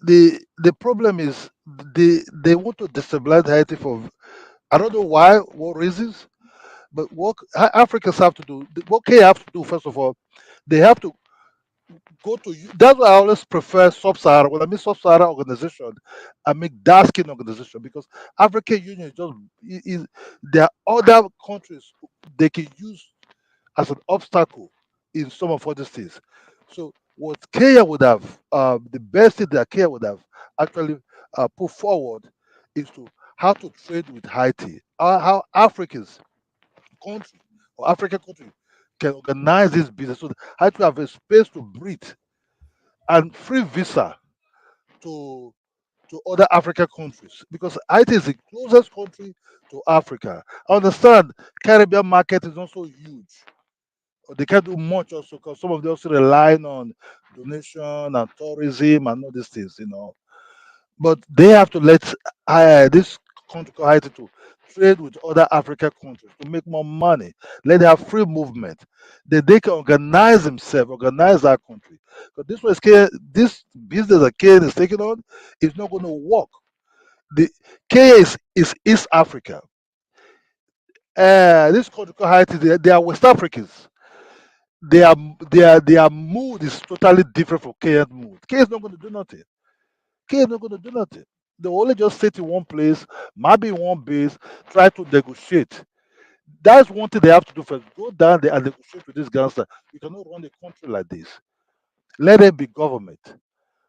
the problem is they want to destabilize Haiti for I don't know why, what reasons, but what Africans have to do, what they have to do first of all, they have to go to. That's why I always prefer sub-Sahara. When I mean sub-Sahara organization, I mean dark skin organization because African Union is there are other countries they can use as an obstacle in some of other states. So what Kenya would have, the best thing that Kenya would have actually put forward is to how to trade with Haiti, how Africans country or African country can organize this business so that Haiti have a space to breathe and free visa to other African countries because Haiti is the closest country to Africa. I understand Caribbean market is also huge. They can't do much also because some of them also relying on donation and tourism and all these things. But they have to let this country called Haiti to trade with other African countries to make more money. Let them have free movement. Then they can organize themselves, organize our country. Because this business that Kenya is taking on is not going to work. The Kenya is East Africa. This country called Haiti, they are West Africans. Their mood is totally different from Kenyan mood. Kenya is not going to do nothing. Kenya is not going to do nothing. They will only just sit in one place, maybe in one base, try to negotiate. That's one thing they have to do first. Go down there and negotiate with this gangster. You cannot run the country like this. Let them be government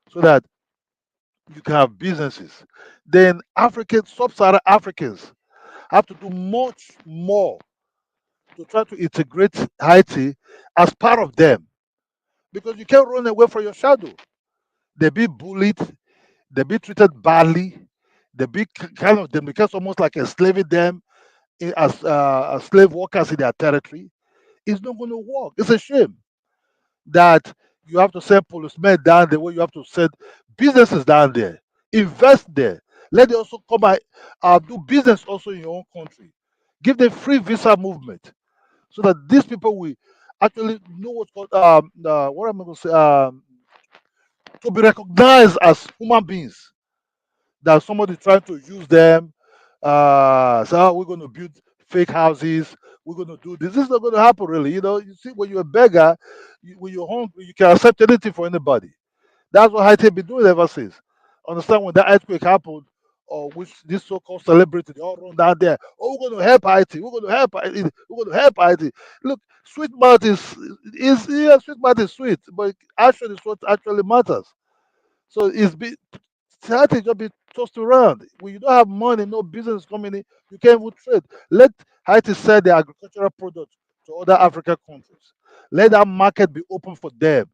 so that you can have businesses. Then sub-Saharan Africans have to do much more to try to integrate Haiti as part of them. Because you can't run away from your shadow. They be bullied. They be treated badly. They be kind of they become almost like enslaving them as slave workers in their territory. It's not going to work. It's a shame that you have to send policemen down there where you have to send businesses down there. Invest there. Let them also come and do business also in your own country. Give them free visa movement so that these people will actually know what's called what am I going to say to be recognized as human beings. That somebody trying to use them. So we're going to build fake houses. We're going to do this. This is not going to happen, really. You know, you see, when you're a beggar, when you're hungry, you can accept anything for anybody. That's what Haiti been doing ever since. Understand when that earthquake happened, or which this so-called celebrity, they all run down there. Oh, we're going to help Haiti. We're going to help Haiti. We're going to help Haiti. Look, sweet mouth is yeah, sweet mouth is sweet, but actually, it's what actually matters. So it's be Haiti just be tossed around. When you don't have money, no business coming in, you can't even trade. Let Haiti sell their agricultural products to other African countries. Let that market be open for them.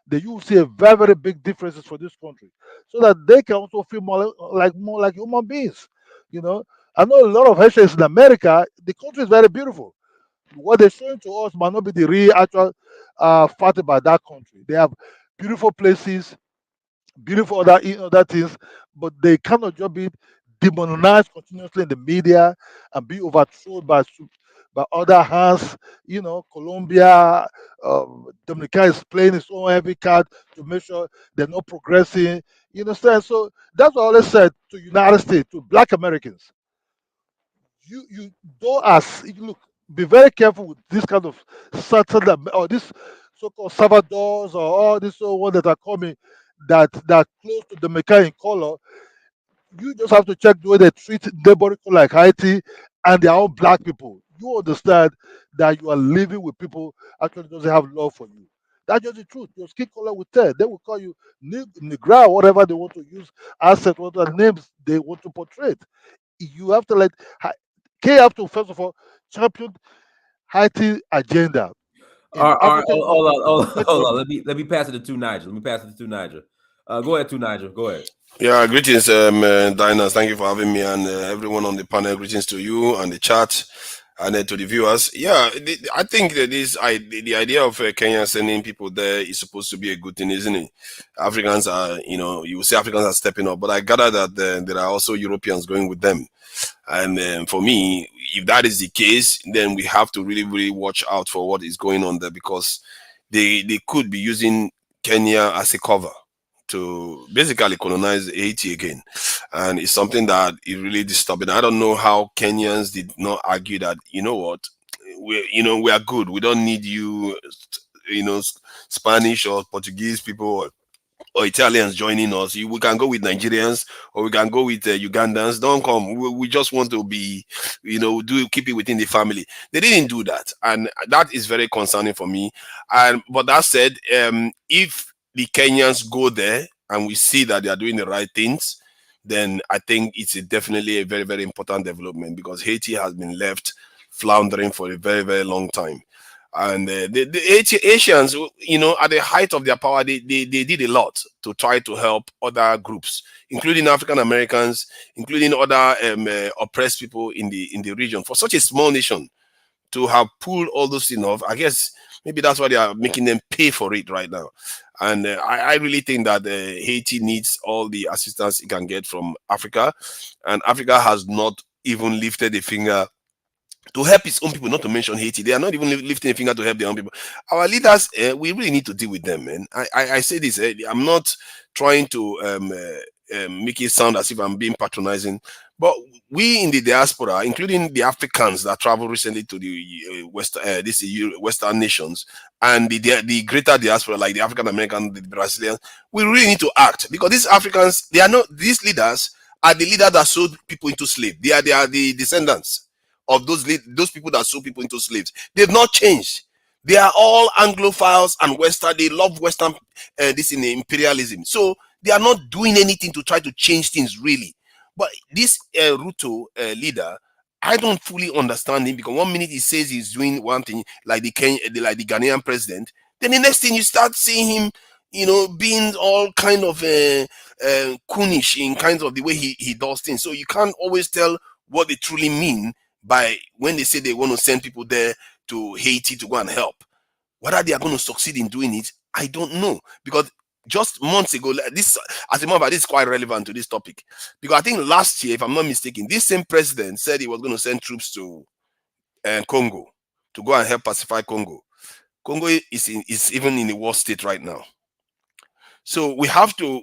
Then you will see a very, very big differences for this country. So that they can also feel more like human beings. You know, I know a lot of Haitians in America, the country is very beautiful. What they're showing to us might not be the real actual fact about that country. They have beautiful places, beautiful other things, but they cannot just be demonized continuously in the media and be overthrown by other hands. You know, Colombia, Dominica is playing its own heavy card to make sure they're not progressing. You understand? So that's what I always said to United States, to Black Americans. You don't look. Be very careful with this kind of certain or this so-called Salvadors or all these one that are coming that close to the Mecca in color. You just have to check the way they treat neighboring country like Haiti and their own black people. You understand that you are living with people actually doesn't have love for you. That's just the truth. Your skin color will tell. They will call you Negra, whatever they want to use, asset, whatever names they want to portray. You have to K have to first of all champion Haiti agenda in All right, African hold on, countries. Make hold on. money. Let me pass it to two Niger. Let me pass it to two Niger. Go ahead, two Niger. Go ahead. Yeah, greetings, Diners. Thank you for having me and everyone on the panel. Greetings to you and the chat and to the viewers. Yeah, I think that the idea of Kenya sending people there is supposed to be a good thing, isn't it? Africans are, you will say Africans are stepping up, but I gather that there are also Europeans going with them. And for me, if that is the case, then we have to really, really watch out for what is going on there because they could be using Kenya as a cover to basically colonize Haiti again. And it's something that is really disturbing. I don't know how Kenyans did not argue that, you know what, we are good. We don't need you, Spanish or Portuguese people or Italians joining us. We can go with Nigerians or we can go with Ugandans. Don't come. We just want to be, do keep it within the family. They didn't do that, and that is very concerning for me. And but that said, if the Kenyans go there and we see that they are doing the right things, then I think it's definitely a very, very important development because Haiti has been left floundering for a very, very long time. And the Asians, at the height of their power, they did a lot to try to help other groups, including African Americans, including other oppressed people in the region. For such a small nation to have pulled all those things off, I guess maybe that's why they are making them pay for it right now. And I really think that Haiti needs all the assistance it can get from Africa, and Africa has not even lifted a finger to help its own people, not to mention Haiti. They are not even lifting a finger to help their own people. Our leaders, we really need to deal with them, man. I say this, I'm not trying to make it sound as if I'm being patronizing, but we in the diaspora, including the Africans that traveled recently to the Western nations and the greater diaspora, like the African American, the Brazilians, we really need to act because these Africans, these leaders are the leaders that sold people into slave. They are the descendants of those people that sold people into slaves. They've not changed. They are all Anglophiles and Western. They love Western this in imperialism. So they are not doing anything to try to change things really. But this Ruto leader, I don't fully understand him because one minute he says he's doing one thing like the Ghanaian president, then the next thing you start seeing him, being all kind of coonish in kinds of the way he does things. So you can't always tell what they truly mean by when they say they want to send people there to Haiti to go and help. Whether they are going to succeed in doing it, I don't know. Because just months ago, this, as a matter of fact, this is quite relevant to this topic. Because I think last year, if I'm not mistaken, this same president said he was going to send troops to Congo to go and help pacify Congo. Congo is even in the worst state right now. So we have to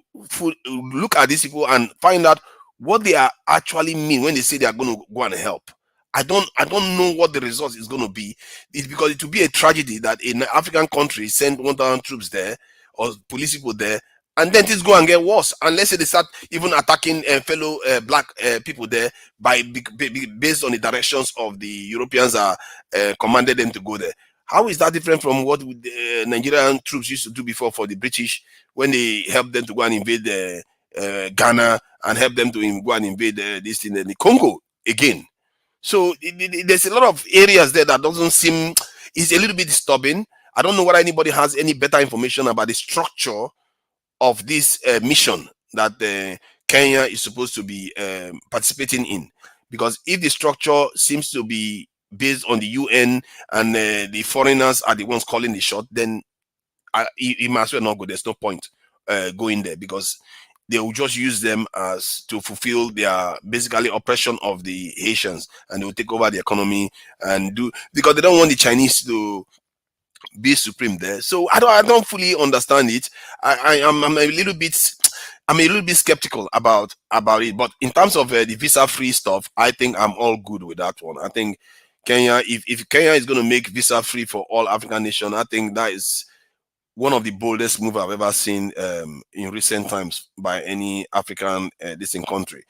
look at these people and find out what they are actually mean when they say they are going to go and help. I don't know what the result is going to be. It's because it will be a tragedy that an African country send 1,000 troops there or police people there, and then things go and get worse. Unless they start even attacking fellow black people there based on the directions of the Europeans are commanded them to go there. How is that different from what Nigerian troops used to do before for the British when they helped them to go and invade Ghana and help them to go and invade this in the Congo again? So there's a lot of areas there that doesn't seem, is a little bit disturbing. I don't know whether anybody has any better information about the structure of this mission that Kenya is supposed to be participating in. Because if the structure seems to be based on the UN and the foreigners are the ones calling the shot, then it might as well not go. There's no point going there, because they will just use them as to fulfill their basically oppression of the Haitians, and they will take over the economy and do, because they don't want the Chinese to be supreme there. So I don't fully understand it. I'm a little bit skeptical about it. But in terms of the visa-free stuff, I think I'm all good with that one. I think Kenya, if Kenya is going to make visa-free for all African nations, I think that is one of the boldest moves I've ever seen in recent times by any African distant country.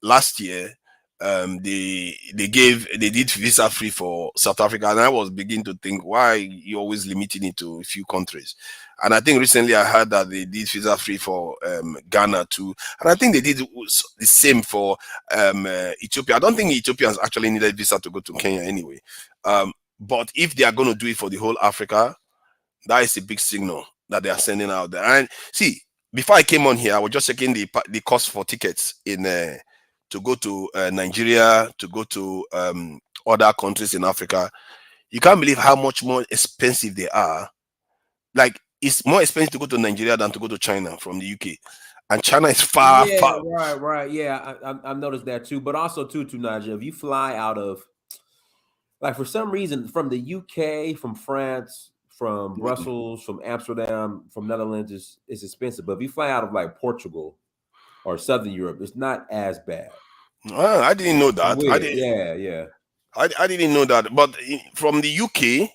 Last year, they did visa free for South Africa, and I was beginning to think, why you always limiting it to a few countries? And I think recently I heard that they did visa free for Ghana too, and I think they did the same for Ethiopia. I don't think Ethiopians actually needed visa to go to Kenya anyway. But if they are going to do it for the whole Africa, that is a big signal that they are sending out there. And see, before I came on here, I was just checking the cost for tickets in to go to Nigeria, to go to other countries in Africa. You can't believe how much more expensive they are. Like, it's more expensive to go to Nigeria than to go to China from the UK. And China is far. Right. Yeah, I've noticed that too. But also too, Naja, if you fly out of, like, for some reason, from the UK, from France, from Brussels, from Amsterdam, from Netherlands, is expensive. But if you fly out of like Portugal or Southern Europe, it's not as bad. I didn't know that. I didn't know that. But from the UK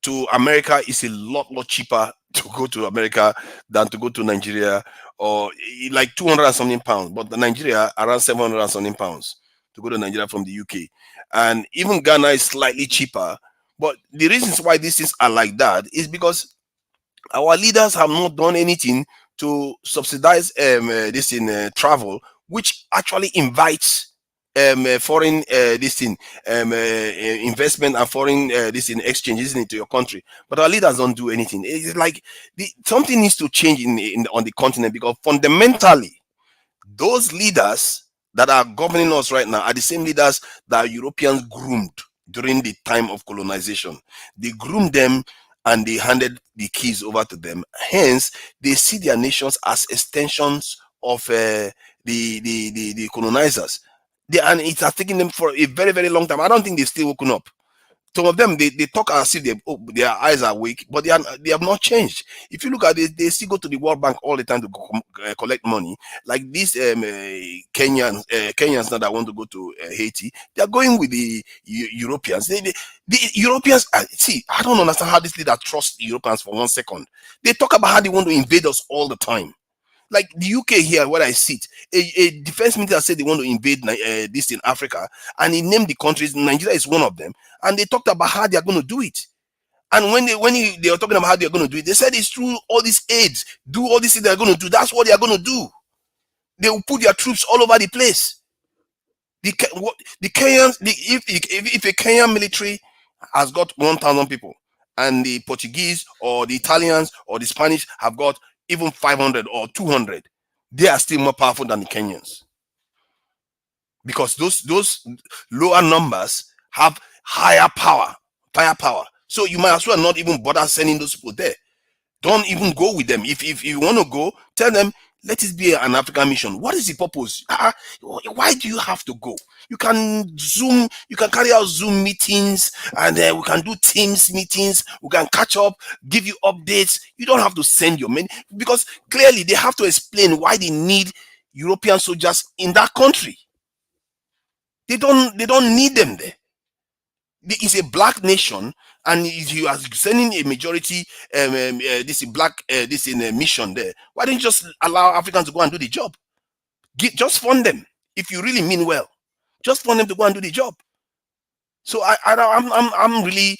to America is a lot cheaper to go to America than to go to Nigeria, or like 200 and something pounds. But Nigeria around 700 and something pounds to go to Nigeria from the UK. And even Ghana is slightly cheaper. But the reasons why these things are like that is because our leaders have not done anything to subsidize this in travel, which actually invites foreign investment and foreign exchanges into your country. But our leaders don't do anything. It's like something needs to change on the continent, because fundamentally those leaders that are governing us right now are the same leaders that Europeans groomed during the time of colonization. They groomed them and they handed the keys over to them. Hence, they see their nations as extensions of the colonizers. And it has taken them for a very, very long time. I don't think they've still woken up. Some of them, they talk as if their eyes are awake, but they have not changed. If you look at it, they still go to the World Bank all the time to collect money. Like these Kenyans now that want to go to Haiti, they are going with the Europeans. The Europeans, see, I don't understand how this leader trusts the Europeans for 1 second. They talk about how they want to invade us all the time. Like the UK here, where I sit, a defense minister said they want to invade this in Africa, and he named the countries. Nigeria is one of them, and they talked about how they are going to do it. And when they were talking about how they are going to do it, they said it's through all these aids, do all these things they are going to do. That's what they are going to do. They will put their troops all over the place. The Kenyans, if a Kenyan military has got 1,000 people, and the Portuguese or the Italians or the Spanish have got even 500 or 200, they are still more powerful than the Kenyans, because those lower numbers have higher power, firepower. So you might as well not even bother sending those people there. Don't even go with them. If you want to go, tell them, let it be an African mission. What is the purpose? Why do you have to go? You can Zoom, you can carry out Zoom meetings, and we can do Teams meetings. We can catch up, give you updates. You don't have to send your men, because clearly they have to explain why they need European soldiers in that country. They don't need them there. It's a black nation, and you are sending a majority this black this in a mission there. Why don't you just allow Africans to go and do the job? Just fund them. If you really mean well, just fund them to go and do the job. So I'm really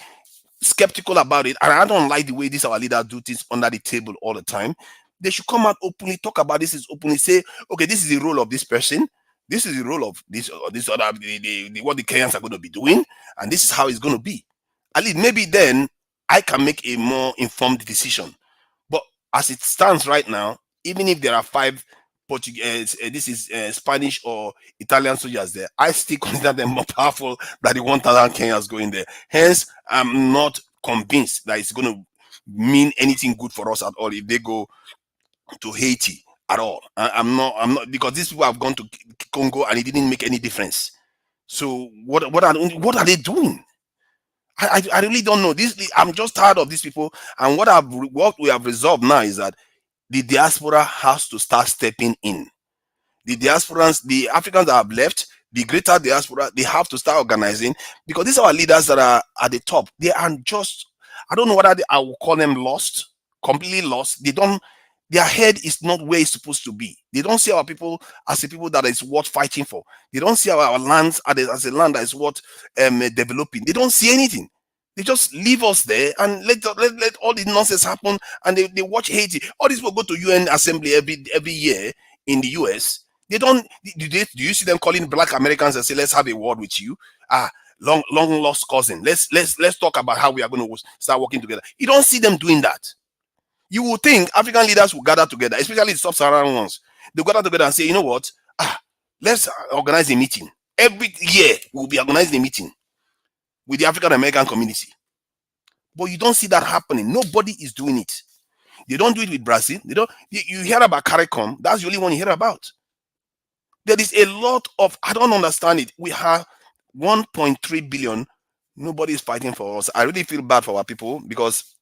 skeptical about it, and I don't like the way these our leaders do things under the table all the time. They should come out openly, talk about this is openly, say, okay, this is the role of this person. This is the role of this or this other, what the Kenyans are going to be doing, and this is how it's going to be. At least maybe then I can make a more informed decision. But as it stands right now, even if there are 5 Portuguese, Spanish or Italian soldiers there, I still consider them more powerful than the 1,000 Kenyans going there. Hence, I'm not convinced that it's going to mean anything good for us at all if they go to Haiti at all. I'm not, because these people have gone to Congo and it didn't make any difference. So what are they doing? I really don't know. I'm just tired of these people. And what we have resolved now is that the diaspora has to start stepping in. The diasporans, the Africans that have left, the greater diaspora, they have to start organizing, because these are our leaders that are at the top. They are just, I don't know whether I will call them lost, completely lost. Their head is not where it's supposed to be. They don't see our people as a people that is worth fighting for. They don't see our lands as a land that is worth developing. They don't see anything. They just leave us there and let all this nonsense happen, and they watch Haiti. All these people go to UN assembly every year in the US. They don't. Do you see them calling black Americans and say, let's have a word with you? Long lost cousin. Let's talk about how we are going to start working together. You don't see them doing that. You will think African leaders will gather together, especially the sub-Saharan ones. They gather together and say, you know what? Let's organize a meeting. Every year we'll be organizing a meeting with the African American community. But you don't see that happening. Nobody is doing it. They don't do it with Brazil. You hear about CARICOM. That's the only one you hear about. There is a lot of, I don't understand it. We have 1.3 billion. Nobody is fighting for us. I really feel bad for our people, because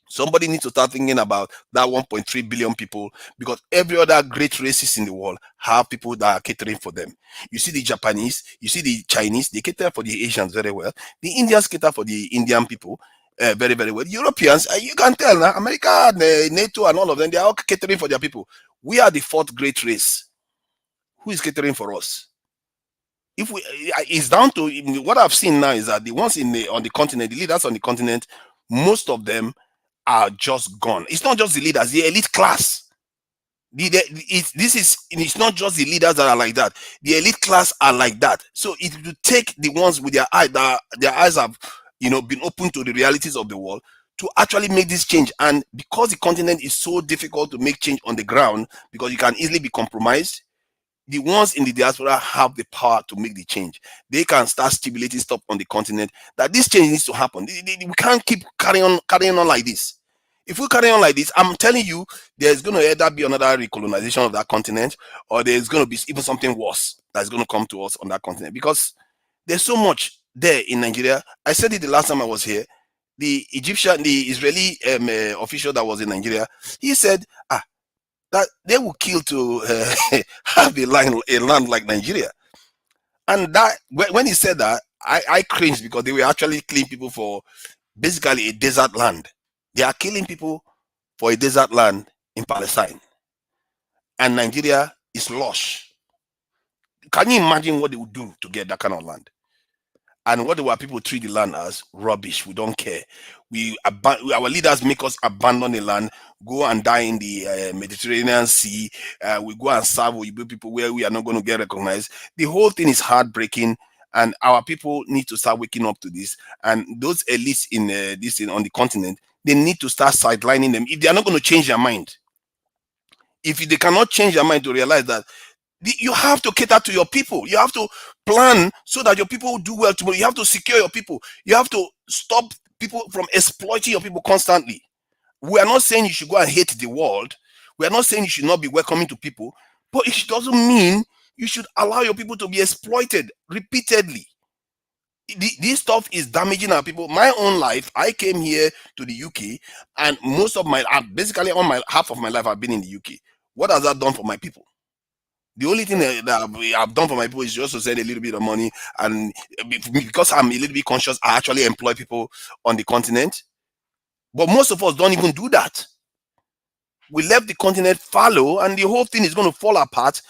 somebody needs to start thinking about that 1.3 billion people, because every other great races in the world have people that are catering for them. You see the Japanese, you see the Chinese, they cater for the Asians very well. The Indians cater for the Indian people very, very well. Europeans, you can tell now, America, NATO and all of them, they are all catering for their people. We are the 4th great race. Who is catering for us? If it's down to what I've seen now is that the ones on the continent, the leaders on the continent, most of them are just gone. It's not just the leaders, the elite class. It's not just the leaders that are like that. The elite class are like that. So it will take the ones with their eyes have been open to the realities of the world to actually make this change. And because the continent is so difficult to make change on the ground, because you can easily be compromised, the ones in the diaspora have the power to make the change. They can start stimulating stuff on the continent that this change needs to happen. We can't keep carrying on like this. If we carry on like this, I'm telling you, there's going to either be another recolonization of that continent, or there's going to be even something worse that's going to come to us on that continent, because there's so much there in Nigeria. I said it the last time I was here. The Israeli official that was in Nigeria, he said, that they will kill to have a land like Nigeria. And that when he said that, I cringed, because they were actually killing people for basically a desert land. They are killing people for a desert land in Palestine. And Nigeria is lush. Can you imagine what they would do to get that kind of land? And what do our people treat the land as? Rubbish. We don't care. Our leaders make us abandon the land, go and die in the Mediterranean Sea. We go and serve with people where we are not going to get recognized. The whole thing is heartbreaking, and our people need to start waking up to this. And those elites in this on the continent, they need to start sidelining them if they are not going to change their mind. If they cannot change their mind to realize that you have to cater to your people, you have to plan so that your people will do well tomorrow. You have to secure your people. You have to stop people from exploiting your people constantly. We are not saying you should go and hate the world. We are not saying you should not be welcoming to people, but it doesn't mean you should allow your people to be exploited repeatedly. This stuff is damaging our people. My own life, I came here to the UK, and most of basically on my half of my life, I've been in the UK. What has that done for my people? The only thing that I've done for my people is just to send a little bit of money, and because I'm a little bit conscious, I actually employ people on the continent. But most of us don't even do that. We left the continent fallow, and the whole thing is going to fall apart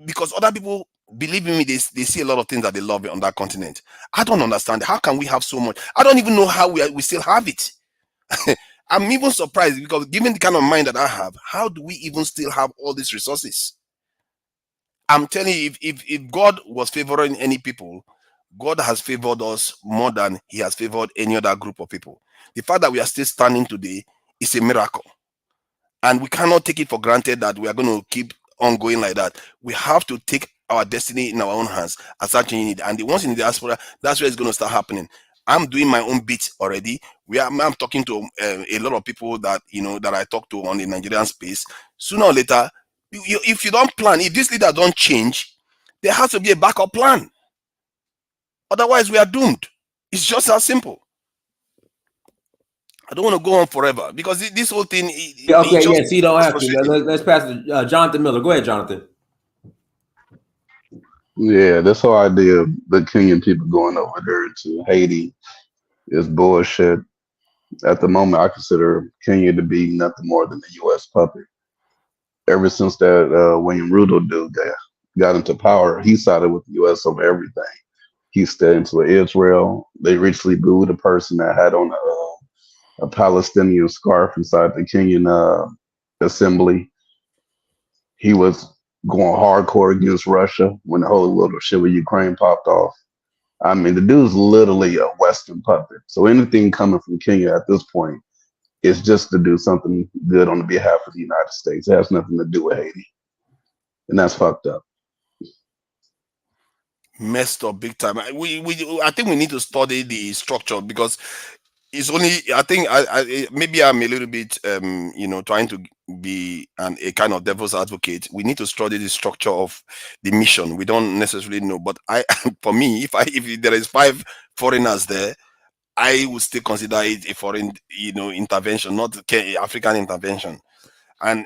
because other people, believe in me, they see a lot of things that they love on that continent. I don't understand. How can we have so much? I don't even know how we still have it. I'm even surprised because given the kind of mind that I have, how do we even still have all these resources? I'm telling you, if God was favoring any people, God has favored us more than he has favored any other group of people. The fact that we are still standing today is a miracle. And we cannot take it for granted that we are going to keep on going like that. We have to take our destiny in our own hands and start changing it. And the ones in the diaspora, that's where it's going to start happening. I'm doing my own bit already. I'm talking to a lot of people that that I talk to on the Nigerian space. Sooner or later, if you don't plan, if this leader don't change, there has to be a backup plan. Otherwise, we are doomed. It's just as simple. I don't want to go on forever because this whole thing. Okay, yes, you don't have to. Let's pass to Jonathan Miller. Go ahead, Jonathan. Yeah, this whole idea of the Kenyan people going over there to Haiti is bullshit. At the moment, I consider Kenya to be nothing more than a U.S. puppet. Ever since that William Ruto dude got into power, he sided with the U.S. over everything. He stayed into Israel. They recently booed a person that had on a Palestinian scarf inside the Kenyan assembly. He was going hardcore against Russia when the whole little shit with Ukraine popped off. I mean, the dude's literally a Western puppet. So anything coming from Kenya at this point is just to do something good on behalf of the United States. It has nothing to do with Haiti. And that's fucked up. Messed up big time. I think we need to study the structure because it's only, I think maybe I'm a little bit trying to be a kind of devil's advocate. We need to study the structure of the mission. We don't necessarily know, but for me, if there is 5 foreigners there, I would still consider it a foreign intervention, not African intervention. And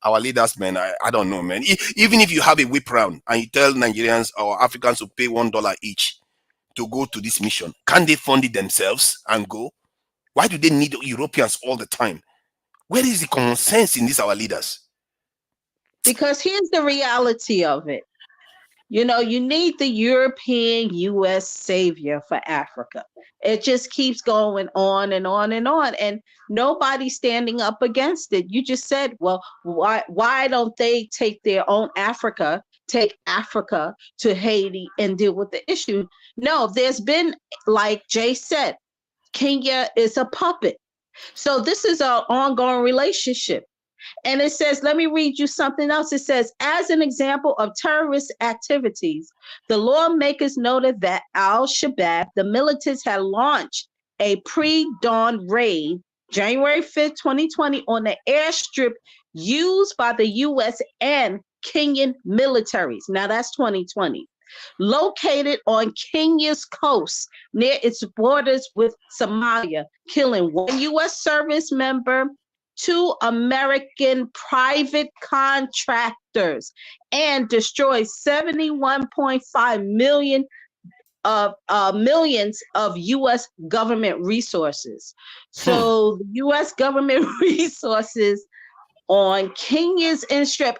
our leaders, man, I don't know, man. Even if you have a whip round and you tell Nigerians or Africans to pay $1 each to go to this mission, can't they fund it themselves and go? Why do they need Europeans all the time? Where is the common sense in these our leaders? Because here's the reality of it. You need the European U.S. savior for Africa. It just keeps going on and on and on, and nobody's standing up against it. You just said, well, why don't they take Africa to Haiti and deal with the issue? No, there's been, like Jay said, Kenya is a puppet. So this is an ongoing relationship. And it says, let me read you something else. It says, as an example of terrorist activities, the lawmakers noted that Al-Shabaab, the militants, had launched a pre-dawn raid January 5th, 2020 on the airstrip used by the U.S. and Kenyan militaries. Now that's 2020. Located on Kenya's coast near its borders with Somalia, killing 1 U.S. service member, 2 American private contractors, and destroyed 71.5 million millions of U.S. government resources. So the U.S. government resources on Kenya's airstrip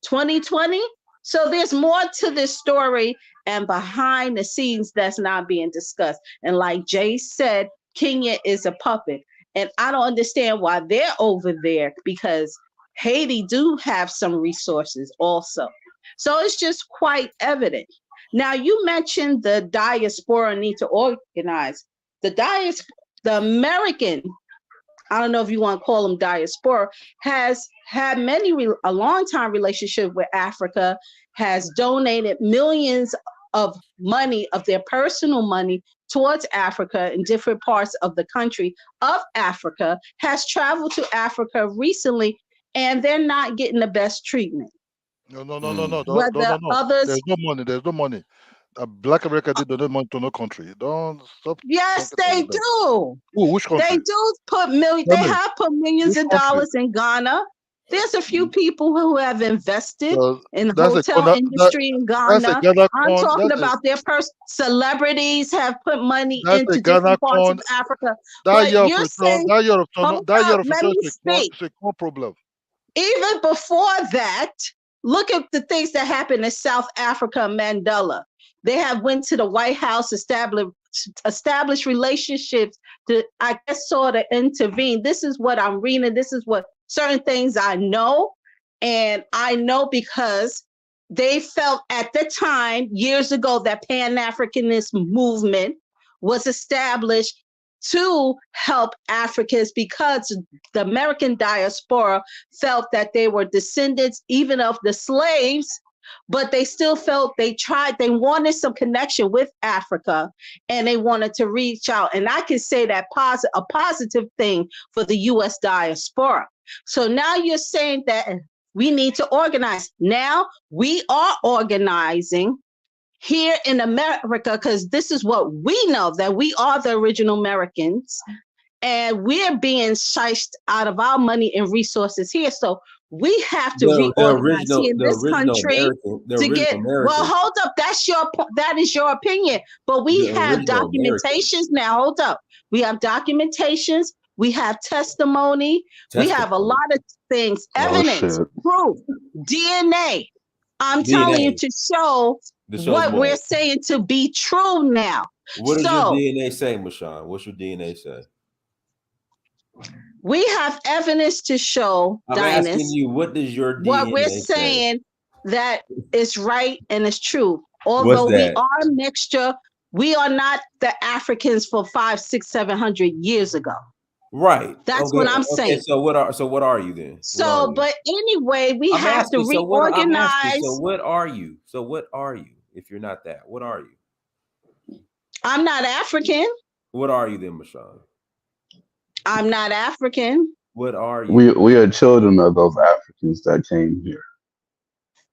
2020. So there's more to this story and behind the scenes that's not being discussed. And like Jay said, Kenya is a puppet. And I don't understand why they're over there, because Haiti do have some resources also. So it's just quite evident. Now, you mentioned the diaspora need to organize. The American, I don't know if you want to call them diaspora, has had a long time relationship with Africa, has donated millions of money, of their personal money, towards Africa in different parts of the country of Africa, has traveled to Africa recently, and they're not getting the best treatment. No. Whether others, There's no money. There's no money. Black America did donate money to no country. Don't stop. yes, they do. Which country? They do put millions. They have put millions of dollars in Ghana. There's a few people who have invested in the hotel industry in Ghana. I'm talking about their celebrities have put money into different parts of Africa. But you're saying, hold up, let me speak. C'est un problem. Even before that, look at the things that happened in South Africa, Mandela. They have went to the White House, established relationships to, I guess, sort of intervene. This is what I'm reading. This is what certain things I know. And I know because they felt at the time, years ago, that Pan-Africanist movement was established to help Africans, because the American diaspora felt that they were descendants even of the slaves, but they still felt they wanted some connection with Africa, and they wanted to reach out. And I can say that a positive thing for the US diaspora. So now you're saying that we need to organize. Now we are organizing here in America, because this is what we know, that we are the original Americans, and we're being shiced out of our money and resources here. So we have to reorganize here in this country to get. Well, hold up, that is your opinion, but we have documentations now. Hold up, we have documentations, we have testimony, we have a lot of things, evidence, proof, DNA. I'm telling you to show what we're saying to be true now. What does your DNA say, Mashawn? What's your DNA say? We have evidence to show, I'm asking you, what does your DNA what we're saying that is right and is true. Although we are a mixture, we are not the Africans for 500, 600, 700 years ago. Right. That's what I'm saying. So what are you then? But anyway, we have to reorganize. So what are you? So what are you? If you're not that, what are you? I'm not African. What are you then, Mashawn? I'm not African. What are you? We are children of those Africans that came here.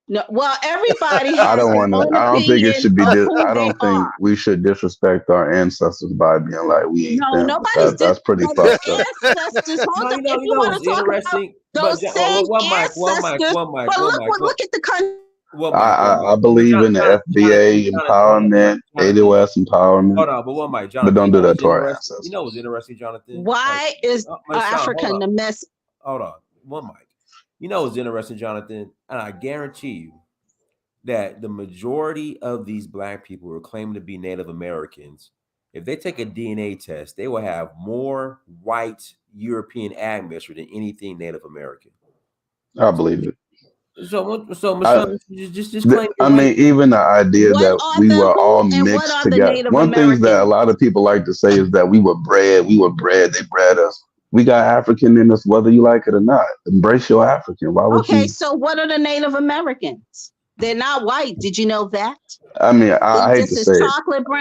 No, well, everybody has I don't think it should be. I don't think we should disrespect our ancestors by being like we ain't them. Nobody's that's pretty fucked up. Ancestors, hold up. If you want to talk about those same ancestors, but look at the country. I believe in the FBA empowerment, AWS empowerment. Hold on, but one mic, Jonathan. But don't do that to our ancestors. You know what's interesting, Jonathan? Why is Africa the mess? Hold on, one mic. You know what's interesting, Jonathan? And I guarantee you that the majority of these Black people who are claiming to be Native Americans, if they take a DNA test, they will have more white European admixture than anything Native American. I believe it. So just claim. I mean, even the idea that we were all mixed together. One thing that a lot of people like to say is that we were bred, they bred us. We got African in us, whether you like it or not. Embrace your African. Why would you? So what are the Native Americans? They're not white. Did you know that? I mean, I hate to say it.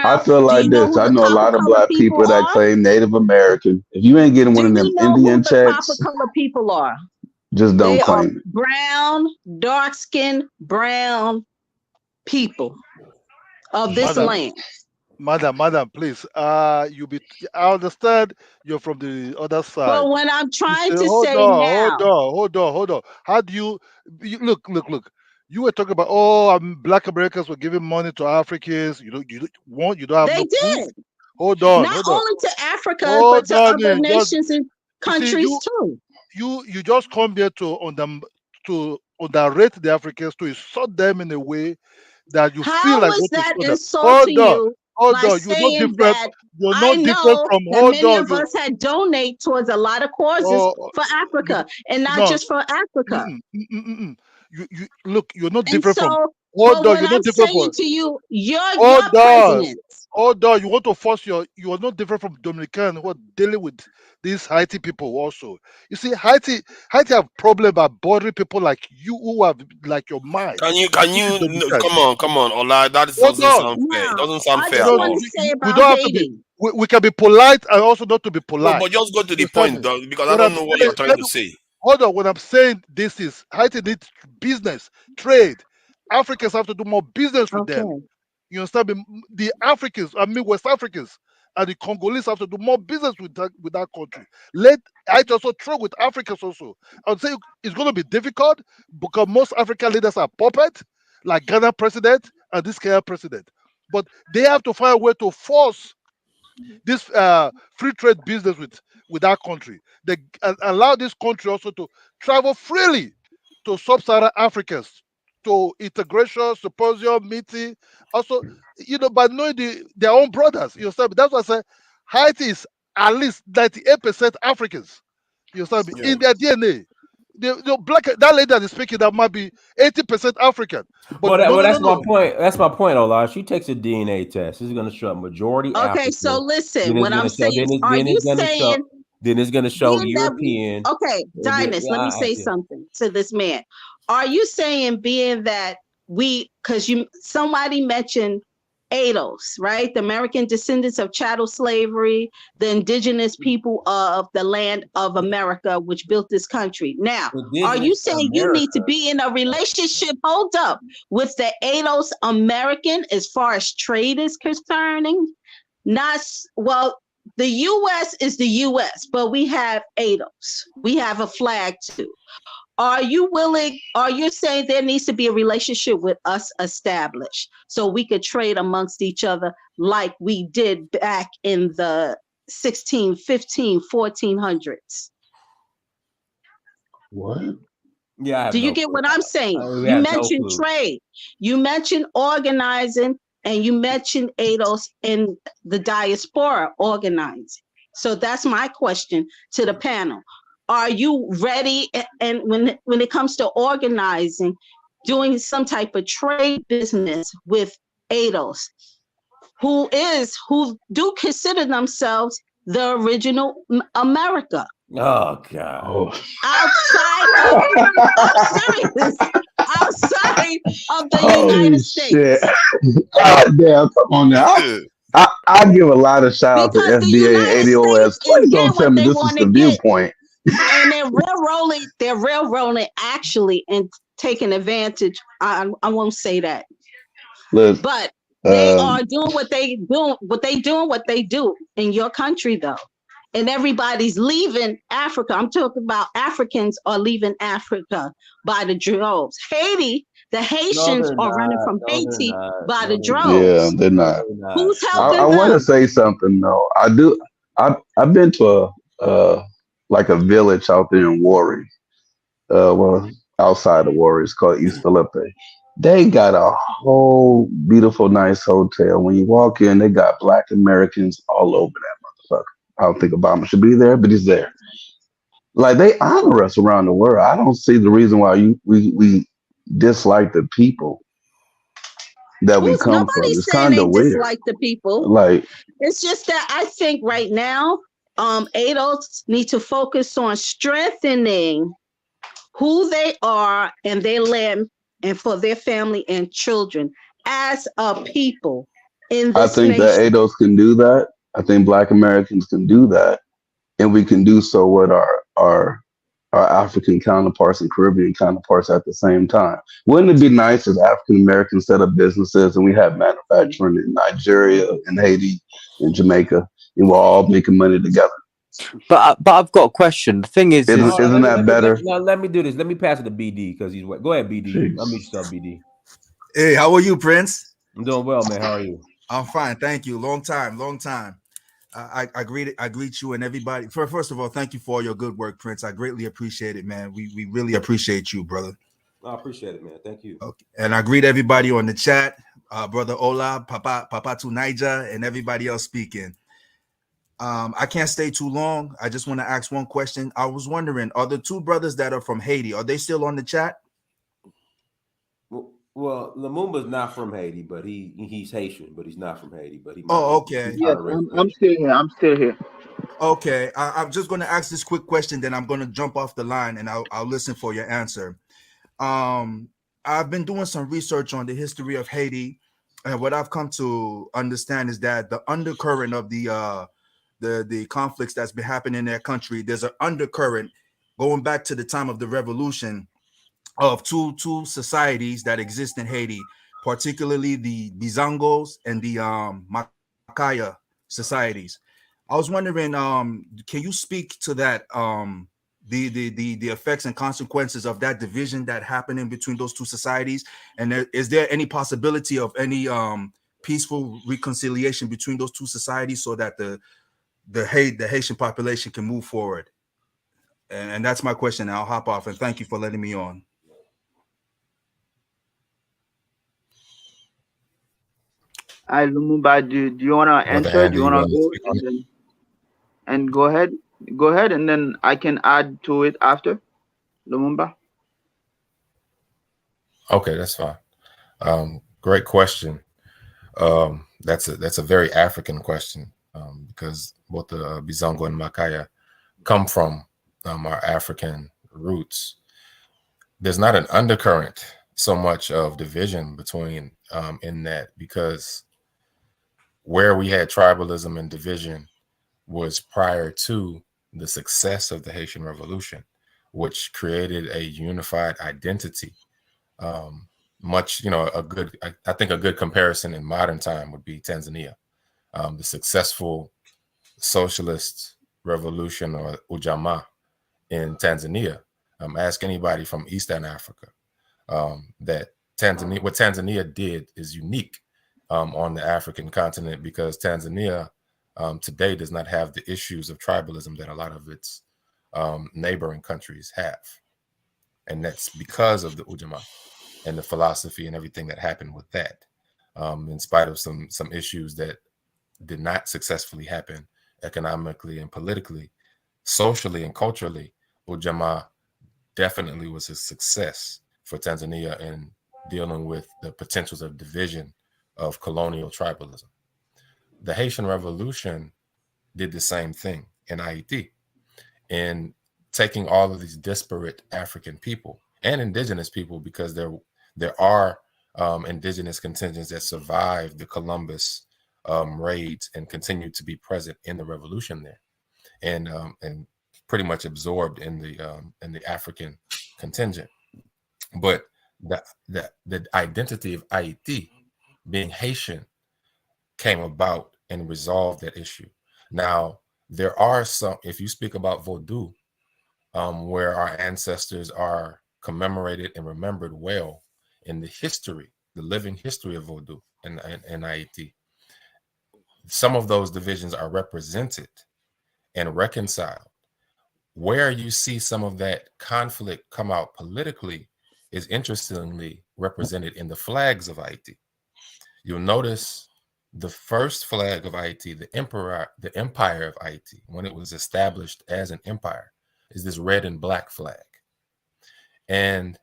I feel like this. I know a lot of Black people that claim Native American. If you ain't getting one of them Indian checks, copper color people are. Just don't claim it. Brown, dark-skinned, brown people of this land. Madam, please. I understand you're from the other side. But when I'm trying to say hold on. How do you look? You were talking about Black Americans were giving money to Africans. You don't have. They did. Hold on. Not only to Africa, but to other nations and countries too. You just come here to underrate the Africans, to insult them in a way that you feel like. How is that insulting you? Hold on, you're not different. You're not different from. Many of us had donate towards a lot of causes for Africa, and not just for Africa. You look. You're not different from. Hold on, what you're I'm not different saying from. to you, you're Hold on. president. Hold on. You want to force you are not different from Dominican who are dealing with these Haiti people also. You see, Haiti have problem by bothering people like you who have like your mind. Can you Which is Dominican. come on, Ola? That Hold doesn't on. sound fair. It Now, doesn't sound I fair just at No, want all. to say we about don't have to be. Haiti. We can be polite and also not to be No, polite. but just go to You the understand point, me? though, because I When don't I'm know what saying, you're trying to say. hold on. When I'm saying this is Haiti needs business, trade. Africans have to do more business with them. Okay. You understand me? The Africans, I mean West Africans, and the Congolese have to do more business with that country. Let Haiti also trade with Africans also. I would say it's going to be difficult because most African leaders are puppet, like Ghana president and this Kenya president. But they have to find a way to force this free trade business with that country. They allow this country also to travel freely to sub-Saharan Africans to integration, symposium, meeting. Also, by knowing their own brothers. You understand? That's why I say Haiti is at least 98% Africans. You understand? Yeah. In their DNA. The black that lady that is speaking that might be 80% African. But Well, no, that's my no. point. That's my point, Ola. She takes a DNA test. It's going to show majority Okay, so African. listen, Then it's what going I'm to show. saying, are you saying Then it's going to show being that we European. okay, Dynast, let me say Yeah. something to this man. Are you saying being that because somebody mentioned ADOS, right? The American descendants of chattel slavery, the indigenous people of the land of America, which built this country. Now, are you Indigenous saying you need to America. be in a relationship, hold up, with the ADOS American as far as trade is concerning? Well, the US is the US, but we have ADOS. We have a flag too. Are you saying there needs to be a relationship with us established so we could trade amongst each other like we did back in the 16, 15, 1400s? What? Yeah, I have Do you no get clue. what I'm saying? We You have no mentioned clue. trade, you mentioned organizing, and you mentioned ADOS and the diaspora organizing. So that's my question to the panel. Are you ready? And when it comes to organizing, doing some type of trade business with ADOS, who do consider themselves the original America? Oh God. Oh. Outside of, I'm serious, outside of the Holy United shit. States. God damn, come on now. I give a lot of shout out to Because the SBA and United ADOS. States is Please don't getting tell what me they this is want the to get. viewpoint. And they're railroading actually and taking advantage. I won't say that. Look, But they are doing what they do in your country though. And everybody's leaving Africa. I'm talking about Africans are leaving Africa by the droves. The Haitians are running from Haiti by the yeah, droves. they're not. Who's I helping want to them? say something though. I've been to like a village out there in Warri. Well, outside of Warri, it's called East Felipe. They got a whole beautiful, nice hotel. When you walk in, they got Black Americans all over that motherfucker. I don't think Obama should be there, but he's there. Like they honor us around the world. I don't see the reason why we dislike the people that we come from. Nobody's It's saying kind they of weird. dislike the people. Like It's just that I think right now, adults need to focus on strengthening who they are and their land and for their family and children as a people in I this think that nation. ADOS can do that. I think Black Americans can do that, and we can do so with our African counterparts and Caribbean counterparts at the same time. Wouldn't it be nice if African Americans set up businesses and we have manufacturing in Nigeria and Haiti and Jamaica, and we're all making money together? But I've got a question. The thing is Isn't that better? Let me do this. Let me pass it to BD because he's go ahead, BD. Jeez. Unmute yourself, BD. Hey, how are you, Prince? I'm doing well, man. How are you? I'm fine, thank you. Long time. I greet you and everybody. First of all, thank you for all your good work, Prince. I greatly appreciate it, man. We really appreciate you, brother. I appreciate it, man. Thank you. Okay. And I greet everybody on the chat, brother Ola, Papa Tunaija, and everybody else speaking. I can't stay too long. I just want to ask one question. I was wondering, are the two brothers that are from Haiti, are they still on the chat? Well, Lumumba's not from Haiti, but he's Haitian, but he's not from Haiti, but he might Oh, be. okay. He's Yes, kind of raised I'm still here. I'm still here. Okay. I'm just going to ask this quick question, then I'm going to jump off the line and I'll listen for your answer. I've been doing some research on the history of Haiti, and what I've come to understand is that the undercurrent of the conflicts that's been happening in their country, there's an undercurrent going back to the time of the revolution of two societies that exist in Haiti, particularly the Bizangos and the Makaya societies. I was wondering, can you speak to that, the effects and consequences of that division that happened in between those two societies, and is there any possibility of any peaceful reconciliation between those two societies so that the Haitian population can move forward? And that's my question. I'll hop off, and thank you for letting me on. Hi, Lumumba, do you want to Brother answer? Do Andy, you you want to want to go speak on and it? then go ahead? Go ahead, and then I can add to it after, Lumumba. Okay, that's fine. Great question. That's a very African question, because both the Bizongo and Makaya come from our African roots. There's not an undercurrent so much of division between in that, because where we had tribalism and division was prior to the success of the Haitian Revolution, which created a unified identity. Much, I think a good comparison in modern time would be Tanzania. The successful socialist revolution, or Ujamaa, in Tanzania. Ask anybody from Eastern Africa that what Tanzania did is unique on the African continent, because Tanzania today does not have the issues of tribalism that a lot of its neighboring countries have. And that's because of the Ujamaa and the philosophy and everything that happened with that, in spite of some issues that did not successfully happen economically and politically. Socially and culturally, Ujamaa definitely was a success for Tanzania in dealing with the potentials of division of colonial tribalism. The Haitian Revolution did the same thing in Haiti, in taking all of these disparate African people and indigenous people, because there are indigenous contingents that survived the Columbus raids and continued to be present in the revolution there, and pretty much absorbed in the African contingent. But the identity of Haiti, being Haitian, came about and resolved that issue. Now, there are some, if you speak about Vodou, where our ancestors are commemorated and remembered well in the history, the living history of Vodou in Haiti, some of those divisions are represented and reconciled. Where you see some of that conflict come out politically is interestingly represented in the flags of Haiti. You'll notice the first flag of Haiti, the empire of Haiti, when it was established as an empire, is this red and black flag. And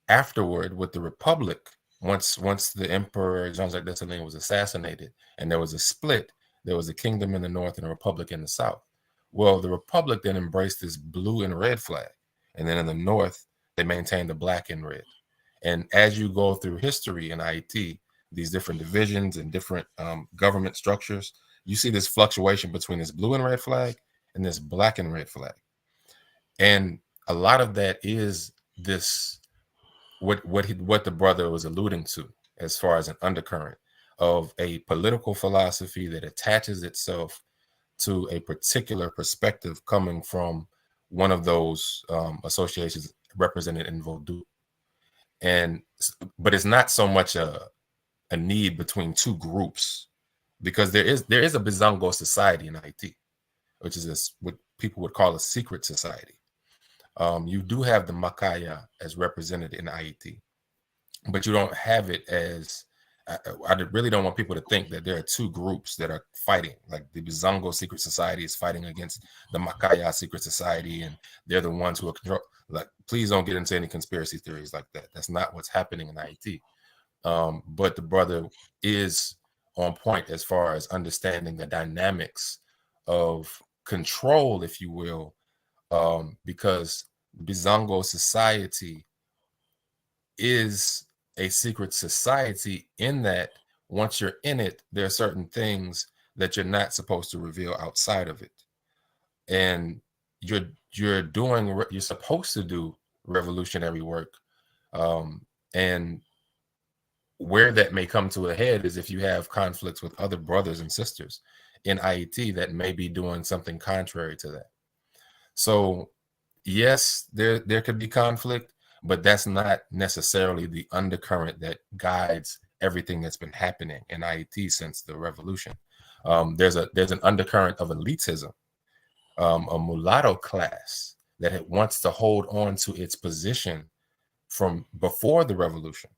afterward, with the republic, once the emperor Jean-Jacques Dessalines was assassinated and there was a split, there was a kingdom in the north and a republic in the south. Well, the republic then embraced this blue and red flag, and then in the north they maintained the black and red. And as you go through history in Haiti, these different divisions and different government structures, you see this fluctuation between this blue and red flag and this black and red flag. And a lot of that is this, what the brother was alluding to, as far as an undercurrent of a political philosophy that attaches itself to a particular perspective coming from one of those associations represented in Vodou. But it's not so much a need between two groups, because there is a Bizango society in Haiti, which is what people would call a secret society. You do have the Makaya as represented in Haiti, but you don't have it as I really don't want people to think that there are two groups that are fighting. Like the Bizongo secret society is fighting against the Makaya secret society, and they're the ones who are control. Like, please don't get into any conspiracy theories like that. That's not what's happening in Haiti. But the brother is on point as far as understanding the dynamics of control, if you will, because Bizongo society is a secret society in that once you're in it, there are certain things that you're not supposed to reveal outside of it. And you're doing, you're supposed to do revolutionary work. And where that may come to a head is if you have conflicts with other brothers and sisters in IET that may be doing something contrary to that. So yes, there could be conflict, but that's not necessarily the undercurrent that guides everything that's been happening in IET since the revolution. There's an undercurrent of elitism, a mulatto class that wants to hold on to its position from before the revolution,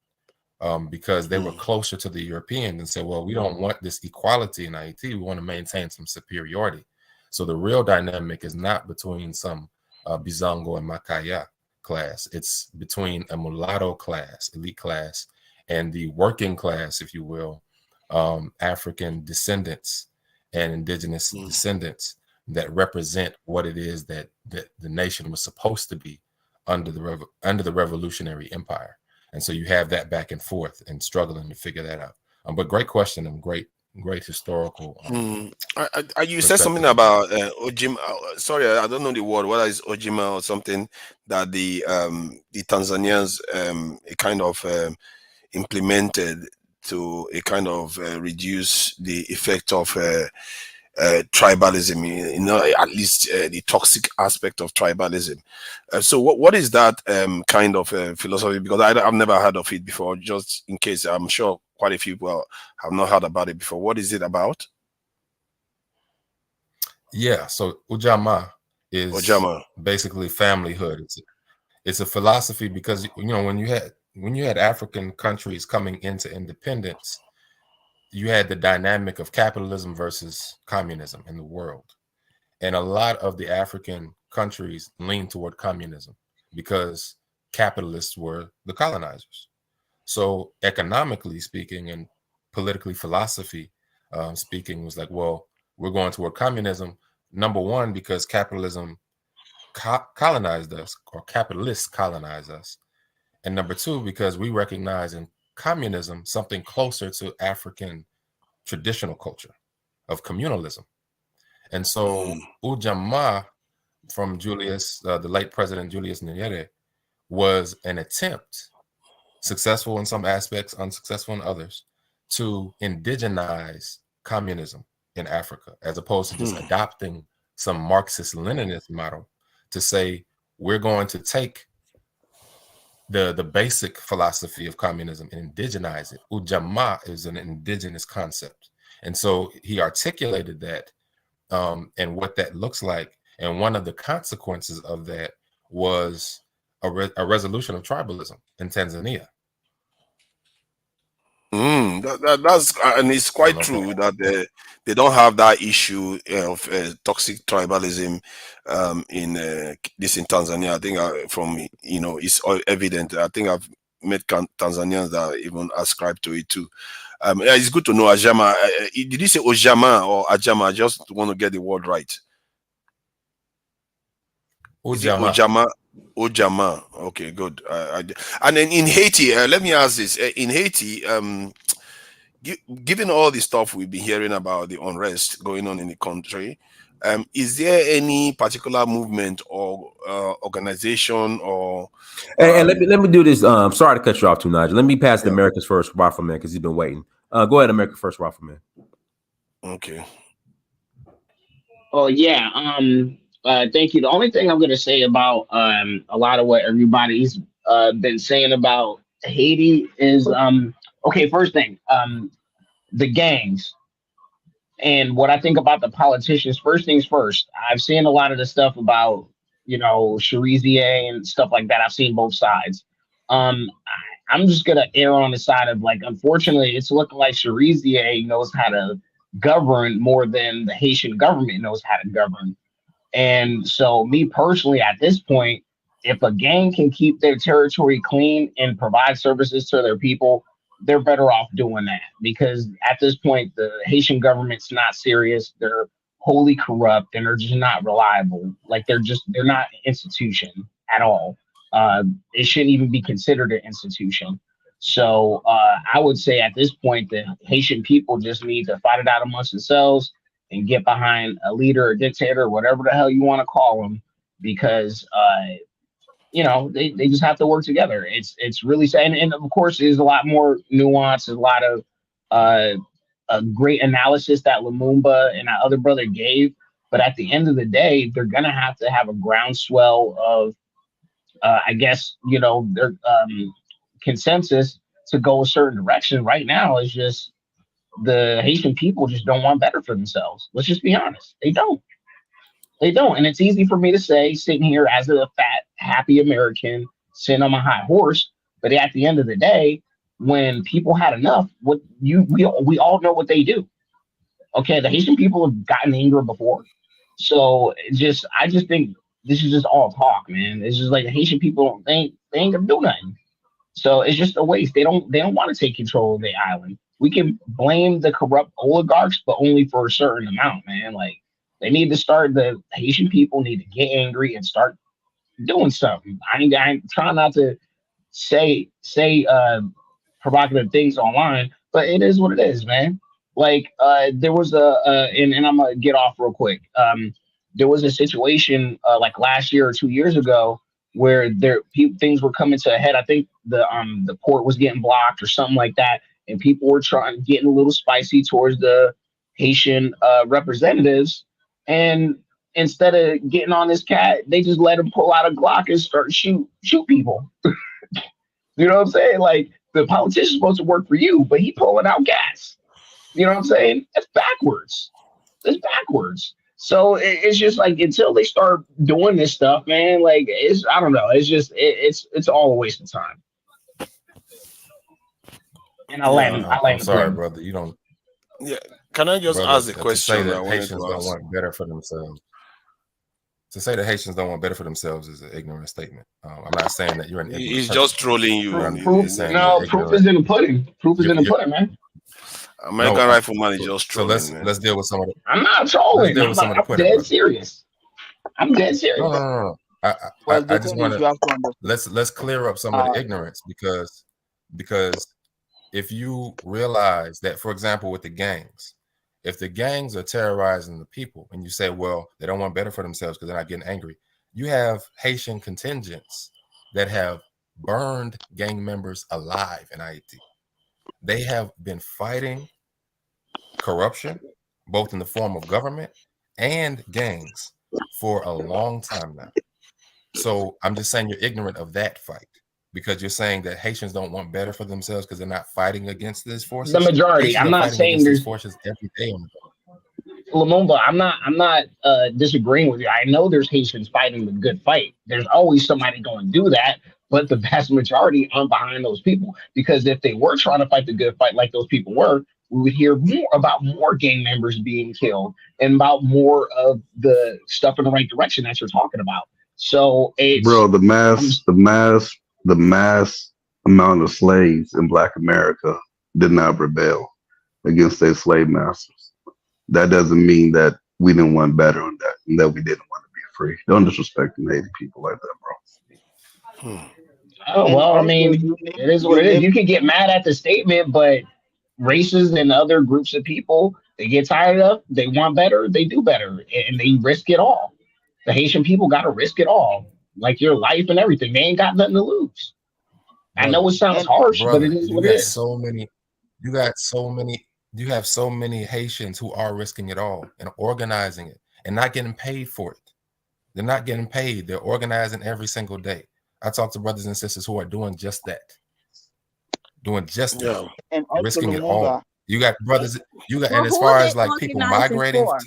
because they were closer to the Europeans and said, well, we don't want this equality in IET. We want to maintain some superiority. So the real dynamic is not between some Bizongo and Makaya class. It's between a mulatto class, elite class, and the working class, if you will, African descendants and indigenous descendants that represent what it is that the nation was supposed to be under the revolutionary empire. And so you have that back and forth and struggling to figure that out. But great question and great historical. You said something about Ojima. Sorry, I don't know the word. Whether it's Ojima or something that the Tanzanians kind of implemented to a kind of reduce the effect of tribalism. You know, at least the toxic aspect of tribalism. So, what is that kind of philosophy? Because I've never heard of it before. Just in case, I'm sure quite a few people have not heard about it before. What is it about? Yeah, so Ujamaa is basically familyhood. It's a philosophy because, you know, when you had African countries coming into independence, you had the dynamic of capitalism versus communism in the world. And a lot of the African countries leaned toward communism because capitalists were the colonizers. So economically speaking and politically philosophy speaking was like, well, we're going toward communism. Number one, because capitalism colonized us, or capitalists colonized us. And number two, because we recognize in communism something closer to African traditional culture of communalism. And so Ujamaa from Julius, the late President Julius Nyerere, was an attempt, successful in some aspects, unsuccessful in others, to indigenize communism in Africa, as opposed to just adopting some Marxist-Leninist model to say, we're going to take the basic philosophy of communism and indigenize it. Ujamaa is an indigenous concept. And so he articulated that and what that looks like. And one of the consequences of that was a resolution of tribalism in Tanzania. That's and it's quite true that they don't have that issue of toxic tribalism in Tanzania. I think from it's all evident. I think I've met Tanzanians that even ascribe to it too. It's good to know Ajama. Did you say Ojama or Ajama? I just want to get the word right. Ojama. Ojama. Okay, good. And then in Haiti, let me ask this: in Haiti, given all the stuff we've been hearing about the unrest going on in the country, is there any particular movement or organization or? And let me do this. Sorry to cut you off too, Nigel. Let me pass to America's First Rifle Man because he's been waiting. Go ahead, America's First Rifle Man. Okay. Oh yeah. Thank you. The only thing I'm going to say about a lot of what everybody's been saying about Haiti is okay. First thing, the gangs and what I think about the politicians. First things first. I've seen a lot of the stuff about Cherizier and stuff like that. I've seen both sides. I'm just gonna err on the side of like, unfortunately, it's looking like Cherizier knows how to govern more than the Haitian government knows how to govern. And so, me personally, at this point, if a gang can keep their territory clean and provide services to their people, they're better off doing that because at this point, the Haitian government's not serious. They're wholly corrupt and they're just not reliable. Like they're not an institution at all. It shouldn't even be considered an institution. So I would say at this point, the Haitian people just need to fight it out amongst themselves and get behind a leader or dictator, whatever the hell you want to call them, because they just have to work together. It's really sad, and of course, there's a lot more nuance, there's a lot of a great analysis that Lumumba and that other brother gave. But at the end of the day, they're gonna have to have a groundswell of, I guess, their consensus to go a certain direction. Right now, it's just the Haitian people just don't want better for themselves. Let's just be honest. They don't. They don't. And it's easy for me to say, sitting here as a fat, happy American, sitting on my high horse. But at the end of the day, when people had enough, we all know what they do. Okay, the Haitian people have gotten angry before. So I just think this is just all talk, man. It's just like the Haitian people they ain't gonna do nothing. So it's just a waste. They don't want to take control of the island. We can blame the corrupt oligarchs, but only for a certain amount, man. Like they need to start. The Haitian people need to get angry and start doing something. I'm trying not to say provocative things online, but it is what it is, man. Like there was and I'm gonna get off real quick. There was a situation like last year or 2 years ago where things were coming to a head. I think the port was getting blocked or something like that, and people were getting a little spicy towards the Haitian representatives. And instead of getting on this cat, they just let him pull out a Glock and start shoot people. You know what I'm saying? Like the politician's supposed to work for you, but he pulling out gas. You know what I'm saying? That's backwards. That's backwards. So it's just like until they start doing this stuff, man. Like I don't know. It's just it's all a waste of time. And I'm sorry, brother. You don't. Yeah. Can I just brother, ask a to say question? that I wanted Haitians to don't ask. want better for themselves. To say that Haitians don't want better for themselves is an ignorant statement. I'm not saying that you're an ignorant He's person. just trolling you. I'm Proof just saying you're proof is ignorant. in the pudding. Proof is in the pudding, man. American Rifleman is just So trolling, man. let's deal with some of the. I'm not Let's trolling. deal with some of the I'm pudding, dead brother. serious. I'm dead serious. No. Well, I the just thing want is, you have to understand. let's clear up some of the ignorance because if you realize that, for example, with the gangs, if the gangs are terrorizing the people and you say, well, they don't want better for themselves because they're not getting angry, you have Haitian contingents that have burned gang members alive in Haiti. They have been fighting corruption, both in the form of government and gangs, for a long time now. So I'm just saying you're ignorant of that fight because you're saying that Haitians don't want better for themselves because they're not fighting against these forces. The majority. Haitians I'm are not fighting saying against there's these forces every day on the Lumumba, I'm not disagreeing with you. I know there's Haitians fighting the good fight. There's always somebody going to do that, but the vast majority aren't behind those people. Because if they were trying to fight the good fight like those people were, we would hear more about more gang members being killed and about more of the stuff in the right direction that you're talking about. So Bro, the mass amount of slaves in Black America did not rebel against their slave masters. That doesn't mean that we didn't want better on that and that we didn't want to be free. Don't disrespect the Native people like that, bro. Oh, well, I mean, it is what it is. You can get mad at the statement, but races and other groups of people, they get tired of, they want better, they do better, and they risk it all. The Haitian people got to risk it all, like your life and everything. They ain't got nothing to lose. I know it sounds harsh, but it is what it is. You have so many Haitians who are risking it all and organizing it and not getting paid for it. They're not getting paid. They're organizing every single day. I talk to brothers and sisters who are doing just that. That. And Risking it Lumumba, all. You got brothers, Well, and as who far are as they like people organizing migrating for?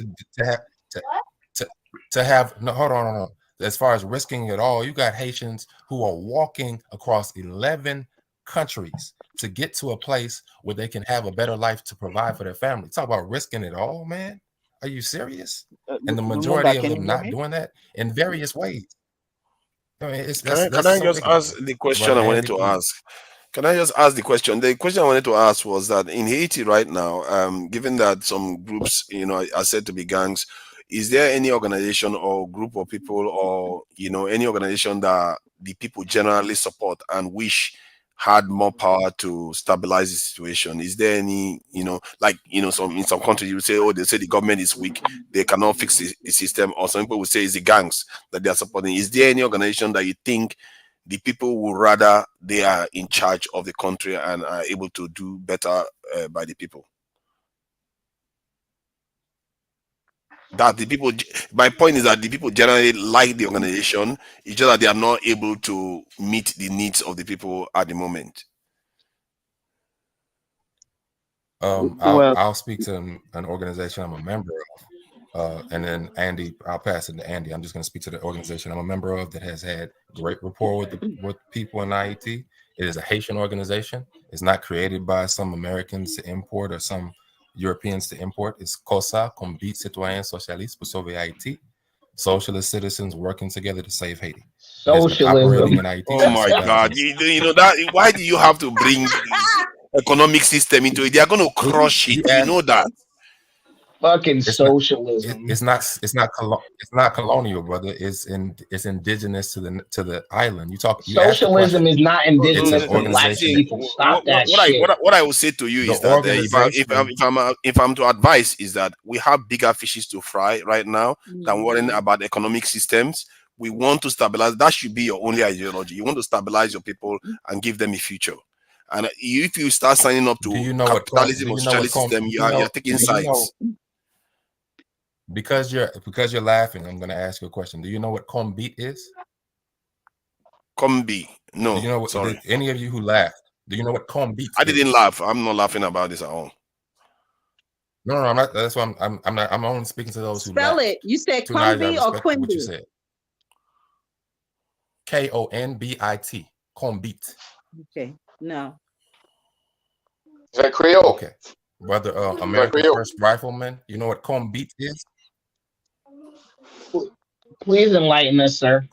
to have no, hold on. As far as risking it all, you got Haitians who are walking across 11 countries to get to a place where they can have a better life to provide for their family. Talk about risking it all, man. Are you serious? And the majority Lumumba, of can them you hear not me? doing that in various ways. I mean, Can that's I so just ask ignorant. the question Brother I wanted Andy, to please. ask? Can I just ask the question? The question I wanted to ask was that in Haiti right now, given that some groups, are said to be gangs, is there any organization or group of people or, any organization that the people generally support and wish had more power to stabilize the situation? Is there any, like, some in some countries you would say, oh, they say the government is weak, they cannot fix the system, or some people would say it's the gangs that they are supporting. Is there any organization that you think the people would rather they are in charge of the country and are able to do better by the people? That the people, my point is that the people generally like the organization, it's just that they are not able to meet the needs of the people at the moment. Well, I'll speak to an organization I'm a member of, and then Andy, I'll pass it to Andy. I'm just going to speak to the organization I'm a member of that has had great rapport with people in IET. It is a Haitian organization. It's not created by some Americans to import or some Europeans to import. It's COSA, Comité Citoyen Socialiste pour Sauver Haïti. Socialist citizens working together to save Haiti. It has been operating in Haiti Oh since my God! 2006. You know that. Why do you have to bring economic system into it? They are going to crush it. You know that. Fucking It's not. socialism. It's not. It's not colonial, brother. It's indigenous to the island. You asked the Socialism question. is not It's an indigenous to black organization. See, people. Stop that what I shit. what I will say to you The is that organization. if I'm to advise is that we have bigger fishes to fry right now than worrying about economic systems. We want to stabilize. That should be your only ideology. You want to stabilize your people and give them a future. And if you start signing up Do to you know what? Do capitalism or you know what? socialist system, you're taking Do you know? sides. Because you're laughing, I'm going to ask you a question. Do you know what Combit is? Combi. Do No, you know what? sorry. Any of you who laughed, do you know what Combit I is? didn't laugh. I'm not laughing about this at all. No, I'm not. That's why I'm not. I'm only speaking to those who Spell laughed. it. You said Tonight, I Quimby or respect what you Quimby? said. Konbit. Combit. Okay. No. Is that Creole? Okay, brother. America's First Rifleman. You know what Combit is? Please enlighten us, sir.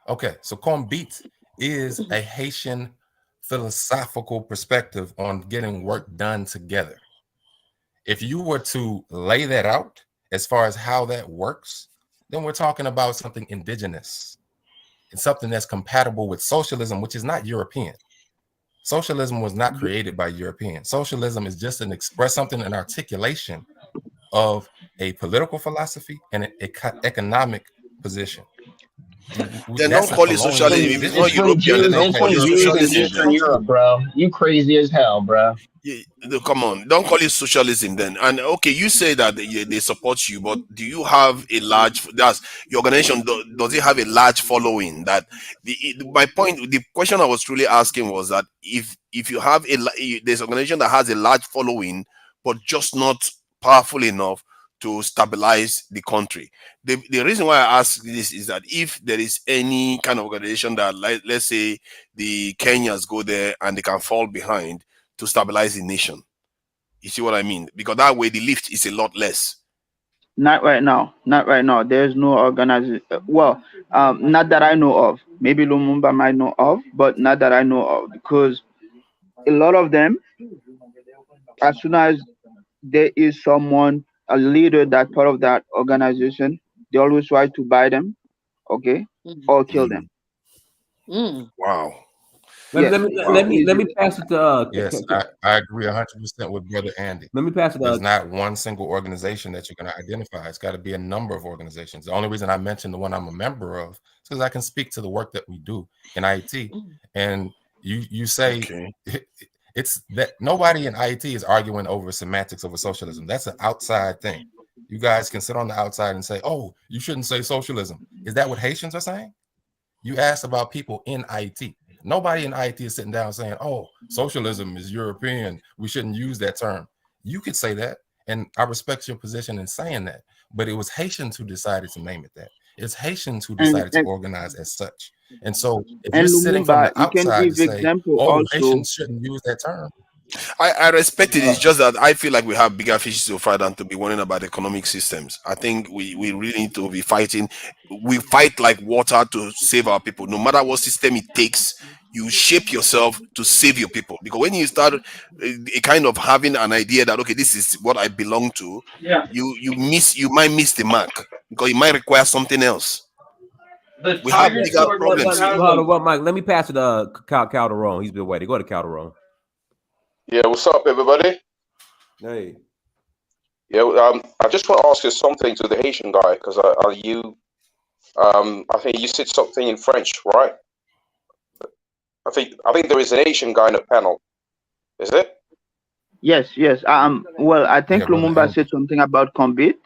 Okay, so Combit is a Haitian philosophical perspective on getting work done together. If you were to lay that out as far as how that works, then we're talking about something indigenous. It's something that's compatible with socialism, which is not European. Socialism was not created by Europeans. Socialism is just an articulation of a political philosophy and an economic position. Then That's don't a call it colonial socialism. If it's position. not European, then don't It's call from it Jews in socialism then. Eastern Europe, bro. You crazy as hell, bro. Come on, don't call it socialism then. And okay, you say that they support you, but do you have a large? Does your organization does it have a large following? That my point, the question I was truly asking was that if you have there's an organization that has a large following, but just not powerful enough to stabilize the country. The reason why I ask this is that if there is any kind of organization that, like, let's say the Kenyans go there and they can fall behind to stabilize the nation. You see what I mean? Because that way the lift is a lot less. Not right now. Not right now. There's no organization. Well, not that I know of. Maybe Lumumba might know of, but not that I know of. Because a lot of them, as soon as there is someone, a leader that part of that organization, they always try to buy them, okay, or kill them. Wow. Yes, Let me pass it to. Yes, I agree 100% with Brother Andy. Let me pass it. There's not one single organization that you're going to identify. It's got to be a number of organizations. The only reason I mentioned the one I'm a member of is because I can speak to the work that we do in IET. And you say it's that nobody in IET is arguing over semantics over socialism. That's an outside thing. You guys can sit on the outside and say, "Oh, you shouldn't say socialism." Is that what Haitians are saying? You asked about people in IET. Nobody in IET is sitting down saying, "Oh, socialism is European. We shouldn't use that term." You could say that, and I respect your position in saying that. But it was Haitians who decided to name it that. It's Haitians who and decided to organize as such. And so if you're and sitting from Lumumba, the you can outside to give say, example oh, also. Haitians shouldn't use that term. I respect it. It's just that I feel like we have bigger fishes to fry than to be worrying about economic systems. I think we really need to be fighting. We fight like water to save our people. No matter what system it takes, you shape yourself to save your people. Because when you start a kind of having an idea that okay, this is what I belong to, you might miss the mark because it might require something else. We have bigger problems here. Mike, let me pass it to Calderon. He's been waiting. Go to Calderon. Yeah, what's up, everybody? Hey. Yeah, I just want to ask you something to the Haitian guy because I think you said something in French, right? I think there is an Asian guy in the panel. Is it? Yes, yes. Well, I think Yeah, brother Lumumba L. said something about Combit.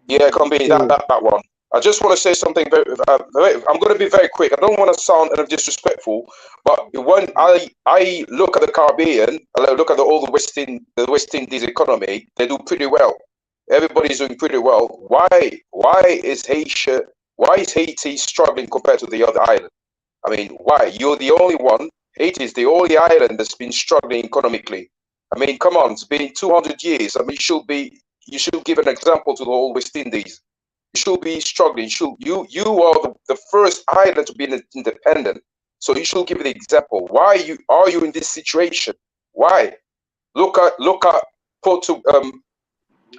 Yeah, it can be that one. I just want to say something I'm going to be very quick. I don't want to sound disrespectful, but when I look at the Caribbean, I look at all the West Indies economy, they do pretty well. Everybody's doing pretty well. Why is Haiti struggling compared to the other island? I mean, why? You're the only one. Haiti is the only island that's been struggling economically. I mean, come on, it's been 200 years. I mean, you should give an example to the whole West Indies. You should be struggling. You are the first island to be independent. So you should give the example. Why are you in this situation? Why? Look at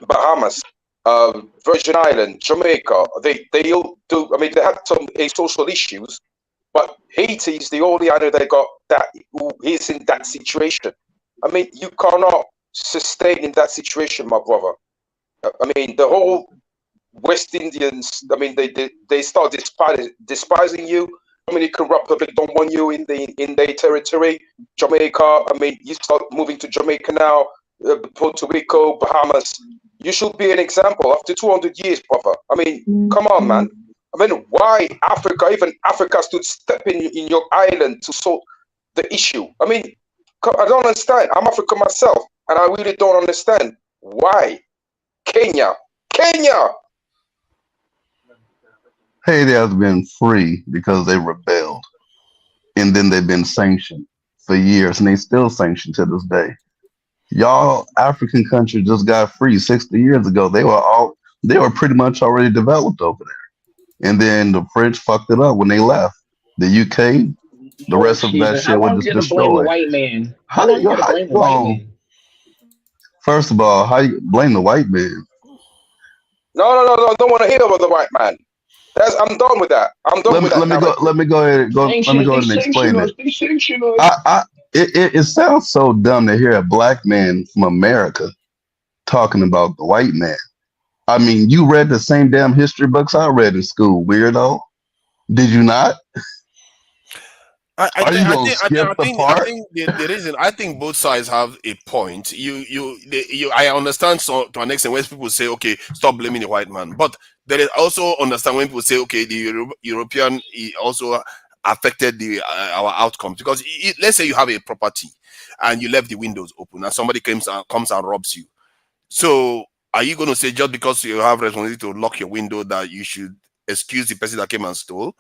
Bahamas, Virgin Island, Jamaica. They all do. I mean, they have some social issues, but Haiti is the only island that got that who is in that situation. I mean, you cannot sustain in that situation, my brother. I mean, the whole West Indians, I mean, they start despising you. Dominican Republic don't want you in their territory. Jamaica, I mean, you start moving to Jamaica now, Puerto Rico, Bahamas. You should be an example after 200 years, brother. I mean, come on, man. I mean, why even Africa stood step in your island to solve the issue? I mean, I don't understand. I'm African myself, and I really don't understand why. Kenya. Haiti has been free because they rebelled, and then they've been sanctioned for years, and they still sanctioned to this day. Y'all African countries just got free 60 years ago. They were pretty much already developed over there, and then the French fucked it up when they left. The UK, the rest of that shit was just Blame the destroyed. white man. How do you blame the white man? First of all, how you blame the white man? No, I don't want to hear about the white man. I'm done with that. I'm done with that. Let me go ahead and explain it. It sounds so dumb to hear a black man from America talking about the white man. I mean, you read the same damn history books I read in school, weirdo. Did you not? I think both sides have a point. I understand to an extent when people say, okay, stop blaming the white man. But there is also understand when people say, okay, the European also affected our outcomes. Because let's say you have a property and you left the windows open and somebody comes and robs you. So are you going to say just because you have responsibility to lock your window that you should excuse the person that came and stole?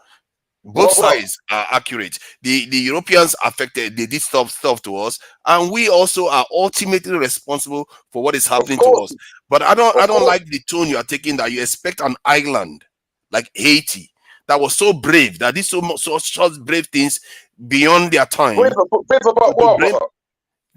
Both sides are accurate. The Europeans affected, they did stuff to us, and we also are ultimately responsible for what is happening to us. But I don't like the tone you are taking, that you expect an island like Haiti that was so brave, that did such brave things beyond their time. Brave about what?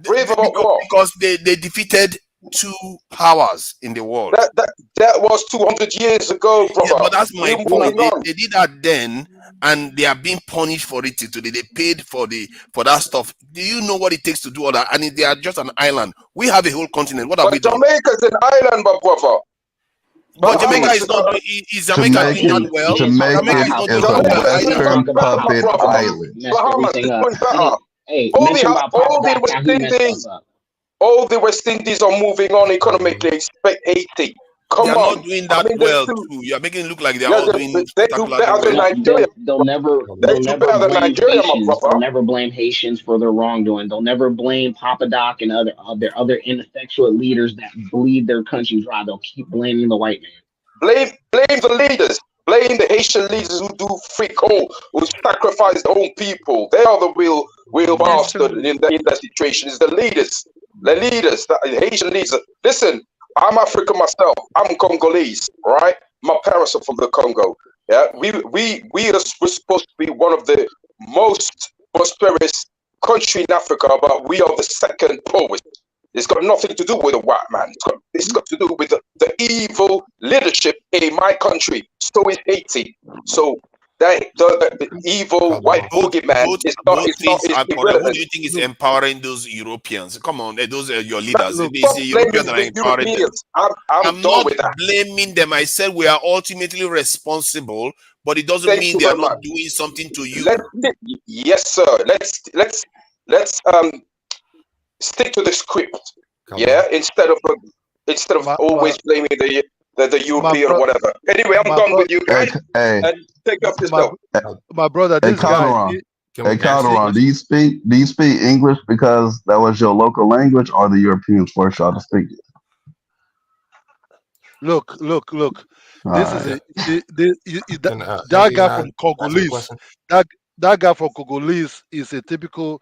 Brave about what? Because they defeated two powers in the world. That was 200 years ago, brother. Yeah, but that's my point. They did that then, and they are being punished for it today. They paid for that stuff. Do you know what it takes to do all that? And they are just an island. We have a whole continent. What have we done? Jamaica's an island, my brother. But Jamaica is not. Is Jamaica doing that well? Jamaica is a Western puppet island. Bahamas is doing better. All the West Indies are moving on economically. Expect Haiti. Come on. They're not doing that well too. You're making it look like they're all doing better than Nigeria. They'll never blame Haitians for their wrongdoing. They'll never blame Papa Doc and their other ineffectual leaders that bleed their country dry. They'll keep blaming the white man. Blame the leaders. Blame the Haitian leaders who do freak all, who sacrifice their own people. They are the real bastard in that situation. It's the leaders. The Haitian leaders. Listen, I'm African myself. I'm Congolese, right? My parents are from the Congo. Yeah, we're supposed to be one of the most prosperous country in Africa, but we are the second poorest. It's got nothing to do with a white man. It's got to do with the evil leadership in my country. So is Haiti. So the evil white boogeyman is both things not are correct. Who irrelevant. do you think is empowering those Europeans? Come on, those are your leaders. Look, It's stop the blaming Europeans that are the empowering them. Europeans. I'm done not with that. blaming them. I said we are ultimately responsible, but it doesn't Thank mean you they are very not much. doing something to you. Yes, sir. Let's stick to the script. Yeah, instead of always blaming the European or whatever. Anyway, I'm done with you guys. And take off yourself. My brother, Hey, this guy. Calderon. Hey, Calderon, do you speak English because that was your local language, or the Europeans forced y'all to speak it? Look. All This right. is Can that can guy I from ask you a Congolese. question? That guy from Congolese is a typical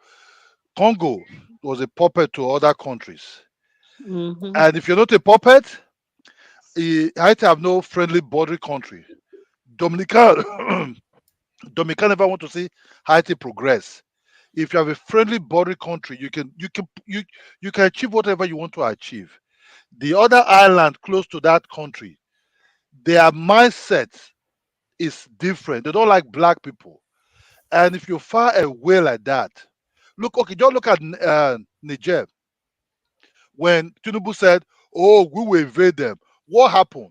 Congo was a puppet to other countries. And if you're not a puppet, Haiti have no friendly border country. Dominican Dominican never want to see Haiti progress. If you have a friendly border country, you can achieve whatever you want to achieve. The other island close to that country, their mindset is different. They don't like black people. And if you're far away like that, just look at Niger. When Tinubu said, "Oh, we will invade them," what happened?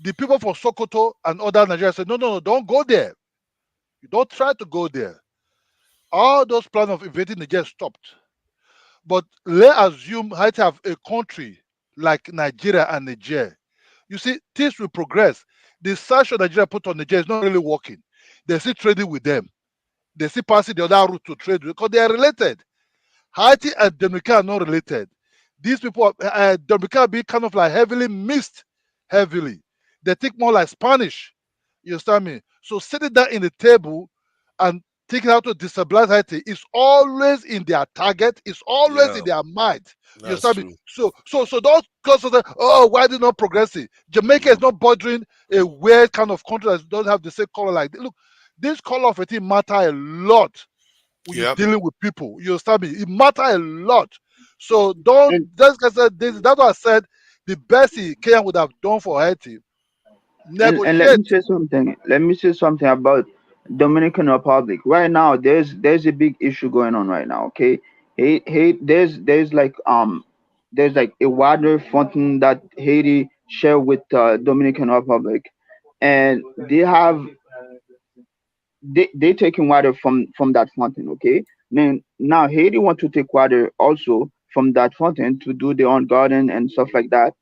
The people from Sokoto and other Nigeria said, "No, don't go there. You don't try to go there." All those plans of invading Niger stopped. But let's assume Haiti have a country like Nigeria and Niger. You see, things will progress. The sanction Nigeria put on Niger is not really working. They still trading with them. They still passing the other route to trade with because they are related. Haiti and Dominican are not related. These people, Dominican being kind of like heavily mixed, heavily. They think more like Spanish. You understand me? So sitting down in the table and thinking how to destabilize Haiti is always in their target. It's always in their mind. You That's understand me? true. So don't cause of why they not progressing? Jamaica is not bordering a weird kind of country that doesn't have the same color like look. This color of a thing matter a lot when you're dealing with people. You understand me? It matter a lot. So don't just like I said this. That's what I said. The best Kenya would have done for Haiti. And let Negotiate. me say something. Let me say something about Dominican Republic. Right now, there's a big issue going on right now. Okay, there's like a water fountain that Haiti share with Dominican Republic, and they taking water from that fountain. Okay, then now Haiti want to take water also from that fountain to do their own garden and stuff like that.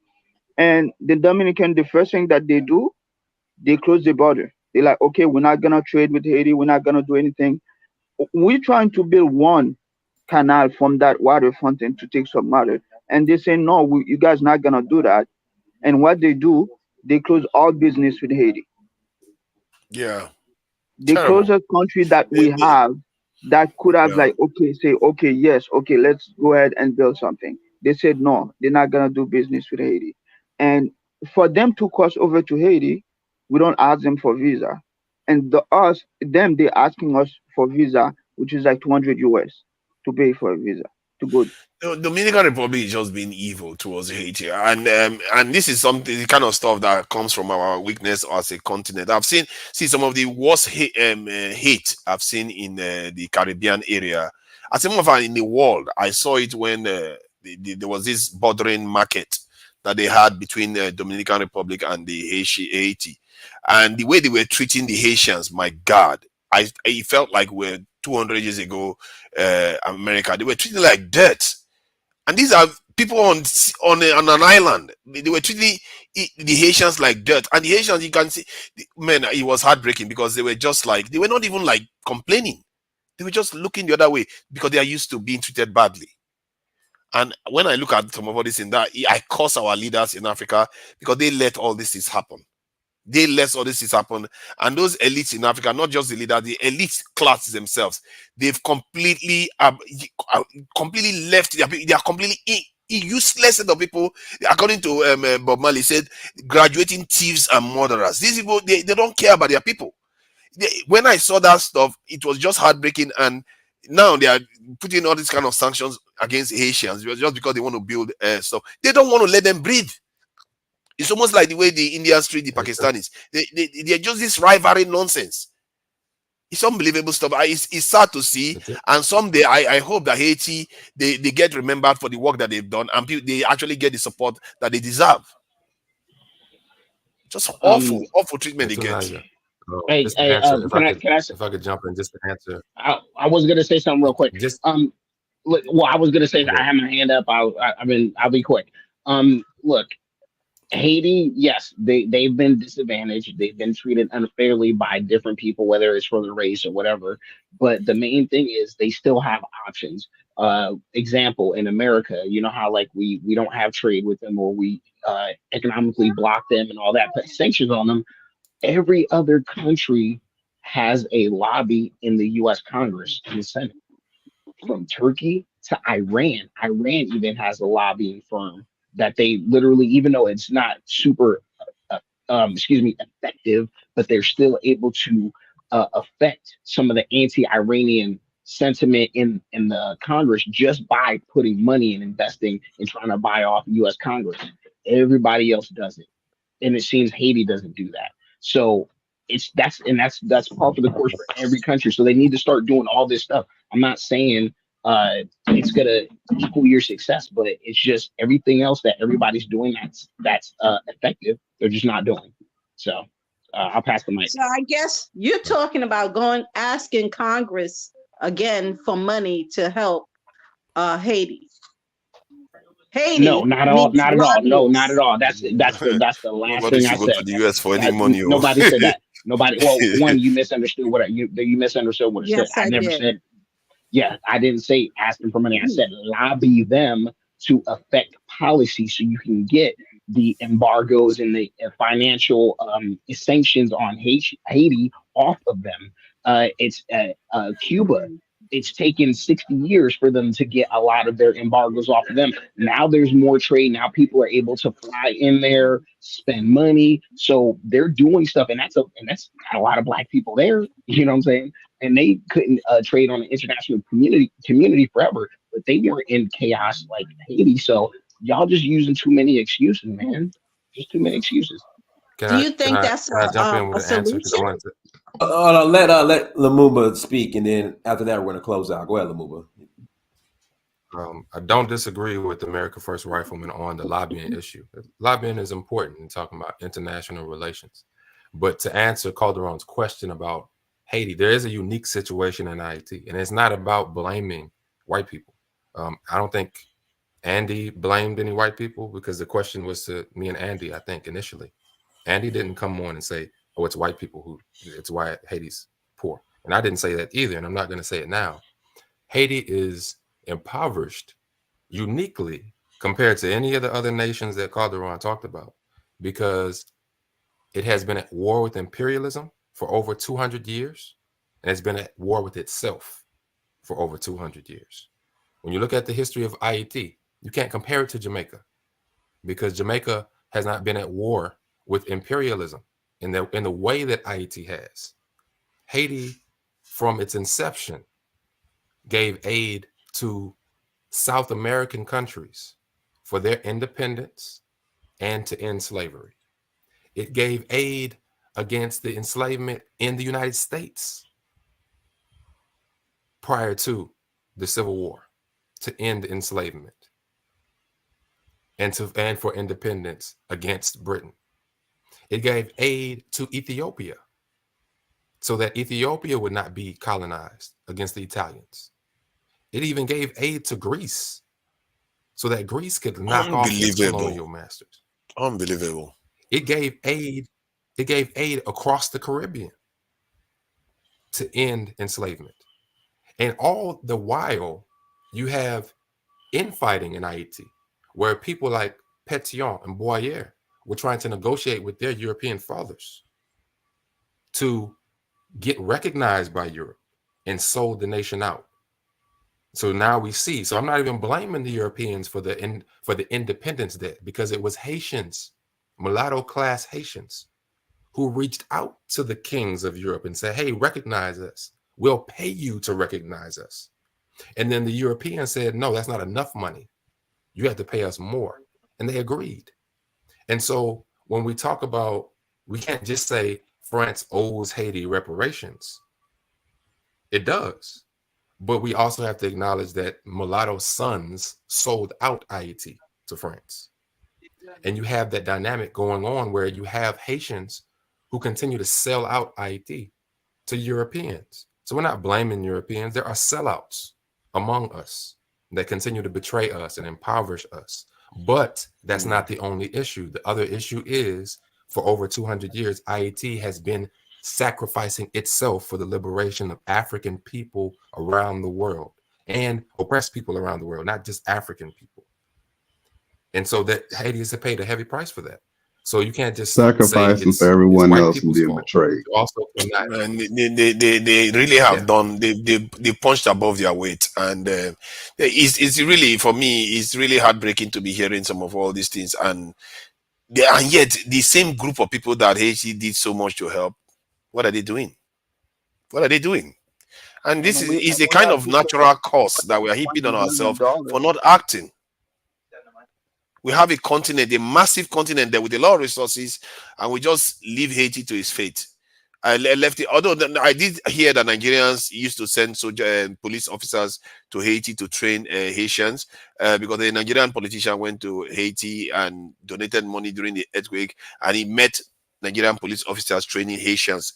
And the Dominican, the first thing that they do, they close the border. They're like, okay, we're not gonna trade with Haiti. We're not gonna do anything. We're trying to build one canal from that water fountain to take some water, and they say no, you guys not gonna do that. And what they do, they close all business with Haiti. Yeah. The Terrible. closest country that we have that could have Yeah. like okay say okay yes okay let's go ahead and build something, they said no, they're not gonna do business with Haiti. And for them to cross over to Haiti, we don't ask them for visa, and they asking us for visa, which is like 200 US to pay for a visa to go. Dominican Republic is just being evil towards Haiti, and this is something the kind of stuff that comes from our weakness as a continent. I've seen some of the worst hate I've seen in the Caribbean area, as a matter of fact in the world. I saw it when there was this bordering market that they had between the Dominican Republic and the Haiti, and the way they were treating the Haitians, my God, I felt like we're 200 years ago, America. They were treated like dirt. And these are people on an island. They were treating the Haitians like dirt. And the Haitians, you can see, man, it was heartbreaking because they were just like, they were not even like complaining. They were just looking the other way because they are used to being treated badly. And when I look at some of all this in that, I curse our leaders in Africa because they let all this happen. they let all this happen. And those elites in Africa, not just the leaders, the elite classes themselves, they've completely completely left their people. They are completely useless set of people. According to Bob Marley said, graduating thieves and murderers. These people, they don't care about their people. When I saw that stuff, it was just heartbreaking. And now they are putting all these kind of sanctions against Haitians just because they want to build stuff. They don't want to let them breathe. It's almost like the way the Indians treat the Pakistanis. They're just this rivalry nonsense. It's unbelievable stuff. It's sad to see. And someday I hope that Haiti, they get remembered for the work that they've done, and they actually get the support that they deserve. Just awful treatment they get. Hey, if can I if I could jump in just to answer. I was gonna say something real quick. Look, well, I was gonna say that I have my hand up. I'll be quick. Look, Haiti, yes, they've been disadvantaged. They've been treated unfairly by different people, whether it's for the race or whatever. But the main thing is they still have options. Example, in America, you know how like we don't have trade with them, or we economically block them and all that, put sanctions on them. Every other country has a lobby in the U.S. Congress and the Senate. From Turkey to Iran. Iran even has a lobbying firm that they literally, even though it's not super, effective, but they're still able to affect some of the anti-Iranian sentiment in the Congress just by putting money and investing and trying to buy off U.S. Congress. Everybody else does it, and it seems Haiti doesn't do that. So that's part of the course for every country. So they need to start doing all this stuff. I'm not saying it's gonna equal your success, but it's just everything else that everybody's doing that's effective. They're just not doing. So I'll pass the mic. So I guess you're talking about asking Congress again for money to help Haiti. Haiti. No, not at all. Not at all. No, not at all. That's the last Nobody thing I should go said. to the US for any money. Nobody said that. Nobody. Well, one, you misunderstood what you misunderstood what I said. Yes, I never did. said. Yeah, I didn't say ask them for money. I said lobby them to affect policy so you can get the embargoes and the financial sanctions on Haiti off of them. It's Cuba. It's taken 60 years for them to get a lot of their embargoes off of them. Now there's more trade. Now people are able to fly in there, spend money. So they're doing stuff, and that's got a lot of black people there. You know what I'm saying? And they couldn't trade on the international community forever, but they weren't in chaos like Haiti. So y'all just using too many excuses, man. Just too many excuses. Do you think that's can I jump in with an answer? 'Cause I solution? wanted to. Let Lumumba speak, and then after that, we're going to close out. Go ahead, Lumumba. I don't disagree with America First Rifleman on the lobbying issue. Lobbying is important in talking about international relations. But to answer Calderon's question about Haiti, there is a unique situation in Haiti, and it's not about blaming white people. I don't think Andy blamed any white people, because the question was to me and Andy, I think, initially. Andy didn't come on and say, oh, it's white people it's why Haiti's poor. And I didn't say that either, and I'm not going to say it now. Haiti is impoverished uniquely compared to any of the other nations that Calderon talked about, because it has been at war with imperialism for over 200 years, and it's been at war with itself for over 200 years. When you look at the history of Haiti, you can't compare it to Jamaica, because Jamaica has not been at war with imperialism in the way that Haiti has. Haiti, from its inception, gave aid to South American countries for their independence and to end slavery. It gave aid against the enslavement in the United States prior to the Civil War, to end enslavement and for independence against Britain. It gave aid to Ethiopia so that Ethiopia would not be colonized against the Italians. It even gave aid to Greece so that Greece could knock off its colonial masters. Unbelievable. It gave aid across the Caribbean to end enslavement. And all the while, you have infighting in Haiti, where people like Pétion and Boyer were trying to negotiate with their European fathers to get recognized by Europe and sold the nation out. So now we see. So I'm not even blaming the Europeans for the independence debt, because it was Haitians, mulatto class Haitians, who reached out to the kings of Europe and said, hey, recognize us. We'll pay you to recognize us. And then the Europeans said, no, that's not enough money. You have to pay us more. And they agreed. And so when we talk about, we can't just say France owes Haiti reparations. It does. But we also have to acknowledge that mulatto sons sold out Haiti to France. And you have that dynamic going on where you have Haitians who continue to sell out Haiti to Europeans. So we're not blaming Europeans. There are sellouts among us that continue to betray us and impoverish us. But that's not the only issue. The other issue is, for over 200 years, Haiti has been sacrificing itself for the liberation of African people around the world and oppressed people around the world, not just African people. And so that Haiti has paid a heavy price for that. So you can't just sacrificing for everyone else and being betrayed. You also cannot. And they really have done. They punched above their weight, and it's really, for me, it's really heartbreaking to be hearing some of all these things, and yet the same group of people that Haiti did so much to help, what are they doing? What are they doing? And this is a kind of natural cost that we are heaping on ourselves for not acting. We have a continent, a massive continent there with a lot of resources, and we just leave Haiti to its fate. I left it, although I did hear that Nigerians used to send police officers to Haiti to train Haitians, because the Nigerian politician went to Haiti and donated money during the earthquake, and he met Nigerian police officers training Haitians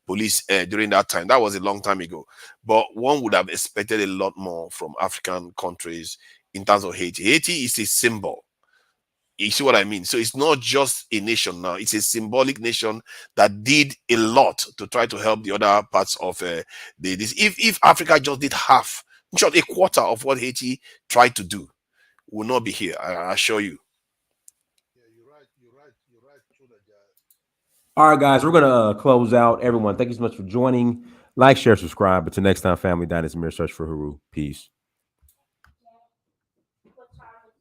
police during that time. That was a long time ago. But one would have expected a lot more from African countries in terms of Haiti. Haiti is a symbol. You see what I mean? So it's not just a nation now. It's a symbolic nation that did a lot to try to help the other parts of this. If Africa just did half, just a quarter of what Haiti tried to do, we will not be here, I assure you. All right, guys, we're going to close out. Everyone, thank you so much for joining. Like, share, subscribe. But till next time, family, Dynasty Mirror, search for Haru. Peace.